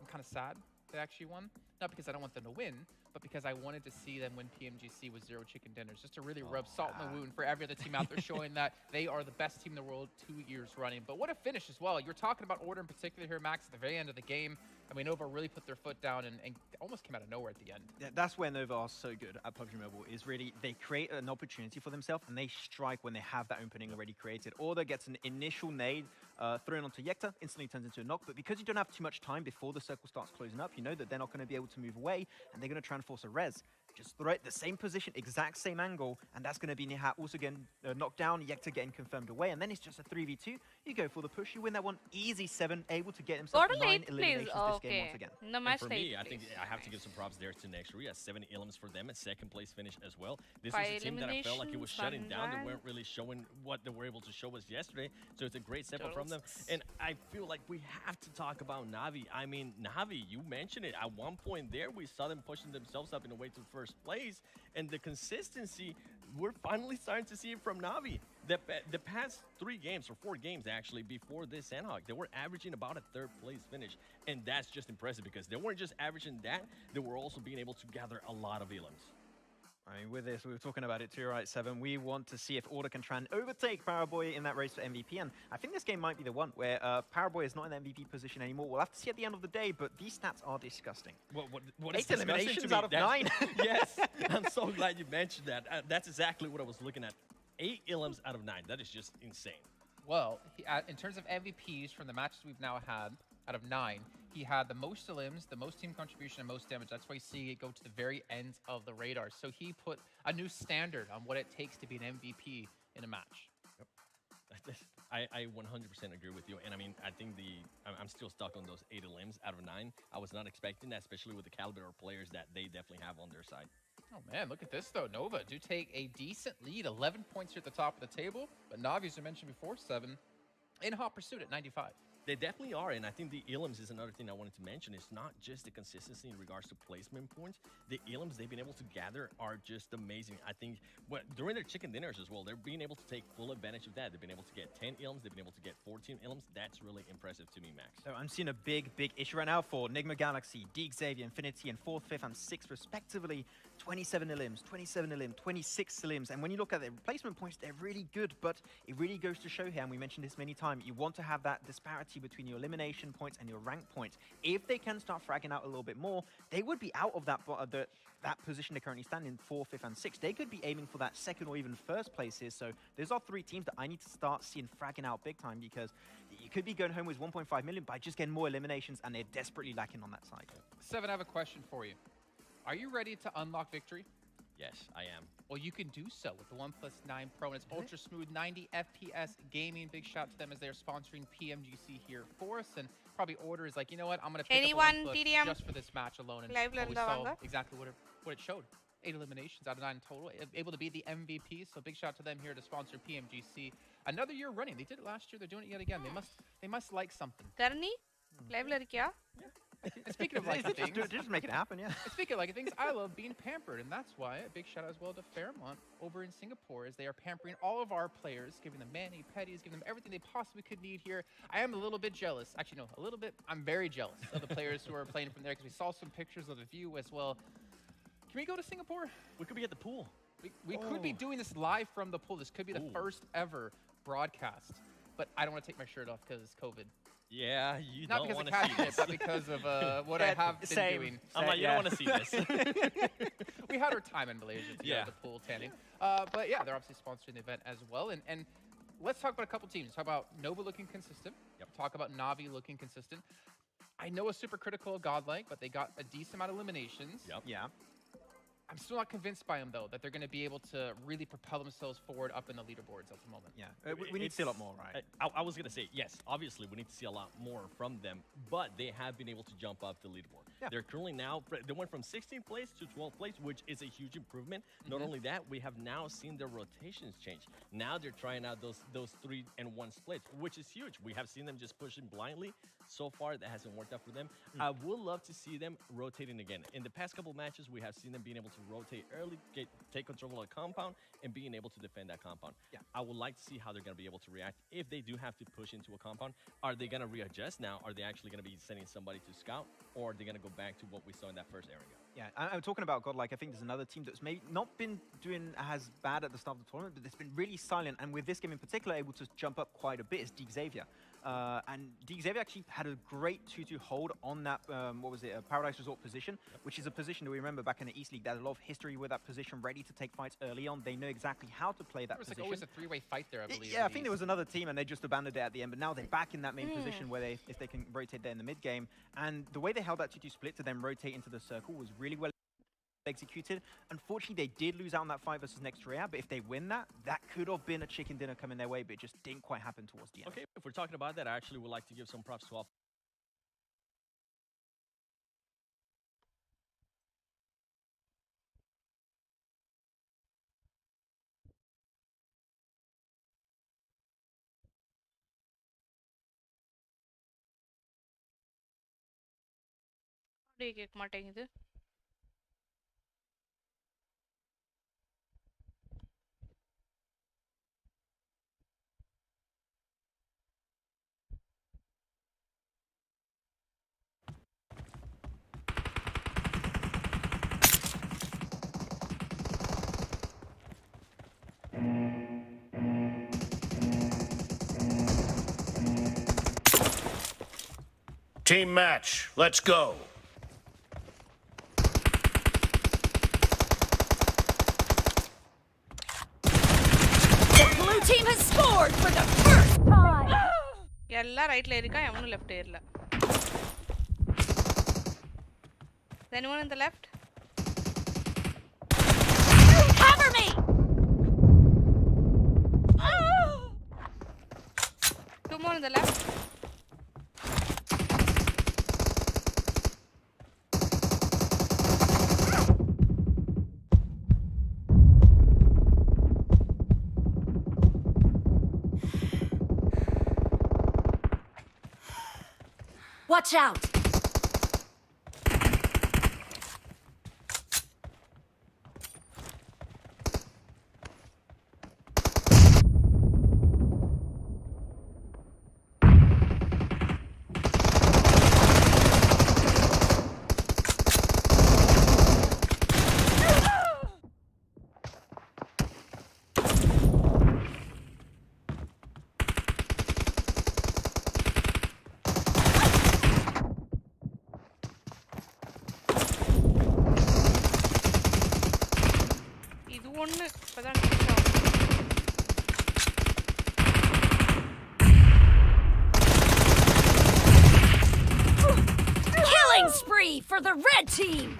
kind of sad they actually won. Not because I don't want them to win, but because I wanted to see them when PMGC was 0 chicken dinners, just to really rub salt in the wound for every other team out there, showing that they are the best team in the world 2 years running. But what a finish as well. You're talking about order in particular here, Max, at the very end of the game. I mean, Nova really put their foot down and almost came out of nowhere at the end. Yeah, that's where Nova are so good at PUBG Mobile, is really they create an opportunity for themselves and they strike when they have that opening already created. Order gets an initial nade thrown onto Yekta, instantly turns into a knock, but because you don't have too much time before the circle starts closing up, you know that they're not going to be able to move away and they're going to try and force a res. Just throw it the same position, exact same angle, and that's going to be Nihat also getting knocked down, Yekta getting confirmed away, and then it's just a 3v2. You go for the push, you win that one, easy 7, able to get himself 9 eliminations this game once again. No match for me, I think I have to give some props there to Nextry. 7 elims for them, and second place finish as well. This was a team that I felt like it was shutting down. They weren't really showing what they were able to show us yesterday, so it's a great step up from them. And I feel like we have to talk about Na'Vi. I mean, Na'Vi, you mentioned it. At one point there, we saw them pushing themselves up in the way to first place, and the consistency, we're finally starting to see it from Na'Vi. The past 3 games, or 4 games actually, before this Sandhawk, they were averaging about a 3rd place finish, and that's just impressive because they weren't just averaging that, they were also being able to gather a lot of elims. I mean, with this, we were talking about it too, right, 7. We want to see if Order can try and overtake Paraboy in that race for MVP, and I think this game might be the one where Paraboy is not in the MVP position anymore. We'll have to see at the end of the day, but these stats are disgusting. What 8 eliminations out of 9. Yes, I'm so glad you mentioned that. That's exactly what I was looking at. 8 elims out of 9. That is just insane. Well, in terms of MVPs from the matches we've now had, out of 9, he had the most elims, the most team contribution, and most damage. That's why you see it go to the very ends of the radar. So he put a new standard on what it takes to be an MVP in a match. Yep. I 100% agree with you. And I mean, I think I'm still stuck on those 8 elims out of 9. I was not expecting that, especially with the caliber of players that they definitely have on their side. Oh man, look at this though. Nova do take a decent lead, 11 points here at the top of the table. But Na'Vi, as I mentioned before, 7 in hot pursuit at 95. They definitely are, and I think the elims is another thing I wanted to mention. It's not just the consistency in regards to placement points. The elims they've been able to gather are just amazing. I think during their chicken dinners as well, they're being able to take full advantage of that. They've been able to get 10 elims. They've been able to get 14 elims. That's really impressive to me, Max. So I'm seeing a big issue right now for Nigma Galaxy, Deke Xavier, Infinity, and 4th, 5th, and 6th, respectively. 27 elims, 27 elims, 26 elims. And when you look at their replacement points, they're really good, but it really goes to show here, and we mentioned this many times, you want to have that disparity between your elimination points and your rank points. If they can start fragging out a little bit more, they would be out of that position they currently stand in, 4th, 5th, and 6th. They could be aiming for that 2nd or even 1st place here. So those are 3 teams that I need to start seeing fragging out big time, because you could be going home with 1.5 million by just getting more eliminations, and they're desperately lacking on that side. 7, I have a question for you. Are you ready to unlock victory? Yes, I am. Well, you can do so with the OnePlus 9 Pro, and it's ultra smooth 90 FPS gaming. Big shout to them as they're sponsoring PMGC here for us, and probably Order is like, you know what, I'm going to pick up a OnePlus just for this match alone. And we saw exactly what it showed. 8 eliminations out of 9 total, able to be the MVP. So big shout to them here to sponsor PMGC. Another year running. They did it last year. They're doing it yet again. They must like something. Karni, live la irkiya? Speaking of liking things, just make it happen, yeah. Speaking of liking things, I love being pampered, and that's why a big shout out as well to Fairmont over in Singapore, as they are pampering all of our players, giving them mani-pedis, giving them everything they possibly could need here. I am a little bit jealous. Actually, no, a little bit. I'm very jealous of the players who are playing from there, because we saw some pictures of the view as well. Can we go to Singapore? We could be at the pool. We could be doing this live from the pool. This could be the first ever broadcast, but I don't want to take my shirt off because it's COVID. Yeah, you not don't want to to see this. but because of what I have been doing. I'm like, you don't want to see this. We had our time in Malaysia to go to the pool tanning. But yeah, they're obviously sponsoring the event as well. And let's talk about a couple teams. Talk about Nova looking consistent. Yep. Talk about Na'Vi looking consistent. I know a super critical Godlike, but they got a decent amount of eliminations. Yep. Yeah. I'm still not convinced by them, though, that they're going to be able to really propel themselves forward up in the leaderboards at the moment. Yeah, we need to see a lot more, right? I was going to say, yes, obviously we need to see a lot more from them, but they have been able to jump up the leaderboard. Yeah. They're currently now, they went from 16th place to 12th place, which is a huge improvement. Not only that, we have now seen their rotations change. Now they're trying out those 3-and-1 splits, which is huge. We have seen them just pushing blindly. So far, that hasn't worked out for them. I would love to see them rotating again. In the past couple of matches, we have seen them being able to to rotate early, take control of the compound, and being able to defend that compound. Yeah. I would like to see how they're going to be able to react if they do have to push into a compound. Are they going to readjust now? Are they actually going to be sending somebody to scout, or are they going to go back to what we saw in that first area? Yeah, I'm talking about Godlike. I think there's another team that's maybe not been doing as bad at the start of the tournament, but it's been really silent. And with this game in particular, able to jump up quite a bit is Xavier. And Xavier actually had a great 2-2 hold on that, Paradise Resort position, which is a position that we remember back in the East League. There's a lot of history with that position, ready to take fights early on. They know exactly how to play that position. There was like always a 3-way fight there, I believe. Yeah, I think there was another team and they just abandoned it at the end, but now they're back in that main position where if they can rotate there in the mid game. And the way they held that 2-2 split to then rotate into the circle was really well executed. Unfortunately, they did lose out on that fight versus next Rhea, but if they win that, that could have been a chicken dinner coming their way, but it just didn't quite happen towards the end. Okay, if we're talking about that, I actually would like to give some props to all. கேட்க மாட்டேங்குது. Team match, let's go. The blue team has scored for the first time. எல்லாம் ரைட்ல இருக்கா, எவனும் left ஏறல. Is anyone in the left? Cover me. Two more in the left. Watch out! Killing spree for the red team.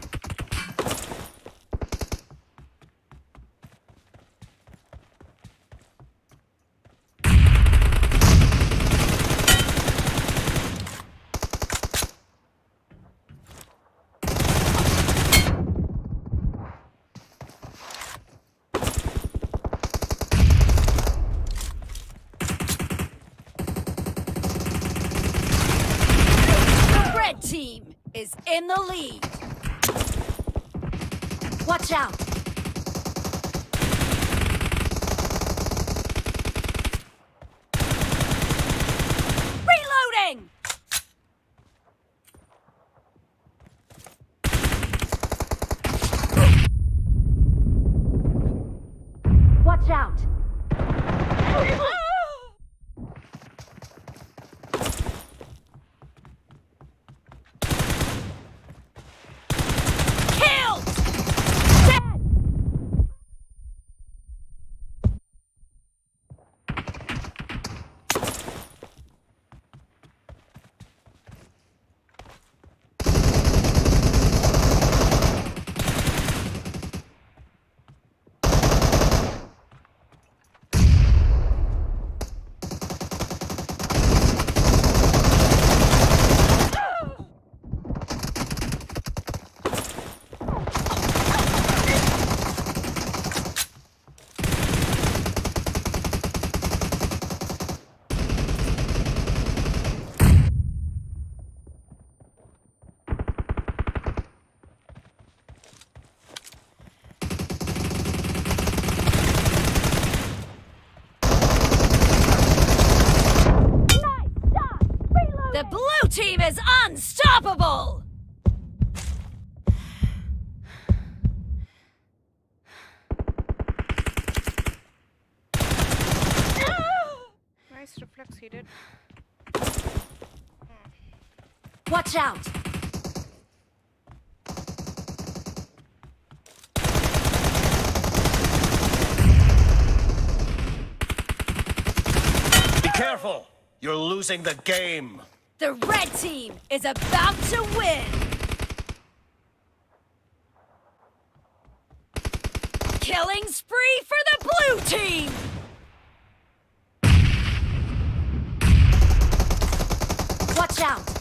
Team is in the lead. Watch out! Reloading! Watch out! Killed! Dead! team is unstoppable! Nice reflex he did. Watch out! Be careful! You're losing the game. The red team is about to win! Killing spree for the blue team! Watch out!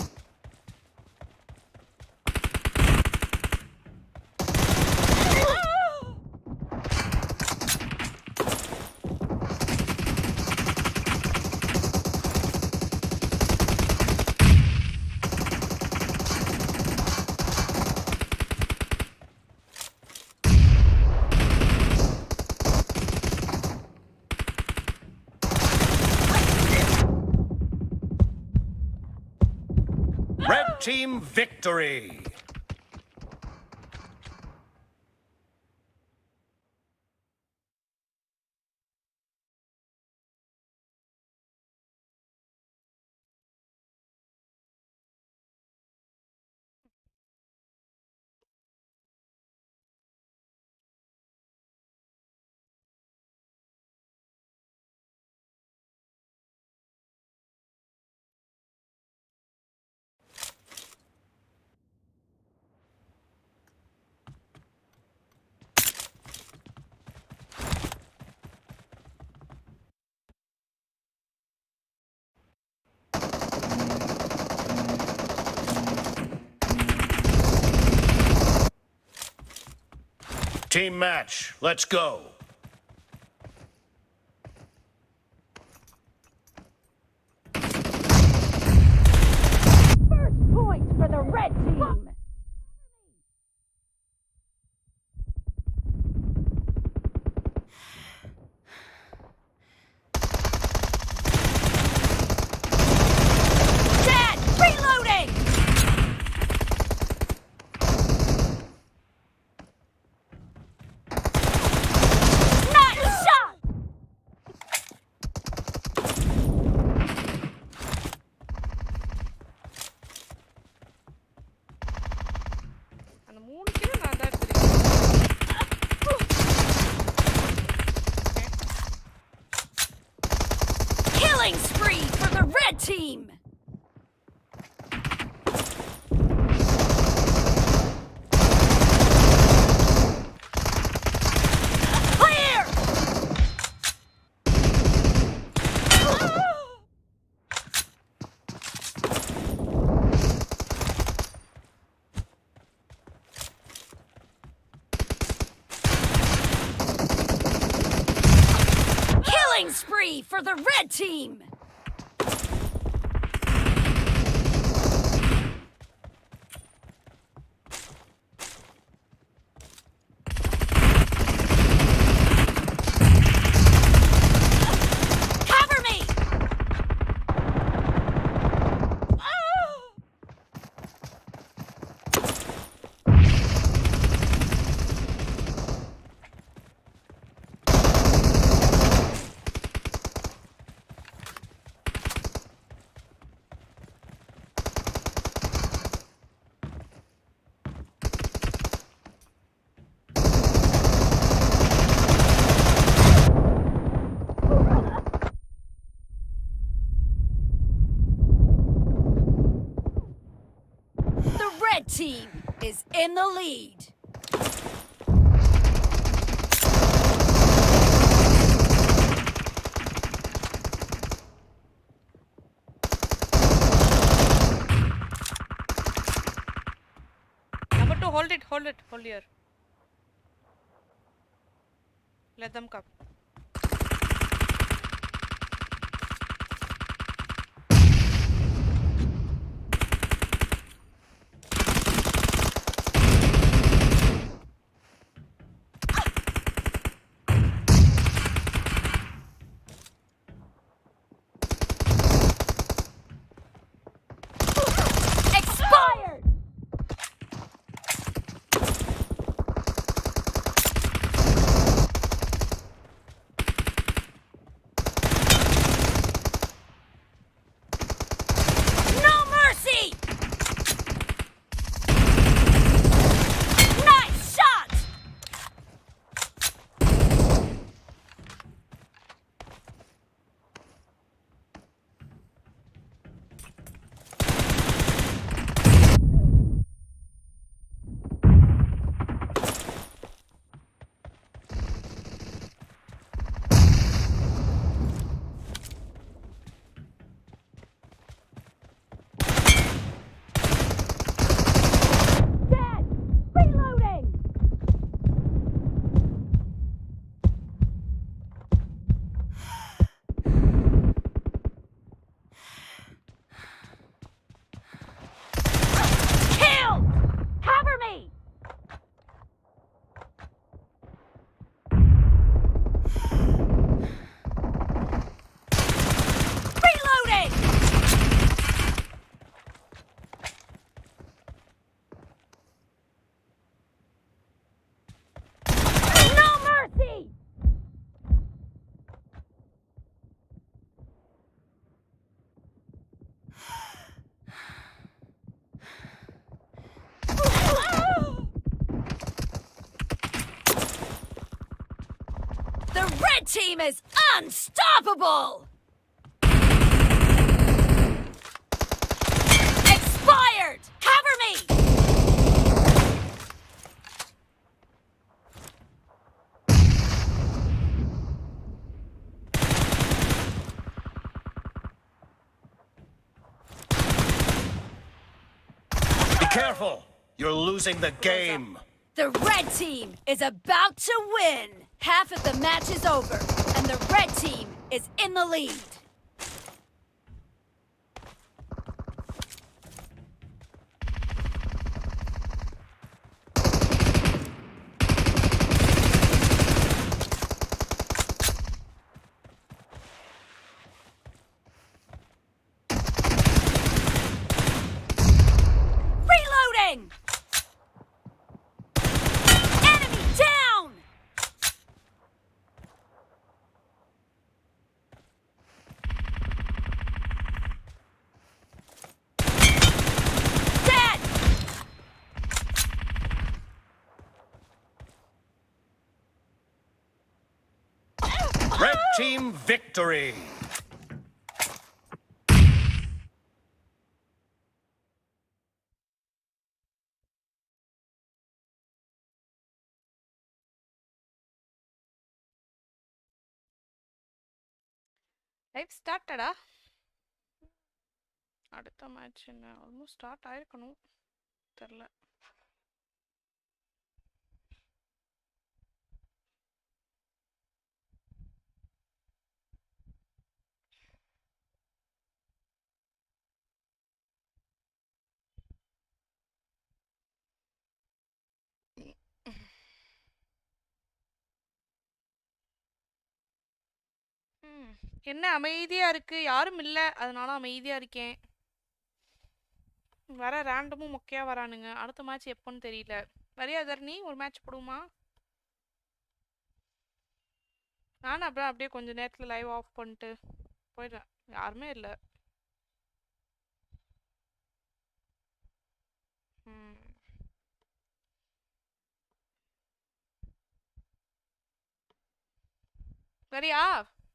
Red team victory. Team match, let's go. First point for the red team! Dead! Reloading! Nice shot! அந்த 3 kilo நான் தான் எடுத்துருக்கேன். Killing spree for the red team! Clear! Killing spree for the red team! Cover me! The red team is in the lead. Number 2, hold it, hold here. Let them come. red team is unstoppable! Expired! Cover me! Be careful! You're losing the game! The red team is about to win! Half of the match is over, and the red team is in the lead. Reloading! Enemy down! Dead! Red team victory! Live ஸ்டார்டடா அடுத்த match என்ன almost start ஆயிருக்கணும் தெரில என்ன அமைதியா இருக்கு யாரும் இல்ல அதனால அமைதியா இருக்கேன் வர ரேண்டமும் மொக்கையா வரானுங்க அடுத்த மேட்ச் எப்போன்னு தெரியல வரியா தர்ணி ஒரு மேட்ச் போடுமா நானும் அப்படியே கொஞ்ச நேரத்துல லைவ் ஆஃப் பண்ணிட்டு போயிடுறேன் யாருமே இல்ல வரியா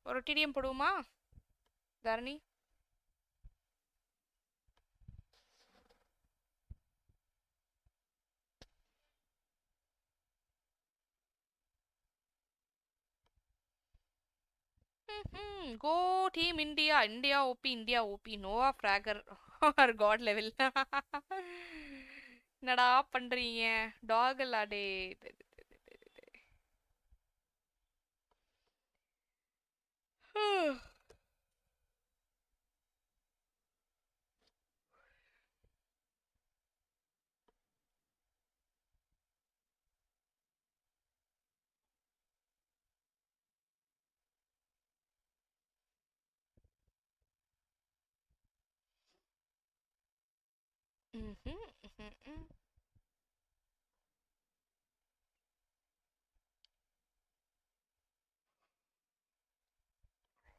ஒரு டிடிஎம் போடுவோமா Dharani go team India India OP Nova fragger are god level என்னடா பண்றீங்க டாக் அல்லாடே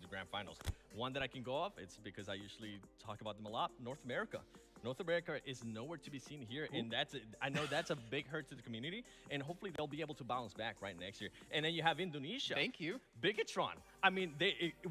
The grand finals. One that I can go off, it's because I usually talk about them a lot. North America. North America is nowhere to be seen here, and I know that's a big hurt to the community, and hopefully they'll be able to bounce back right next year. And then you have Indonesia. Thank you. Bigatron. I mean,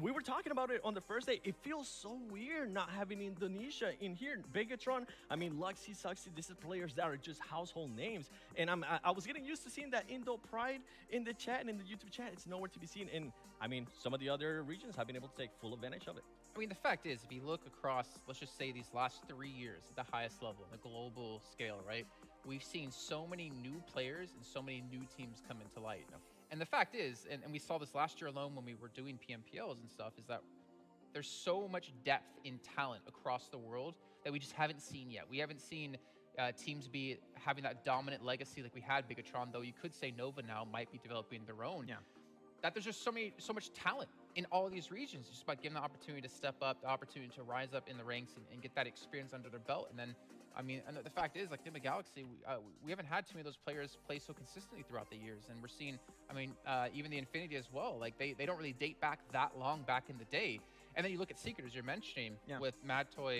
we were talking about it on the first day. It feels so weird not having Indonesia in here. Bigatron, I mean, Luxy, Suxy, this is players that are just household names. And I was getting used to seeing that Indo pride in the chat and in the YouTube chat. It's nowhere to be seen. And I mean, some of the other regions have been able to take full advantage of it. I mean, the fact is, if you look across, let's just say these last 3 years at the highest level, the global scale, right? We've seen so many new players and so many new teams come into light. And the fact is, and we saw this last year alone when we were doing PMPLs and stuff, is that there's so much depth in talent across the world that we just haven't seen yet. We haven't seen teams be having that dominant legacy like we had Bigatron, though you could say Nova now might be developing their own. Yeah. That there's just so much talent in all of these regions, just by giving the opportunity to step up, the opportunity to rise up in the ranks and get that experience under their belt. And then, I mean, and the fact is, like Nima Galaxy, we haven't had too many of those players play so consistently throughout the years. And we're seeing, I mean, even the Infinity as well, like they don't really date back that long back in the day. And then you look at Secret, as you're mentioning, with Mad Toy,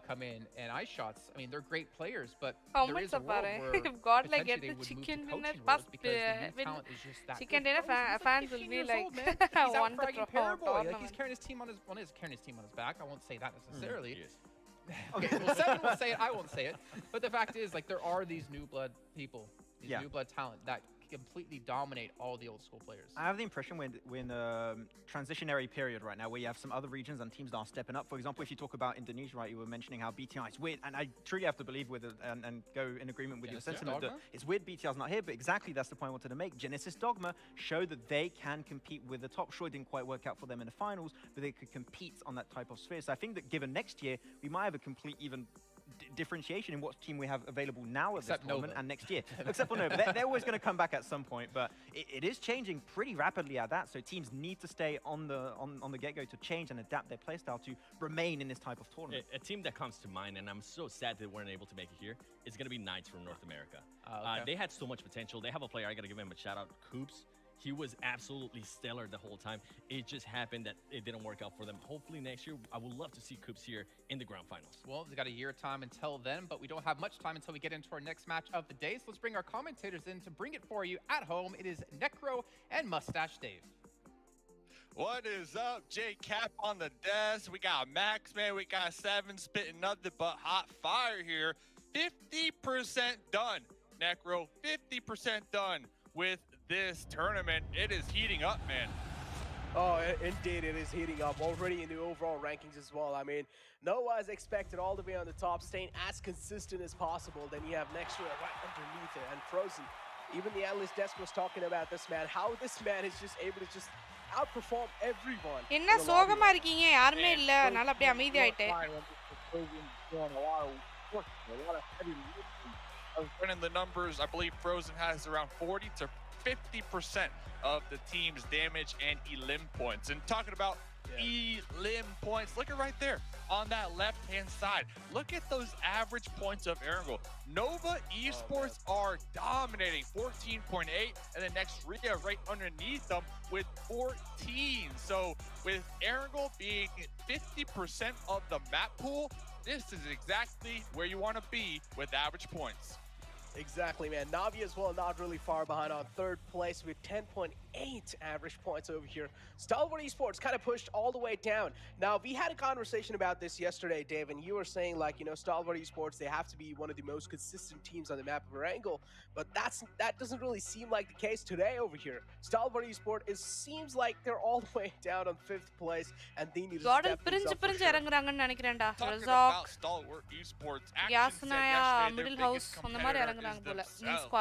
come in and ice shots. I mean, they're great players, but there Comments is a world about where if God like potentially get they the would move to chicken dinner coaching bus roles because the new when talent is just that chicken good. dinner Frozen, he's fans will 15 be years like old, man. He's won the out-fragging Paraboy. Like, he's tournament. carrying his team on his carrying his team on his back. I won't say that necessarily. Yes. Okay, well, Seven will say it. I won't say it. But the fact is, like, there are these new blood people, these new blood talent that completely dominate all the old school players. I have the impression we're in a transitionary period right now where you have some other regions and teams that are stepping up. For example, if you talk about Indonesia, right, you were mentioning how BTI is weird, and I truly have to believe with it and go in agreement with your sentiment that it's weird BTI's not here, but exactly that's the point I wanted to make. Genesis Dogma showed that they can compete with the top. Sure, it didn't quite work out for them in the finals, but they could compete on that type of sphere. So I think that given next year, we might have a complete even differentiation in what team we have available now at this tournament and next year. Except for Nova. They're always going to come back at some point, but it is changing pretty rapidly at that, so teams need to stay on the get-go to change and adapt their playstyle to remain in this type of tournament. A team that comes to mind, and I'm so sad they weren't able to make it here, is going to be Knights from North America. They had so much potential. They have a player, I got to give him a shout-out, Coops. He was absolutely stellar the whole time. It just happened that it didn't work out for them. Hopefully next year, I would love to see Coops here in the grand finals. Well, we've got a year time until then, but we don't have much time until we get into our next match of the day. So let's bring our commentators in to bring it for you at home. It is Necro and Mustache Dave. What is up? J Cap on the desk. We got Max, man. We got Seven spitting nothing but hot fire here. 50% done, Necro. 50% done with this tournament. It is heating up, man. Oh, indeed, it is heating up already in the overall rankings as well. I mean, Noah is expected all the way on the top, staying as consistent as possible. Then you have next year right underneath it, and Frozen. Even the analyst desk was talking about this man, how this man is just able to just outperform everyone. என்ன சோகமா இருக்கீங்க யாருமே இல்ல அதனால அப்படியே அமைதியாயிட்டேன். Running the numbers, I believe Frozen has around 40 to 50% of the team's damage and elim points. And talking about elim points, look at right there on that left-hand side. Look at those average points of Erangel. Nova Esports are dominating, 14.8, and then next Ria right underneath them with 14. So with Erangel being 50% of the map pool, this is exactly where you want to be with average points. Exactly, man. Navi as well, not really far behind on third place with 10.8 average points over here. Stalwart Esports kind of pushed all the way down. Now, we had a conversation about this yesterday, Dave, and you were saying, like, you know, Stalwart Esports, they have to be one of the most consistent teams on the map of Erangel, but that doesn't really seem like the case today over here. Stalwart Esports, it seems like they're all the way down on 5th place, and they need to step things up for sure. இறங்குறாங்கன்னு நினைக்கிறேன்டா. Talking about Stalwart Esports, Action said yesterday their biggest competitor is themselves.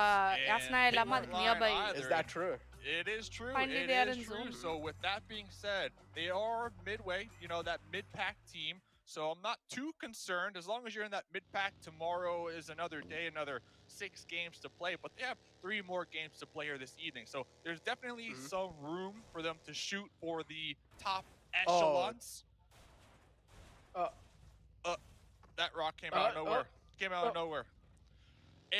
யாஸ்னாயா இல்லாம அதுக்கு nearby. Is that true? It is true. Finally, it they are is in true. zone. So with that being said, they are midway, you know, that mid-pack team. So I'm not too concerned. As long as you're in that mid-pack, tomorrow is another day, another 6 games to play. But they have 3 more games to play here this evening. So there's definitely some room for them to shoot for the top echelons. That rock came out of nowhere. Came out of nowhere.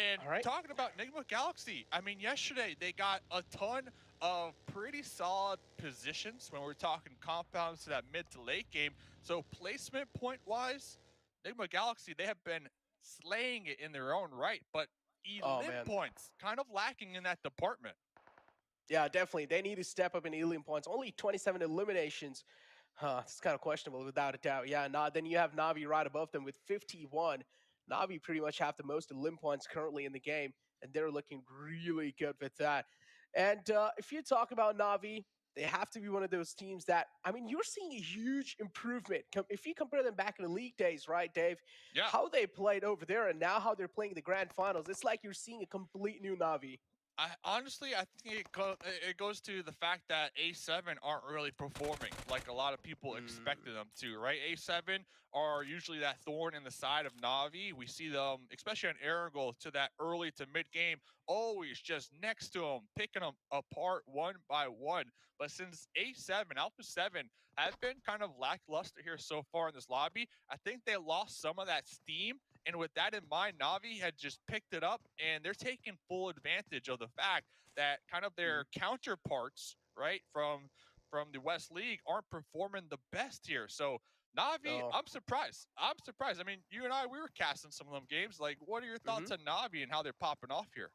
And talking about Enigma Galaxy, I mean, yesterday they got a ton of pretty solid positions when we're talking compounds to that mid to late game. So placement point-wise, Enigma Galaxy, they have been slaying it in their own right, but elim points, kind of lacking in that department. Yeah, definitely. They need to step up in elim points. Only 27 eliminations. It's kind of questionable, without a doubt. Yeah, then you have Navi right above them with 51. Navi pretty much have the most elim points currently in the game, and they're looking really good with that. And if you talk about Navi, they have to be one of those teams that, I mean, you're seeing a huge improvement. If you compare them back in the league days, right, Dave? Yeah. How they played over there and now how they're playing in the grand finals, it's like you're seeing a complete new Navi. Honestly, I think it goes to the fact that A7 aren't really performing like a lot of people expected them to, right? A7 are usually that thorn in the side of Navi. We see them, especially on Erangel, to that early to mid-game, always just next to them, picking them apart one by one. But since A7, Alpha 7 have been kind of lackluster here so far in this lobby, I think they lost some of that steam. And with that in mind, Navi had just picked it up, and they're taking full advantage of the fact that kind of their counterparts, right, from the West League aren't performing the best here. So Navi, Oh. I'm surprised. I'm surprised. I mean, you and I, we were casting some of them games. Like, what are your thoughts on Navi and how they're popping off here?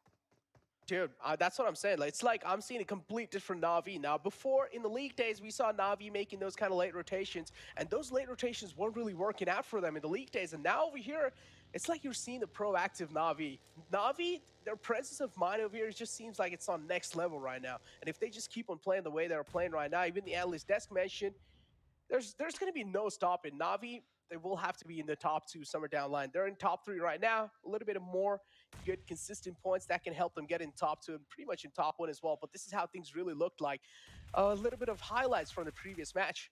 Dude, that's what I'm saying. Like, it's like I'm seeing a complete different Navi now. Before, in the league days, we saw Navi making those kind of late rotations, and those late rotations weren't really working out for them in the league days. And now over here, it's like you're seeing the proactive Navi. Navi, their presence of mind over here just seems like it's on next level right now. And if they just keep on playing the way they're playing right now, even the analyst desk mentioned, there's going to be no stopping Navi. They will have to be in the top 2 somewhere down the line. They're in top 3 right now. A little bit of more good consistent points that can help them get in top 2 and pretty much in top 1 as well. But this is how things really looked like. A little bit of highlights from the previous match.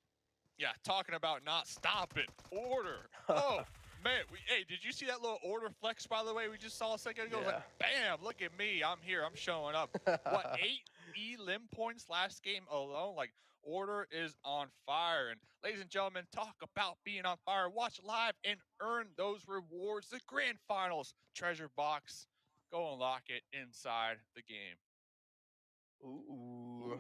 Yeah, talking about not stopping. Order. Oh, man. Hey, did you see that little order flex, by the way, we just saw a second ago? Yeah. Like, bam, look at me. I'm here. I'm showing up. What, 8 elim points last game alone? Like, order is on fire. And ladies and gentlemen, talk about being on fire. Watch live and earn those rewards. The grand finals treasure box. Go unlock it inside the game. Ooh.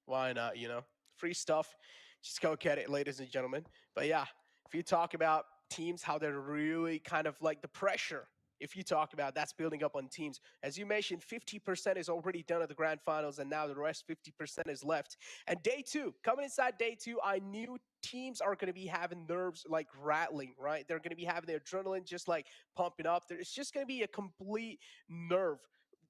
Why not, you know? Free stuff. Just go get it, ladies and gentlemen. But yeah, if you talk about teams, how they're really kind of like the pressure, if you talk about that's building up on teams. As you mentioned, 50% is already done at the grand finals, and now the rest 50% is left. And day 2, coming inside day 2, I knew teams are going to be having nerves like rattling, right? They're going to be having their adrenaline just like pumping up. It's just going to be a complete nerve.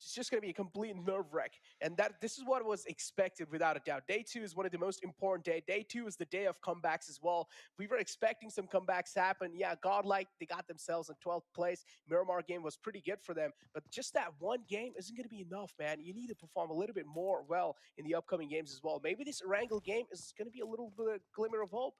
It's just going to be a complete nerve wreck. And this is what was expected without a doubt. Day 2 is one of the most important days. Day 2 is the day of comebacks as well. We were expecting some comebacks to happen. Yeah, Godlike, they got themselves in 12th place. Miramar game was pretty good for them. But just that one game isn't going to be enough, man. You need to perform a little bit more well in the upcoming games as well. Maybe this Erangel game is going to be a little bit of glimmer of hope.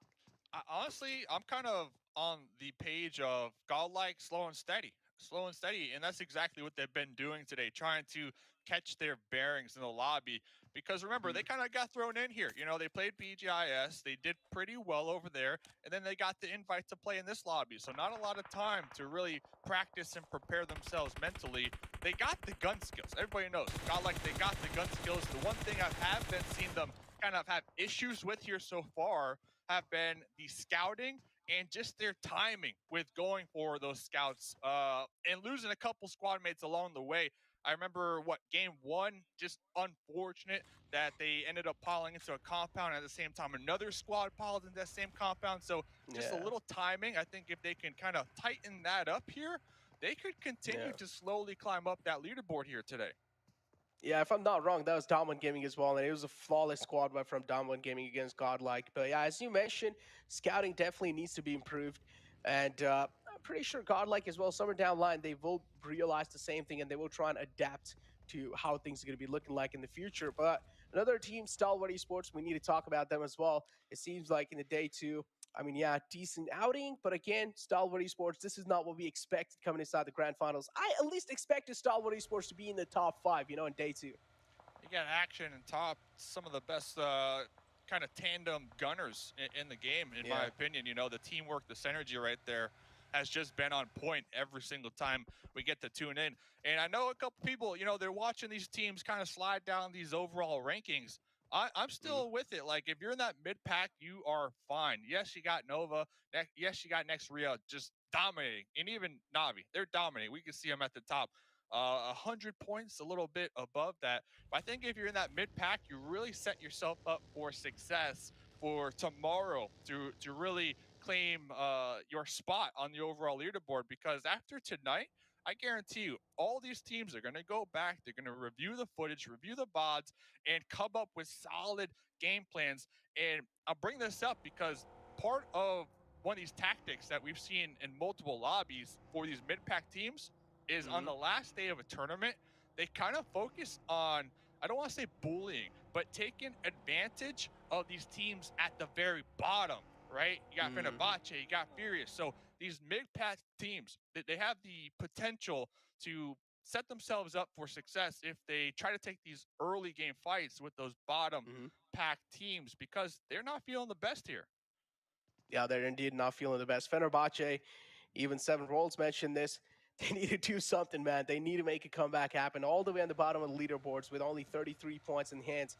Honestly, I'm kind of on the page of Godlike, slow and steady. Slow and steady, and that's exactly what they've been doing today, trying to catch their bearings in the lobby. Because remember, they kind of got thrown in here. You know, they played BGIS, they did pretty well over there, and then they got the invite to play in this lobby. So not a lot of time to really practice and prepare themselves mentally. They got the gun skills. Everybody knows, Godlike, they got the gun skills. The one thing I have been seeing them kind of have issues with here so far have been the scouting and just their timing with going for those scouts and losing a couple squad mates along the way. I remember game 1, just unfortunate that they ended up piling into a compound at the same time. Another squad piled into that same compound. So just a little timing. I think if they can kind of tighten that up here, they could continue to slowly climb up that leaderboard here today. Yeah, if I'm not wrong, that was Dominant Gaming as well, and it was a flawless squad wipe from Dominant Gaming against Godlike. But yeah, as you mentioned, scouting definitely needs to be improved, and I'm pretty sure Godlike as well, somewhere down the line, they will realize the same thing, and they will try and adapt to how things are going to be looking like in the future. But another team, Stalwart Esports, we need to talk about them as well. It seems like in the day 2, I mean, yeah, decent outing, but again, Stalwart Esports, this is not what we expected coming inside the grand finals. I at least expected Stalwart Esports to be in the top 5, you know, in day 2. You got action and top, some of the best kind of tandem gunners in the game, in my opinion. You know, the teamwork, the synergy right there has just been on point every single time we get to tune in. And I know a couple people, you know, they're watching these teams kind of slide down these overall rankings. I'm still with it. Like, if you're in that mid-pack, you are fine. Yes, you got Nova. Yes, you got Nextria just dominating. And even Navi, they're dominating. We can see them at the top. 100 points, a little bit above that. But I think if you're in that mid-pack, you really set yourself up for success for tomorrow to really claim your spot on the overall leaderboard. Because after tonight, I guarantee you, all these teams are going to go back. They're going to review the footage, review the VODs, and come up with solid game plans. And I'll bring this up because part of one of these tactics that we've seen in multiple lobbies for these mid-pack teams is on the last day of a tournament, they kind of focus on, I don't want to say bullying, but taking advantage of these teams at the very bottom, right? You got Fenerbahce, you got Furious. So these mid-pack teams, they have the potential to set themselves up for success if they try to take these early game fights with those bottom pack teams, because they're not feeling the best here. Yeah, they're indeed not feeling the best. Fenerbahce, even Seven Rolls mentioned this. They need to do something, man. They need to make a comeback happen all the way on the bottom of the leaderboards with only 33 points in hands.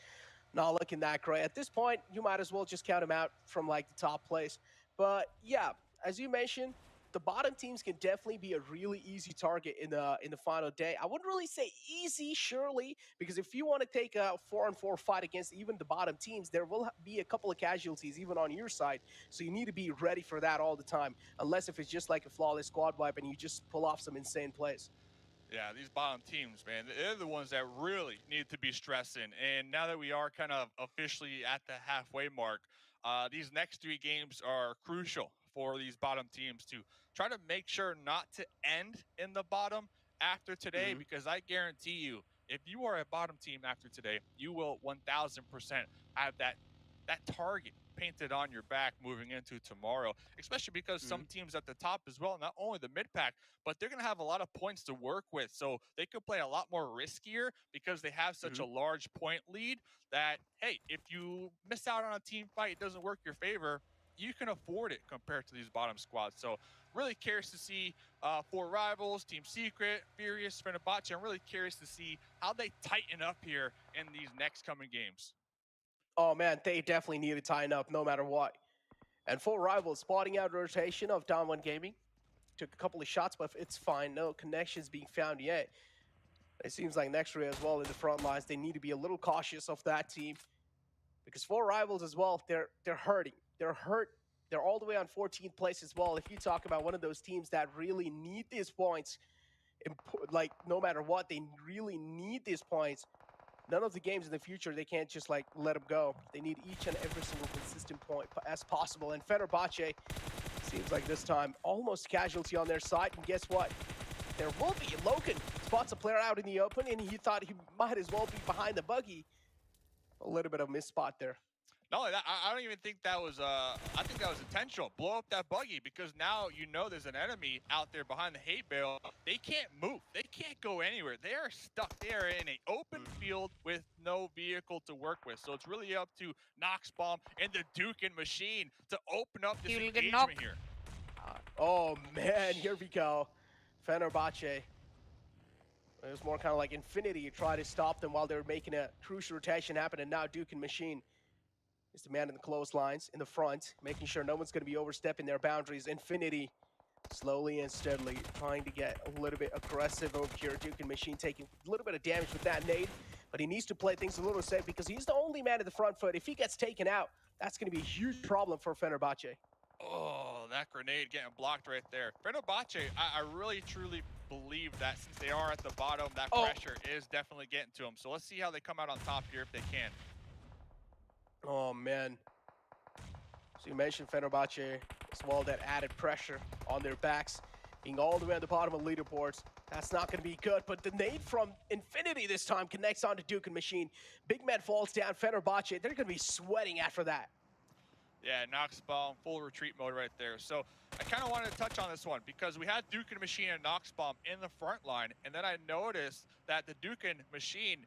Not looking that great. At this point, you might as well just count them out from like the top place. But yeah, as you mentioned, the bottom teams can definitely be a really easy target in the final day. I wouldn't really say easy, surely, because if you want to take a 4-on-4 fight against even the bottom teams, there will be a couple of casualties even on your side. So you need to be ready for that all the time, unless if it's just like a flawless squad wipe and you just pull off some insane plays. Yeah, these bottom teams, man, they're the ones that really need to be stressing. And now that we are kind of officially at the halfway mark, these next 3 games are crucial for these bottom teams to try to make sure not to end in the bottom after today, because I guarantee you, if you are a bottom team after today, you will 1000% have that target painted on your back moving into tomorrow, especially because some teams at the top as well, not only the mid pack, but they're going to have a lot of points to work with. So they could play a lot more riskier because they have such a large point lead that, hey, if you miss out on a team fight, it doesn't work your favor, you can afford it compared to these bottom squads. So really curious to see for Rivals, Team Secret, Furious, Fenerbahce. I'm really curious to see how they tighten up here in these next coming games. Oh man, they definitely need to tighten up no matter what. And for Rivals, spotting out rotation of Down 1 Gaming. Took a couple of shots, but it's fine. No connections being found yet. It seems like Nextray as well in the front lines. They need to be a little cautious of that team. Because for Rivals as well, they're hurting. They're hurt. They're all the way on 14th place as well. If you talk about one of those teams that really need these points, like no matter what, they really need these points. None of the games in the future, they can't just like let them go. They need each and every single consistent point as possible. And Fenerbahce seems like this time almost casualty on their side. And guess what? There will be. Logan spots a player out in the open, and he thought he might as well be behind the buggy. A little bit of miss spot there. Not only that, I don't even think that was, I think that was intentional. Blow up that buggy, because now you know there's an enemy out there behind the hay bale. They can't move. They can't go anywhere. They are stuck. They are in an open field with no vehicle to work with. So it's really up to Noxbomb and the Duke and Machine to open up this engagement here. Oh man, here we go. Fenerbahce. It was more kind of like Infinity try to stop them while they were making a crucial rotation happen, and now Duke and Machine is the man in the clotheslines in the front, making sure no one's going to be overstepping their boundaries. Infinity slowly and steadily trying to get a little bit aggressive over here. Duke and Machine taking a little bit of damage with that nade, but he needs to play things a little safe because he's the only man in the front foot. If he gets taken out, that's going to be a huge problem for Fenerbahce. Oh, that grenade getting blocked right there. Fenerbahce, I really, truly believe that since they are at the bottom, that pressure is definitely getting to them. So let's see how they come out on top here if they can. Oh, man. So you mentioned Fenerbahce as well, that added pressure on their backs, being all the way at the bottom of leaderboards. That's not going to be good, but the nade from Infinity this time connects onto Duke and Machine. Big man falls down. Fenerbahce, they're going to be sweating after that. Yeah, Noxbomb, full retreat mode right there. So I kind of wanted to touch on this one because we had Duke and Machine and Noxbomb in the front line, and then I noticed that the Duke and Machine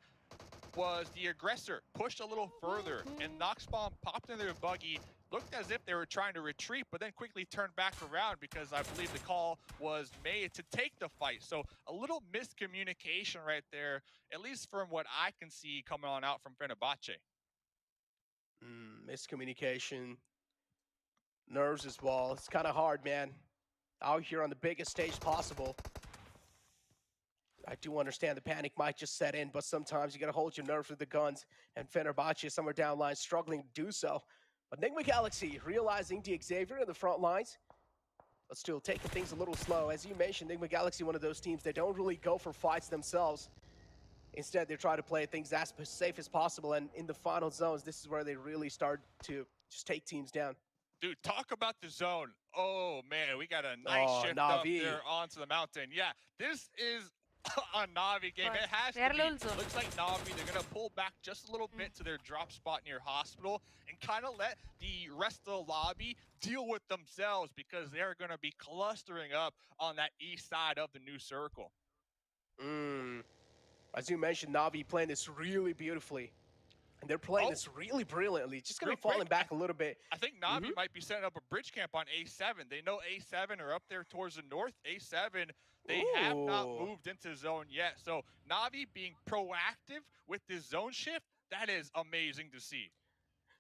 was the aggressor, pushed a little further, and Noxbomb popped in their buggy, looked as if they were trying to retreat, but then quickly turned back around because I believe the call was made to take the fight. So a little miscommunication right there, at least from what I can see coming on out from Fenerbahce. Miscommunication, nerves as well. It's kind of hard, man. Out here on the biggest stage possible. I do understand the panic might just set in, but sometimes you got to hold your nerve with the guns. And Fenerbahce, somewhere down line, struggling to do so. But Nigma Galaxy realizing the Xavier in the front lines, but still taking things a little slow. As you mentioned, Nigma Galaxy, one of those teams that don't really go for fights themselves. Instead, they try to play things as safe as possible. And in the final zones, this is where they really start to just take teams down. Dude, talk about the zone. Oh, man, we got a nice shift up there onto the mountain. Yeah, this is a Na'Vi game. It has to be. Looks like Na'Vi, they're going to pull back just a little bit to their drop spot near hospital and kind of let the rest of the lobby deal with themselves because they're going to be clustering up on that east side of the new circle. As you mentioned, Na'Vi playing this really beautifully. And they're playing this really brilliantly. Just going to be falling back a little bit. I think Na'Vi might be setting up a bridge camp on A7. They know A7 are up there towards the north. A7, they have not moved into zone yet. So Na'Vi being proactive with this zone shift, that is amazing to see.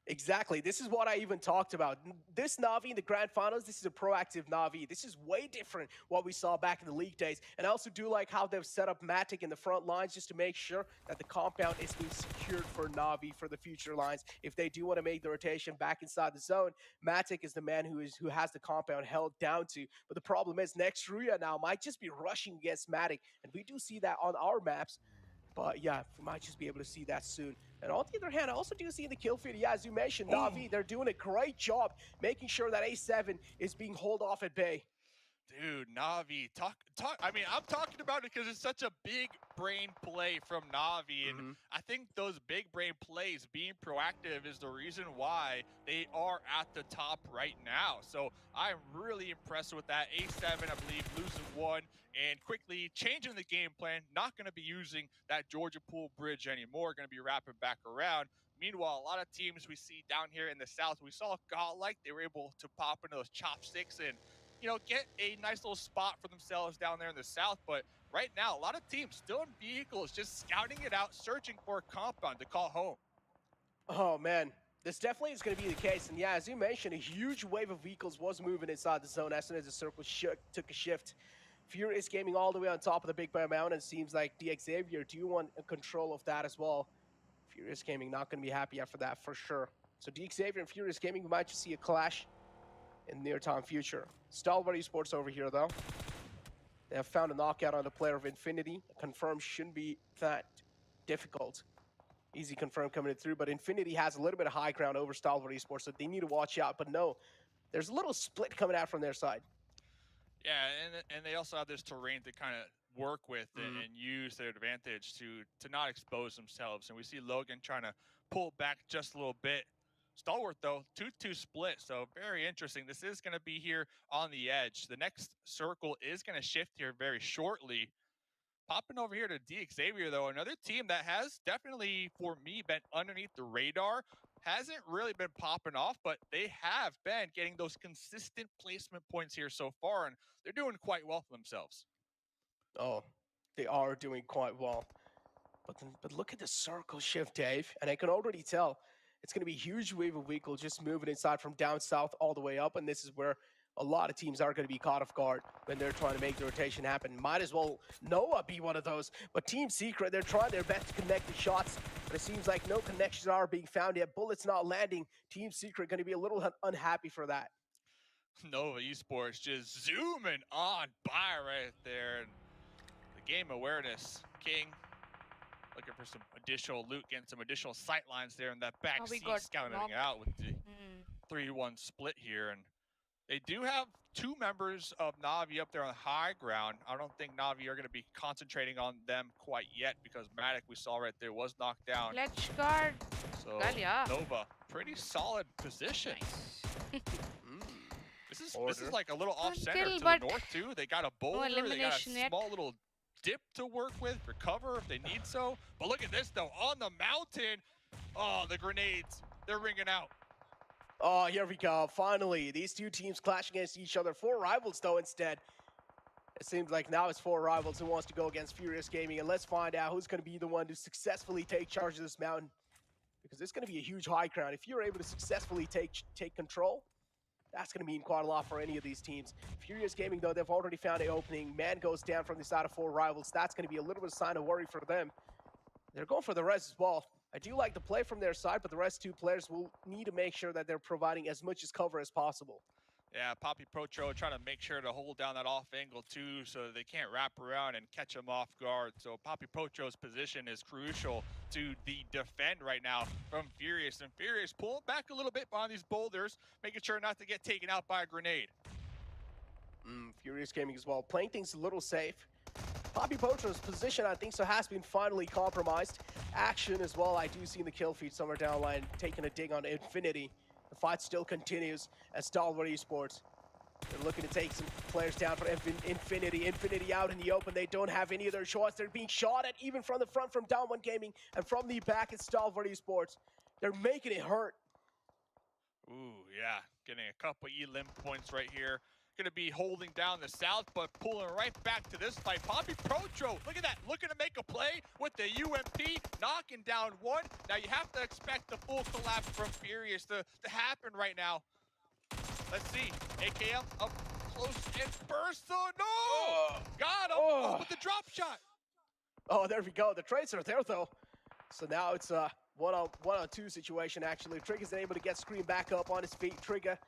Exactly. This is what I even talked about. This Na'Vi in the grand finals, this is a proactive Na'Vi. This is way different what we saw back in the league days. And I also do like how they've set up Matic in the front lines just to make sure that the compound is being secured for Na'Vi for the future lines. If they do want to make the rotation back inside the zone, Matic is the man who has the compound held down to. But the problem is next Ruya now might just be rushing against Matic. And we do see that on our maps. But yeah, we might just be able to see that soon. And on the other hand, I also do see in the kill feed, yeah, as you mentioned, Na'Vi, they're doing a great job making sure that A7 is being held off at bay. Dude, Na'Vi, I mean, I'm talking about it because it's such a big brain play from Na'Vi, and I think those big brain plays, being proactive, is the reason why they are at the top right now. So I'm really impressed with that. A7, I believe, losing one and quickly changing the game plan. Not going to be using that Georgia Pool bridge anymore. Going to be wrapping back around. Meanwhile, a lot of teams we see down here in the south, we saw Godlike, they were able to pop into those chopsticks and, you know, get a nice little spot for themselves down there in the south. But right now, a lot of teams still in vehicles, just scouting it out, searching for a compound to call home. Oh, man. This definitely is going to be the case. And yeah, as you mentioned, a huge wave of vehicles was moving inside the zone as soon as the circle took a shift. Furious Gaming all the way on top of the Big Bear Mountain. It seems like the Xavier do want control of that as well. Furious Gaming not going to be happy after that for sure. So Xavier and Furious Gaming, we might just see a clash in the near-time future. Stalwart Esports over here, though. They have found a knockout on the player of Infinity. Confirm shouldn't be that difficult. Easy confirm coming through, but Infinity has a little bit of high ground over Stalwart Esports, so they need to watch out. But no, there's a little split coming out from their side. Yeah, and they also have this terrain to kind of work with and use their advantage to not expose themselves. And we see Logan trying to pull back just a little bit. Stalwart, though, 2-2 split, so very interesting. This is going to be here on the edge. The next circle is going to shift here very shortly. Popping over here to Xavier, though, another team that has definitely, for me, been underneath the radar. Hasn't really been popping off, but they have been getting those consistent placement points here so far, and they're doing quite well for themselves. Oh, they are doing quite well. But look at the circle shift, Dave, and I can already tell it's going to be a huge wave of vehicles just moving inside from down south all the way up, and this is where a lot of teams are going to be caught off guard when they're trying to make the rotation happen. Might as well Noah be one of those, but Team Secret, they're trying their best to connect the shots, but it seems like no connections are being found yet. Bullets not landing. Team Secret going to be a little unhappy for that. Nova Esports just zooming on by right there. And the game awareness, King, looking for some additional loot, getting some additional sight lines there in that back seat, scouting it out with the 3-1 split here. And they do have two members of Na'Vi up there on the high ground. I don't think Na'Vi are going to be concentrating on them quite yet because Matic, we saw right there, was knocked down. Let's guard. So Nova, pretty solid position. This is like a little off center to the north too. They got a boulder, they got a small little dip to work with for cover if they need so. But look at this though, on the mountain. Oh, the grenades, they're ringing out. Oh, here we go. Finally, these two teams clash against each other. 4 rivals though instead. It seems like now it's 4 rivals who wants to go against Furious Gaming, and let's find out who's going to be the one to successfully take charge of this mountain. Because it's going to be a huge high ground. If you're able to successfully take control, that's going to mean quite a lot for any of these teams. Furious Gaming, though, they've already found an opening. Man goes down from the side of 4 rivals. That's going to be a little bit of sign of worry for them. They're going for the res as well. I do like the play from their side, but the rest 2 players will need to make sure that they're providing as much as cover as possible. Yeah, Poppy Protro trying to make sure to hold down that off angle too so they can't wrap around and catch them off guard. So Poppy Protro's position is crucial to the defend right now from Furious. And Furious pulling back a little bit behind these boulders, making sure not to get taken out by a grenade. Furious Gaming as well, playing things a little safe. Poppy Potro's position, I think so, has been finally compromised. Action as well, I do see in the kill feed somewhere down the line, taking a dig on Infinity. The fight still continues as Stalwart Esports. They're looking to take some players down for Infinity. Infinity out in the open. They don't have any of their shots. They're being shot at even from the front from Down One Gaming and from the back at Stalwart Esports. They're making it hurt. Ooh, yeah. Getting a couple E-limb points right here. going to be holding down the South, but pulling right back to this fight. Poppy Protro, look at that, looking to make a play with the UMP, knocking down one. Now you have to expect the full collapse from Furious to happen right now. Let's see, AKM up close and burst. Oh no! Got him with the drop shot. Oh, there we go. The trades are there though. So now it's a one-on-two situation actually. Trigger's able to get Scream back up on his feet. Trigger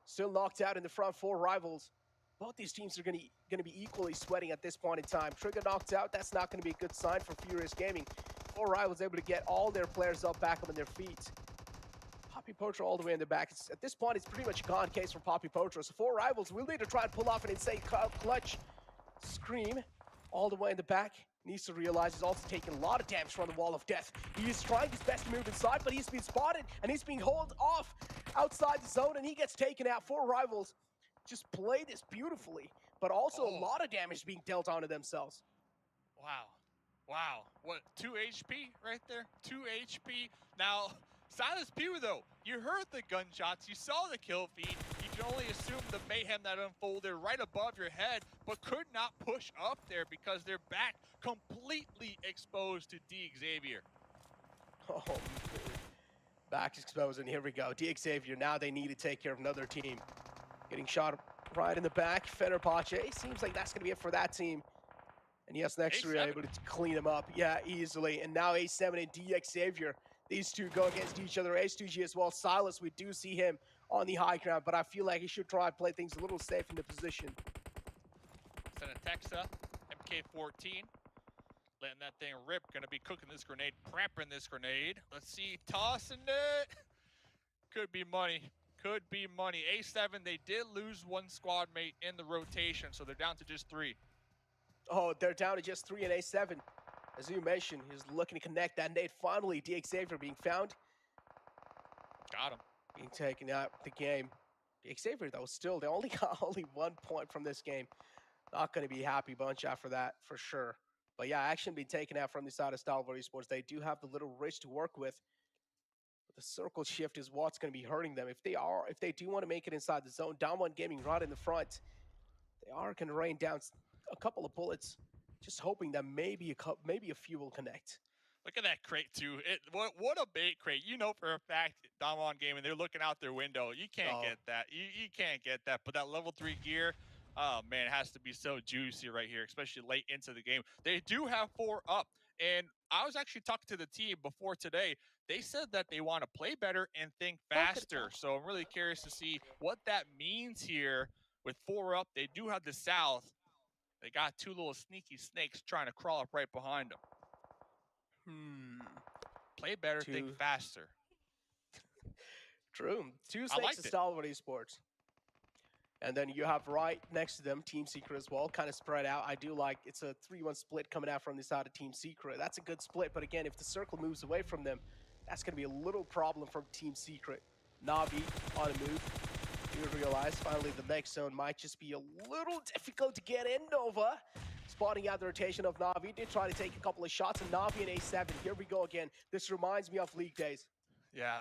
still knocked out in the front. 4 rivals. Both these teams are gonna be equally sweating at this point in time. Trigger knocked out. That's not gonna be a good sign for Furious Gaming. 4 rivals able to get all their players back up on their feet. Poppy Potro all the way in the back. At this point, it's pretty much a gone case for Poppy Potro. So 4 rivals will need to try and pull off an insane clutch. Scream all the way in the back. Needs to realize he's also taking a lot of damage from the Wall of Death. He is trying his best to move inside, but he's been spotted and he's being hauled off outside the zone and he gets taken out. 4 rivals just play this beautifully, but also a lot of damage being dealt onto themselves. Wow. Wow. What, 2 HP right there? 2 HP. Now, Silas Pew, though, you heard the gunshots, you saw the kill feed, you can only assume the mayhem that unfolded right above your head, but could not push up there because they're back completely exposed to D. Xavier. Oh, back exposed, and here we go. D. Xavier, now they need to take care of another team. Getting shot right in the back. Fenerbahce, seems like that's going to be it for that team. And yes, next three are able to clean them up, yeah, easily. And now A7 and D. Xavier. These two go against each other. Ace2G as well. Silas, we do see him on the high ground, but I feel like he should try and play things a little safe in the position. Texa, MK14, letting that thing rip. Gonna be cooking this grenade, prepping this grenade. Let's see, tossing it. Could be money. Could be money. A7, they did lose 1 squad mate in the rotation, so they're down to just 3. Oh, they're down to just 3 and A7. As you mentioned, he's looking to connect that nade. Finally, D. Xavier being found. Got him. Being taken out the game. D. Xavier, though, still, they only got 1 point from this game. Not going to be a happy bunch after that, for sure. But yeah, action being taken out from the side of Stalwart Esports. They do have the little ridge to work with. But the circle shift is what's going to be hurting them. If they do want to make it inside the zone, Down One Gaming right in the front. They are going to rain down a couple of bullets. Just hoping that maybe a few will connect. Look at that crate too. What a bait crate. You know for a fact, Damwon Gaming, they're looking out their window. You can't get that. You can't get that. But that level 3 gear, oh man, it has to be so juicy right here, especially late into the game. They do have 4 up. And I was actually talking to the team before today. They said that they want to play better and think faster. So I'm really curious to see what that means here with 4 up. They do have the South. They got 2 little sneaky snakes trying to crawl up right behind them. Play better, think faster. True. 2 snakes to Stalwart Esports. And then you have right next to them Team Secret as well, kind of spread out. I do like it's a 3-1 split coming out from the side of Team Secret. That's a good split, but again, if the circle moves away from them, that's going to be a little problem from Team Secret. Navi on a move. You realize finally the next zone might just be a little difficult to get in. Nova spotting out the rotation of Navi. Did try to take a couple of shots, and Navi and A7. Here we go again. This reminds me of League days. Yeah,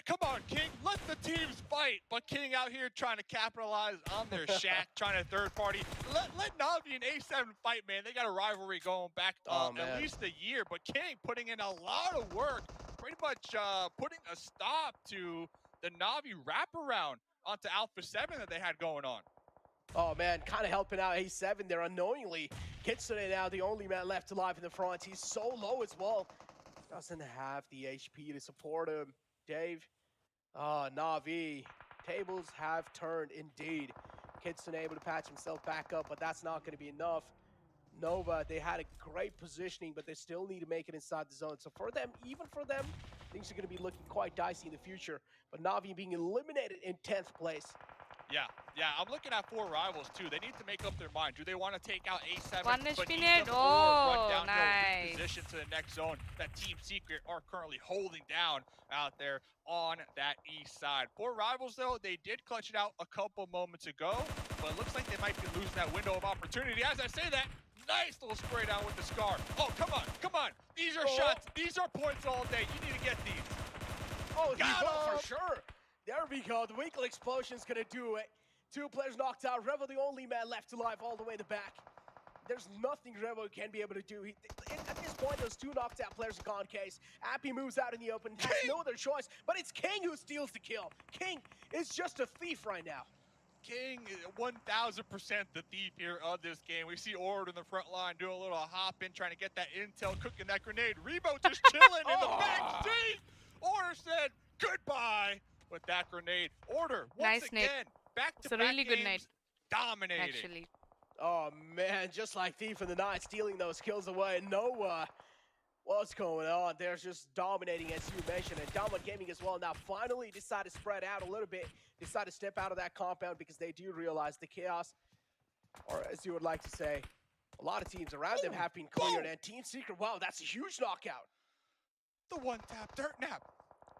come on, King. Let the teams fight. But King out here trying to capitalize on their shack, trying to third party. Let Navi and A7 fight, man. They got a rivalry going back at least a year. But King putting in a lot of work, pretty much putting a stop to the Navi wraparound onto Alpha 7 that they had going on. Oh man, kind of helping out A7 there unknowingly. Kitsune now the only man left alive in the front. He's so low as well. Doesn't have the HP to support him. Dave, Navi, tables have turned indeed. Kitsune able to patch himself back up, but that's not going to be enough. Nova, they had a great positioning, but they still need to make it inside the zone. So for them, even for them, things are going to be looking quite dicey in the future. But Navi being eliminated in 10th place. Yeah, I'm looking at 4 rivals too. They need to make up their mind. Do they want to take out A7? One but HP eat net. them, or Oh, run down nice. position to the next zone that Team Secret are currently holding down out there on that east side. 4 rivals though, they did clutch it out a couple moments ago, but it looks like they might be losing that window of opportunity. As I say that, nice little spray down with the Scar. Oh, come on. These are shots. These are points all day. You need to get these. Oh, got him for sure. There we go. The Winkle explosion's gonna do it. 2 players knocked out. Revo the only man left alive all the way in the back. There's nothing Revo can be able to do. At this point, those 2 knocked out players are gone case. Appy moves out in the open, has no other choice, but it's King who steals the kill. King is just a thief right now. King is 1000% the thief here of this game. We see Ord in the front line doing a little hop in, trying to get that intel, cooking that grenade. Rebo just chilling in the back seat. Order said goodbye with that grenade. Order once Nice again, nade. back to It's a back really good nade. games, dominating. Actually. Oh man, just like Thief in the Night, stealing those kills away. Noah, what's going on? They're just dominating, as you mentioned, and Dominant Gaming as well. Now finally decide to spread out a little bit, decide to step out of that compound because they do realize the chaos, or as you would like to say, a lot of teams around them have been cleared, and Team Secret, wow, that's a huge knockout. The one tap dirt nap.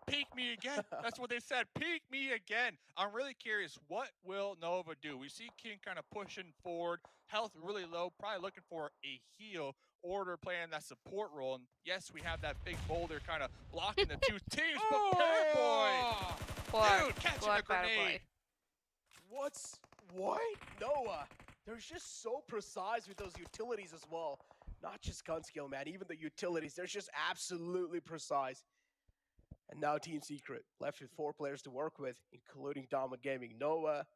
Peek me again. That's what they said. Peek me again. I'm really curious. What will Nova do? We see King kind of pushing forward. Health really low. Probably looking for a heal. Order playing that support role. And yes, we have that big boulder kind of blocking the 2 teams. But Paraboy! Dude, catching a grenade. What? Noah. They're just so precise with those utilities as well. Not just gun skill, man. Even the utilities, they're just absolutely precise. And now Team Secret left with 4 players to work with, including Dominant Gaming. Noah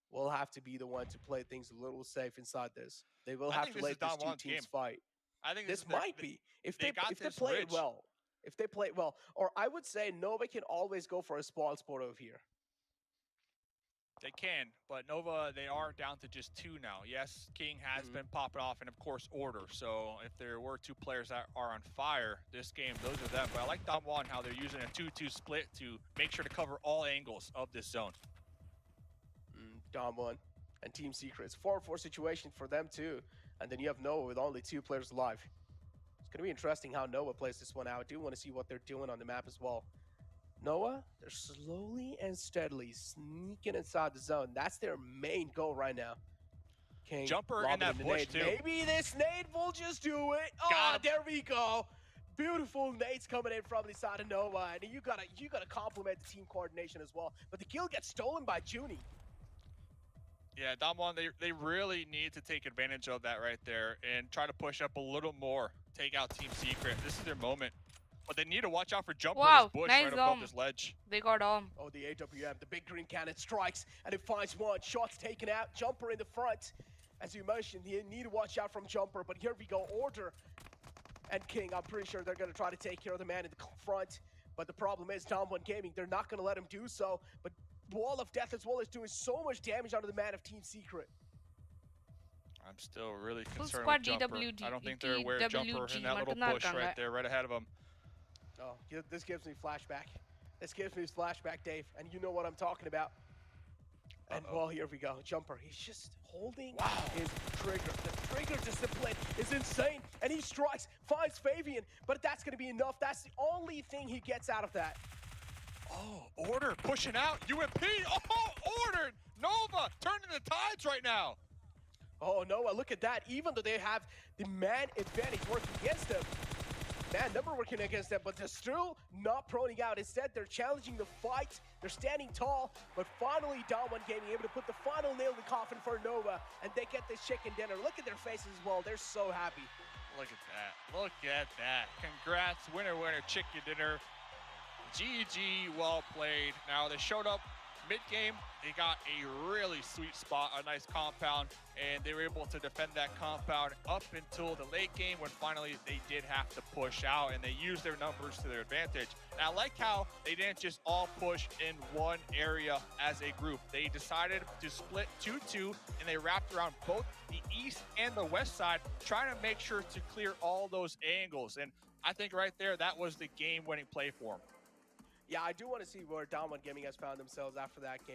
will have to be the one to play things a little safe inside this. They will have to let these 2 teams fight. I think this might be if they play it well. If they play it well, or I would say Nova can always go for a spawn sport over here. They can, but Nova, they are down to just 2 now. Yes, King has been popping off, and of course, Order. So if there were 2 players that are on fire this game, those are them. But I like Dom1, how they're using a 2-2 split to make sure to cover all angles of this zone. Dom1 and Team Secret. It's 4-4 situation for them too. And then you have Noah with only 2 players alive. It's going to be interesting how Noah plays this one out. I do want to see what they're doing on the map as well. Noah, they're slowly and steadily sneaking inside the zone. That's their main goal right now. King, Jumper in that bush too. Maybe this nade will just do it. Oh, there we go. Beautiful nades coming in from the side of Noah, and you gotta compliment the team coordination as well. But the kill gets stolen by Junie. Yeah, Dom1, they really need to take advantage of that right there and try to push up a little more. Take out Team Secret. This is their moment. But they need to watch out for Jumper in this bush right above this ledge. They got Oh, the AWM, the big green cannon strikes, and it finds one. Shots taken out. Jumper in the front. As you mentioned, you need to watch out from Jumper, but here we go. Order and King, I'm pretty sure they're going to try to take care of the man in the front. But the problem is, Dom1 Gaming, they're not going to let him do so. But Wall of Death as well is doing so much damage onto the man of Team Secret. I'm still really concerned with Jumper. I don't think they're aware of Jumper in that little bush right there, right ahead of them. Oh, this gives me flashback. This gives me flashback, Dave, and you know what I'm talking about. And well, here we go. Jumper, he's just holding his trigger. The trigger discipline is insane, and he strikes, finds Fabian, but that's going to be enough. That's the only thing he gets out of that. Oh, Order pushing out. UMP. Oh, Order. Nova turning the tides right now. Oh, Noah, look at that. Even though they have the man advantage working against them, man number working against them, but they're still not proning out. Instead, they're challenging the fight. They're standing tall, but finally, Dom1 Gaming able to put the final nail in the coffin for Nova, and they get this chicken dinner. Look at their faces as well. They're so happy. Look at that. Look at that. Congrats, winner, chicken dinner. GG, well played. Now, they showed up mid-game. They got a really sweet spot, a nice compound, and they were able to defend that compound up until the late game when finally they did have to push out, and they used their numbers to their advantage. And I like how they didn't just all push in one area as a group. They decided to split 2-2, and they wrapped around both the east and the west side, trying to make sure to clear all those angles. And I think right there, that was the game-winning play for them. Yeah, I do want to see where Dom1 Gaming has found themselves after that game.